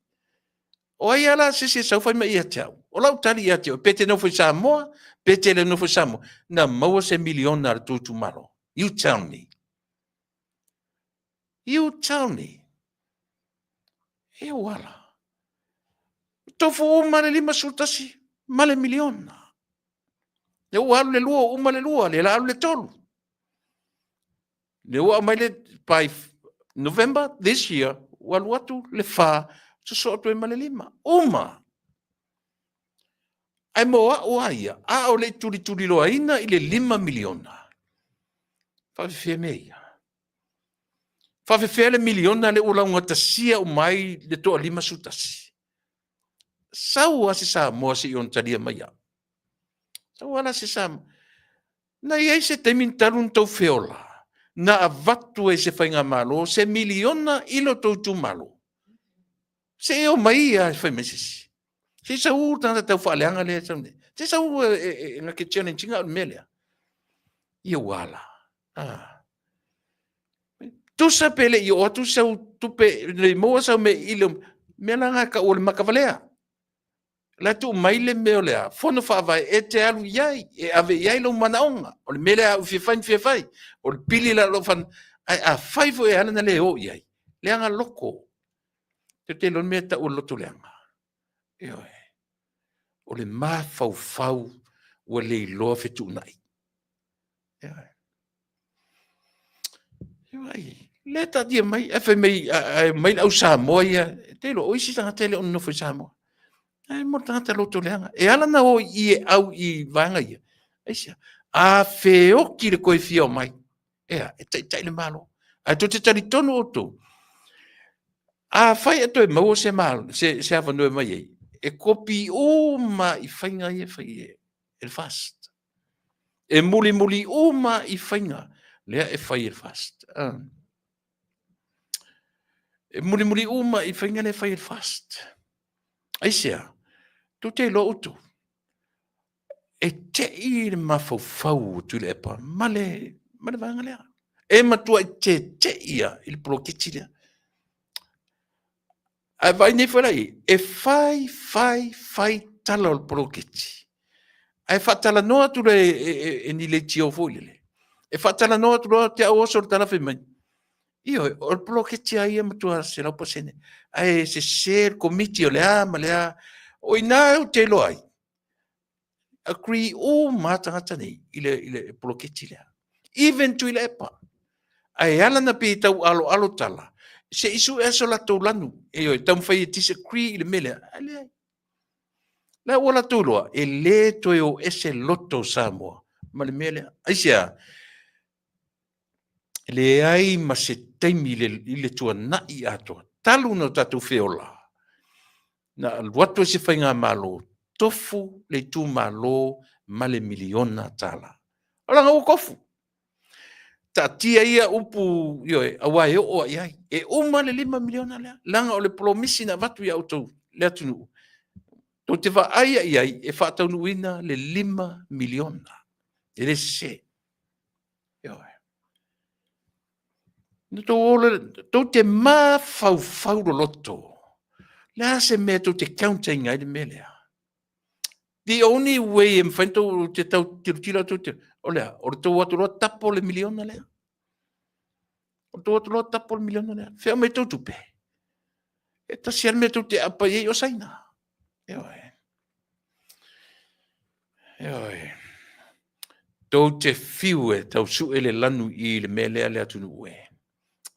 O ai ala se sau fai mai ia tau. O lau tali ia tau. Pete no fai Samoa. Pete le no fai Samoa. Na maua se miliona ar tutu malo. You tell me. You tell me. E wala. Tofu uma le 5 sultasi. Male miliona. Le ua alu le lua. Uma le lua. Le la alu le tolu. Le ua mai le by November this year. Walu atu le fa. So to e male 5. Uma. Ai moa o aia. A o le turi loa ina i le 5 miliona. Whawhewhia meia. Whawhewhia le miliona le ula unga tasia o mai le toa 5 sutasi. Sau a se Samoa se ion talia maia. Sau ala se Samoa. Na iei se temin talun tau feola. Na avatu e se whainga malo se miliona ilo tautu malo. Se eo mai a whai mesisi. Se sau tanga tau whaaleanga lea saune. Se sau nga ke tiana intinga o melea. Ia wala. Tusa pele i o atu sau tupe le moa sau me ilo melanga ka o le makavalea. La tu mai le meo lea. Fono whaavai e te alu iai. E ave iai lo manaonga. O le melea u fie fai. O le pili la lo fan. A faifo e ana na le o iai. Leanga loko. Te lon mea ta o loto leanga. Ioe. O le maa fau o le iloa fetu nai. Ioe. Ioe. Le ta dia mai. Efe mai au Samoa ia. Te lo oisi tanga tele on nofo Samoa. Ai mo tanga loto leanga. E ala na o i au i vanga ia. Eisia. A feo ki le koe fia o mai. Ea. E tai le malo. A to te tari tono o to. A fai ato e mau se malo. Se hawa noe mai ei. E kopi uma i whainga i e whai e. E fast. E muli uma i whainga. Lea e whai e fast. E muli uma i whainga le whai e fast. Aisea. Tu te lo utu. E te i le mawhau tu le epa. Male vanga lea. E matua i te ia i le prokiti lea. A vai nei wharai. E fai tala o le prokiti. Ai fatala noa tu le ni le tio foile. E fatala noa tu te au oso tala fe mai. Io o prokiti ai matua se la posene. Ai se share committee o le ama le a o ina o te loai. Agree o matangata nei ile prokiti le. Even tu ile epa. Ai ala na pe tau alo tala. Se isu e so la tau lanu. E oi, tam fai e tise kri ile mele. Ale. La wala tuloa. E le toi o ese loto Samoa. Ma le mele. Aisia. Le ai ma se teimi ile tua nai atoa. Talu no tatu feola. Na watu se fai ngā malo. Tofu le tu malo ma le miliona tala. Ala ngā ukofu. Ta tia ia upu yoe awai o ai e uma le 5 miliona lea langa o le promisi na vatu ia auto le atunu to te va ai e fa tau ina le 5 miliona e le se yoe Na tau te mā fau loto. La se mea tau te counting ai le melea. The only way em whainto te tau tira tau te, o lea, o tau atu roa tapo le miliona lea. O tau atu roa tapo le miliona lea. Whea me tau tupe. E tasian me tau te apa i o saina. Eoi. Tau te fiu e tau su ele lanu i le melea lea tunu ue.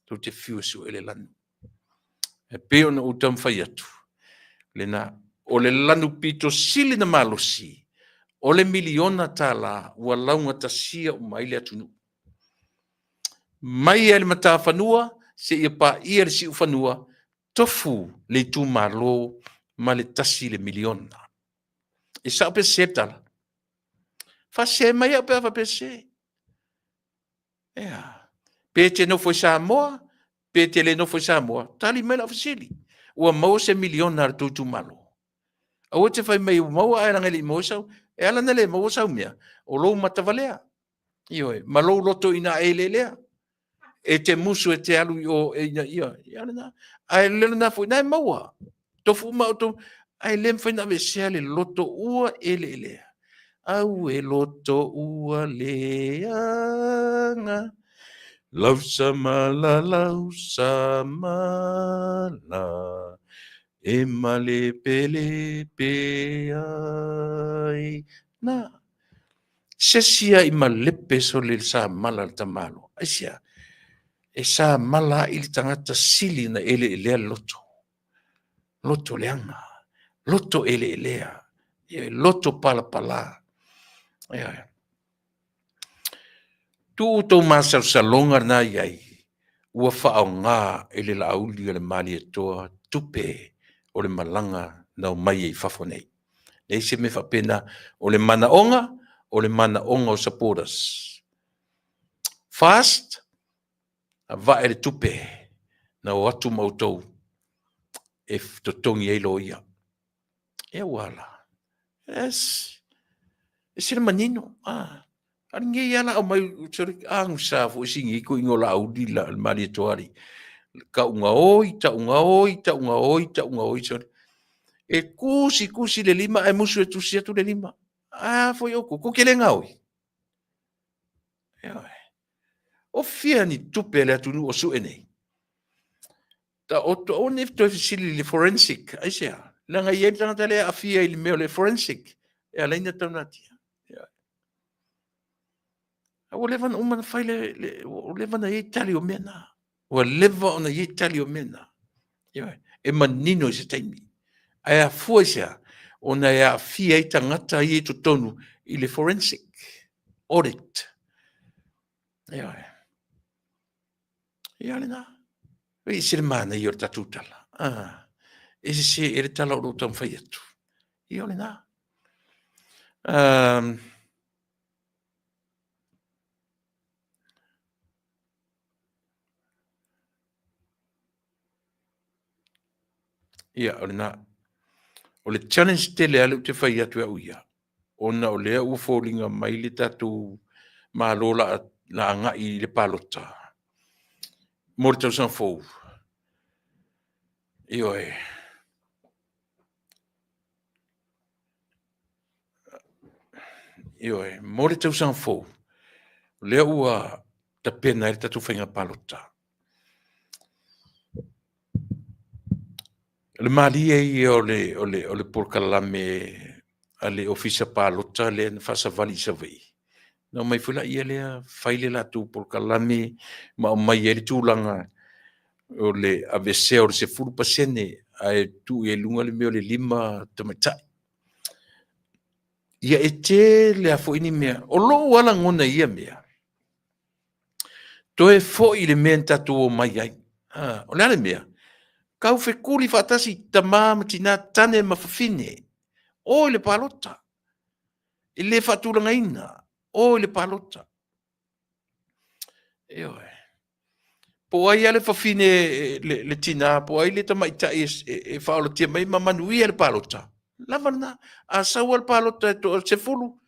Tau te fiu su ele lanu. E peo na utam whai atu. Lena, o le lanu pito sili na malosi. O le miliona tala ua launga tasia o mai le atunu. Mai ele mata whanua, se ia pa ia le si whanua, tofu le tu malo ma le tasi le miliona. E sa pe se tala. Fa se mai a pe fa pe se. Ea. Pe te no foi sa moa, pe te le no foi sa moa, tali mai la fasili. Ua mau se miliona ar tu malo. A o te fai mai mau a eranga li mo sau, e ala na le mau sau mea, o lou matavalea. Ioe, ma lou loto ina e lelea. E te musu e te alu o e ina ia. Ia na, ai lele na foi, nai maua. Tofu mau to, ai lem foi na vesea le loto ua e lelea. Au e loto ua leanga. Lau samala, lau samala. E male pele pe ai. Na. Sesia i malepe so le sa mala le tamalo. Aisia. E sa mala i le tangata sili na ele elea loto. Loto leanga. Loto ele elea. Loto pala pala. Tu tau masal salonga na iai. Ua whao ngā ele la auli le mali e toa tupe o le malanga na o mai e whafonei. Nei se me whapena o le mana onga o supporters. Fast, a va e le tupe na o atu mautou e totongi e lo ia. E wala. Yes. E sira manino. Aringe ia la o mai angu sa fo singi ko ingola audi la mali e toari. Ka unga oi, ta unga oi. E kusi le lima, e musu e tusia tu le lima. Foi oku, ko kele ngaoi. O fia ni tupe le atunu o su enei. Ta o to o nef to fisili le forensic, aisia. Langa i tanga tale a fia il meo le forensic. E ala ina tau natia. O levan uman fai o levan na tali o mena. O leva ona i tali o mena. E manino se taimi. Aia fuasia, ona ia fia i tangata i to tonu i le forensic audit. Ia le na. E sire mana i o tatutala. E se e le tala o lo tam fai atu. Ia le na. Ia le na. O le challenge tele alu te fai atu au ia. Ona o lea ua fōlinga mai le tatu mālola la anga i le palota. Mo le tausan fōu. Ioe. Mo le tausan fōu. Lea ua ta pena le tatu whainga palota. Le malia i o le porkalame ale ofisa palota le na fasa vali sa vei. Na mai fula ia lea faile la tu porkalame ma o mai ele tūlanga o le avesea o le se furu pasene ai tu e lunga le meo le 5 tamatai. Ia e te le a foini mea, o lo wala ngona ia mea. To e fo i le mea tatu o mai ai. O le ale mea. Kau fe kuli fatasi tamama tina tane mafafine. O le palota. I le fatulanga ina. O le palota. Po ai ale fafine le tina, po ai le tamaita e faolo tia mai mamanui le palota. Lavana, a sau al palota to se fulu.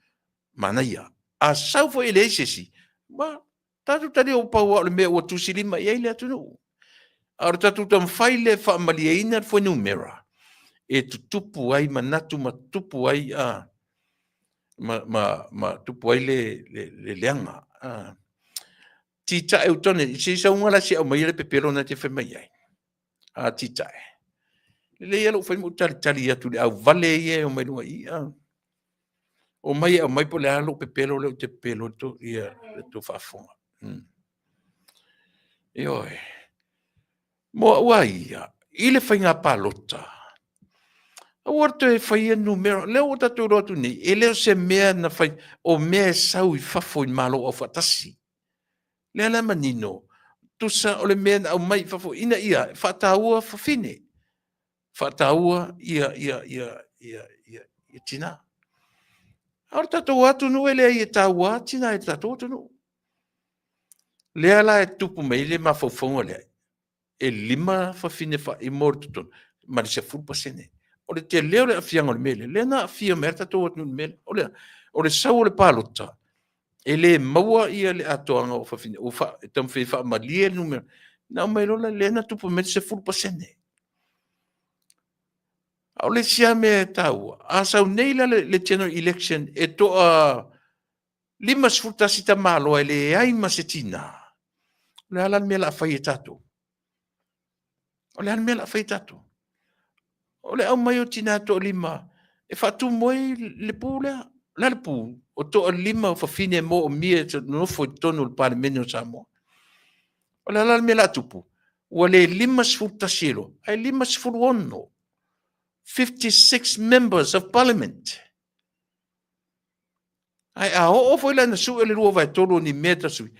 Mana ia. A sau fo ele sesi. Ma Tatu tali o pau o le mea ua tusilima i le atunu. Aora tatu tam fai le whaamaliaina foi numera. E tutupu ai manatu ma tupu ai ma tupu ai le leanga. Tita e utone, si sa ungala si au mai le pepero na te whamai ai. Tita e. Le ialo whai mo tali atu le au vale ie o mai lua i. O mai au mai po le alo pepero le te pelo to ia le to whafonga. Ioi. Mo ua ia, i le whainga palota. Awar te whaia numero, leo o tatu rotu ni, e leo se mea na whai, o mea sau i whafo i malo o whatasi. Lea la manino, tusa o le mea au mai whafo, ina ia, whataua whawhine. Whataua ia tina. Awar tatu atu nu e lea i taua, tina e tatu atu nu. Lea la e tupu mei le mawhauwhaunga lea. E lima whawhine wha i mortutun, ma le se fulpa sene. O le te leo le afianga le mele, le na afia merta tō atu le mele, o le sau le palota, e le maua ia le atoanga o whawhine, o tam whi wha malia numero, na o mai lola le na tupu mele se fulpa sene. O le sia me tau, a sau neila le general election, e toa lima sfulta sita malo, e le ai masetina, le alan mela a whai e tatu. O le alan mela a whai tatu. O le au mai o tina to lima, e whatu moi le pū lea, la le pū, o to lima o whawhine mo o mia no fo tonu le pāle mene o Samoa. O le alal me la tupu, o le lima sfulta silo, ai lima sfulu ono, 56 members of parliament. Ai a o foi la na su ele lua vai tolu ni meta sui.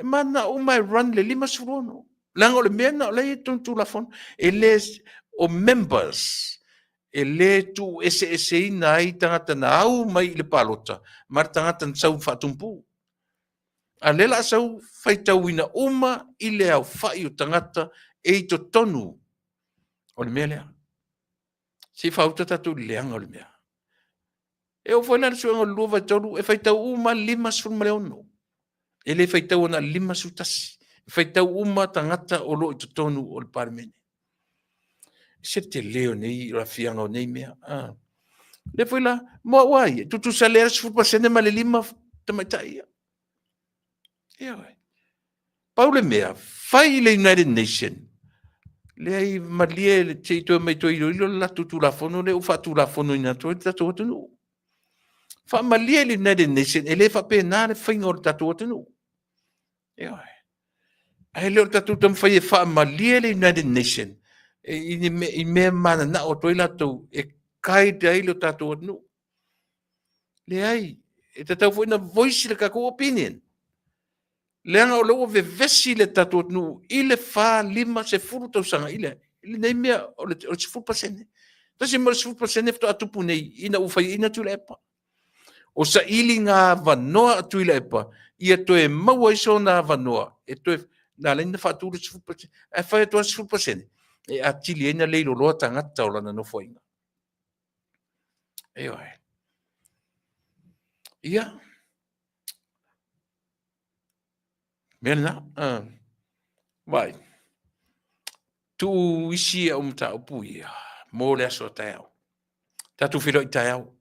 Mana o mai run le lima sfulu ono. Lango le mena le tontu la fon, ele o members e le tu ese ina i tangata na au mai le palota, mar tangata na sau whatumpu. A lela sau whaitau ina uma i le au whai o tangata e i to tonu o le mea lea. Si whauta tatu leanga o le mea. E o whaina le suanga lua vai tolu e whaitau uma lima sfurma le ono. E le whaitau ana lima sutasi. E whaitau uma tangata o lo i to tonu o le parmene. Se te leo nei la fianga o nei mea. Le foi la mo wai, tu salera se fupa sene ma le lima tamaitai. Paule mea, fai le United Nation. Le ai malie le te to mai to ilo la tu la fono le ufa tu la fono ina to ta to no. Fa malie le United Nation ele fa pe na le fingo ta to no. Ai le ta tu tam fai fa malie le United Nation. I me mana na o toila to e kai dai lo tato no le ai e tata foi na voice le ka ko opinion le nga o lo ve vesi le tato no ile fa lima se furu to sanga ile nei mea o le se furu pasene ta se mo se furu pasene to atu punei ina u fai ina tu le pa o sa ili nga vanoa atu le pa ia to e mau iso na vanoa e to na le na fa tu le se furu pasene e fa to se furu pasene e atili ena leilo loa tangata o lana no foinga. Ia. Mena, vai. Tu isi o mta upu ia, mo le aso tau. Tatu filo i tau.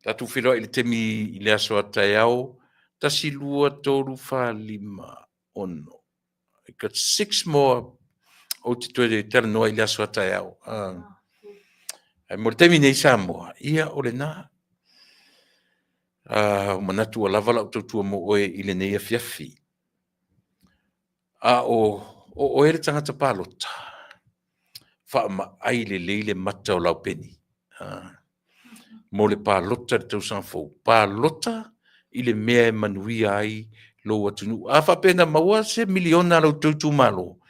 Tatu filo i le temi i le aso tau, tasi lua toru fa lima ono. I got 6 more o te tue tera noa i le aso tau. Mo le temi nei Samoa, ia o le nā. Manatu a lava la utou mo oe i le nei a fiafi. O ere tangata palota. Wha ma ai le leile mata o lau peni. Mo le palota le tau sanfou. Palota i le mea e manui ai lo atunu. A wha pena maua se miliona lau tautu malo.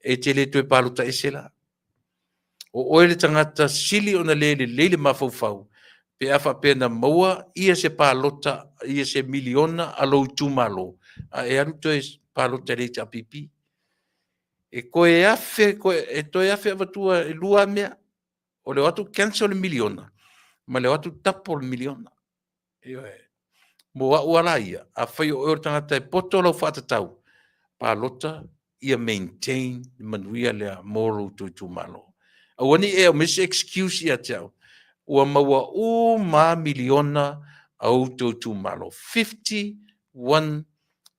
E te le tue palota e se la. O ere tangata sili o na leile mafaufau. Pe afa pena maua ia se palota ia se miliona a lo tumalo e aru to palota le tapipi e koe afe e to afe avatua e lua mea o le watu cancel miliona ma le watu tapo miliona mo ua la ia a fai o ora tangata e poto lau whaatatau pa lota ia maintain manuia lea moru tu malo. Awani e o mis excuse ia tau. Ua maua miliona au tu malo. 51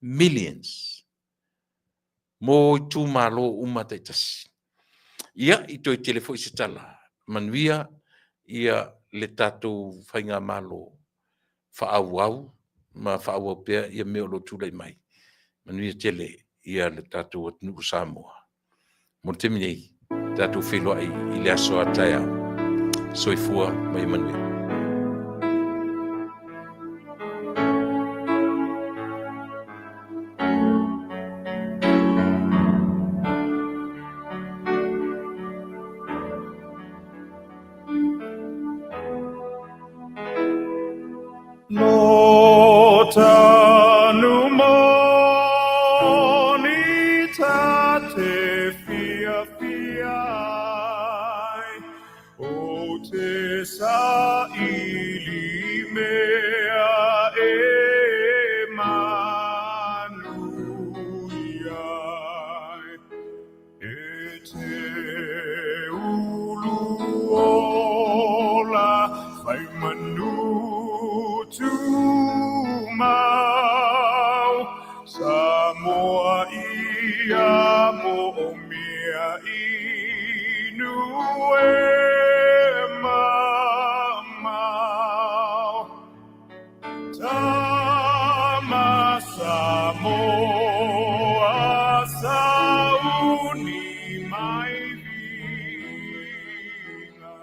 millions. Mo tu malo umataitas. Ia i toi telefo i se tala. Manuia ia le tatou whainga malo whaawau. Ma whaawau pia ia meo lo tūlei mai. Manuia tele ia le tatou atunu Samoa. Mo te minei, tatou wheloa i le aso atai au. Soifua mai manuia. Lo tanu moni tate fia o te sa ili mea e manuiai e te ulu ola fai manu tu mau Samoa ia mo mia inu e mamau Tama Samoa sauni mai vinga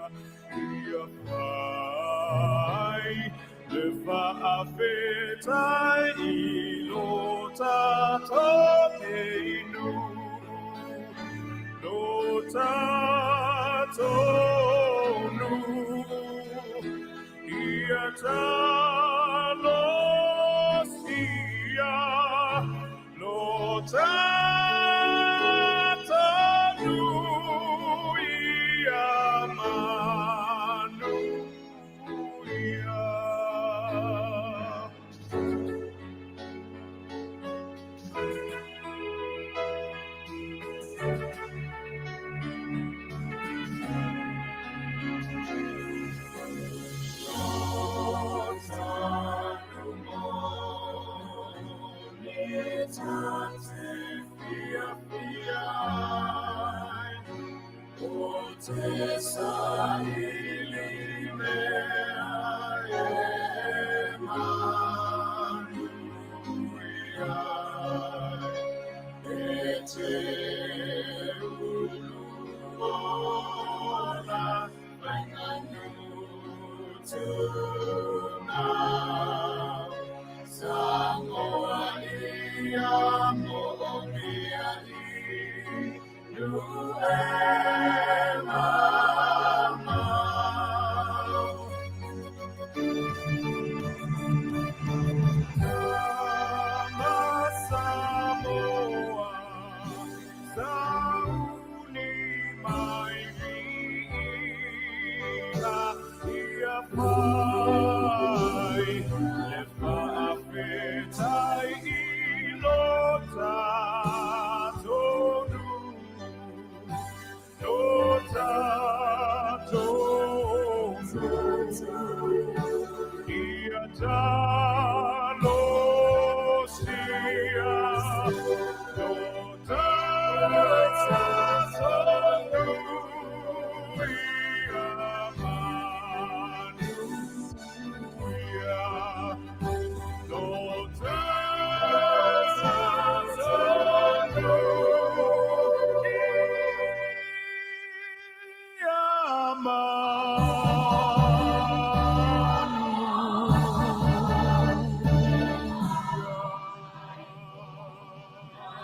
ia pai le whaawetai I lo tātou e inu lo tātou nu ia talo sia lo tātou nu ia manu ia te sa ili mea e manuia e te ulu ona whainganu tuna Samoa ia mo mia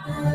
I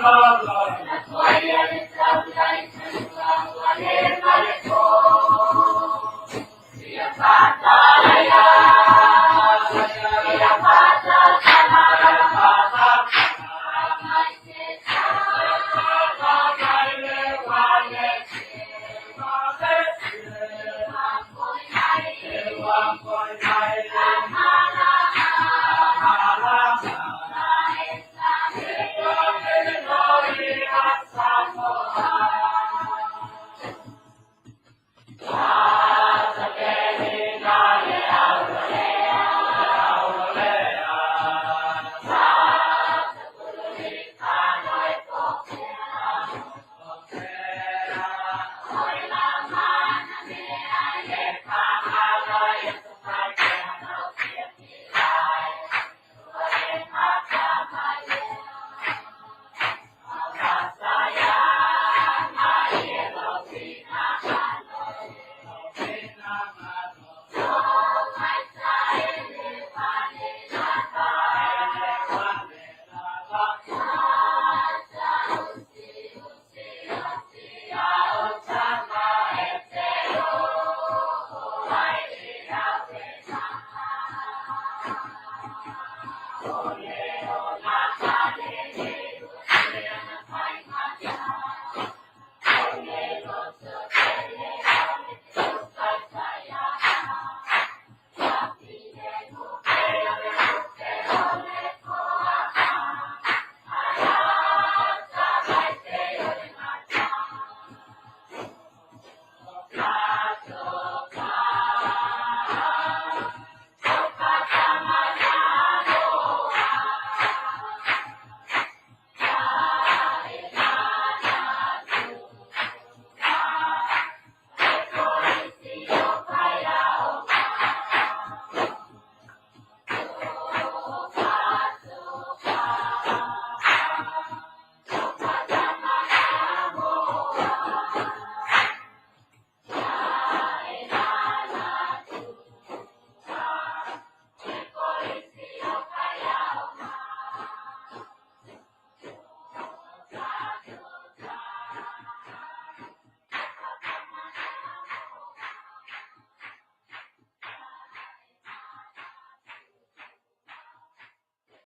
Lord,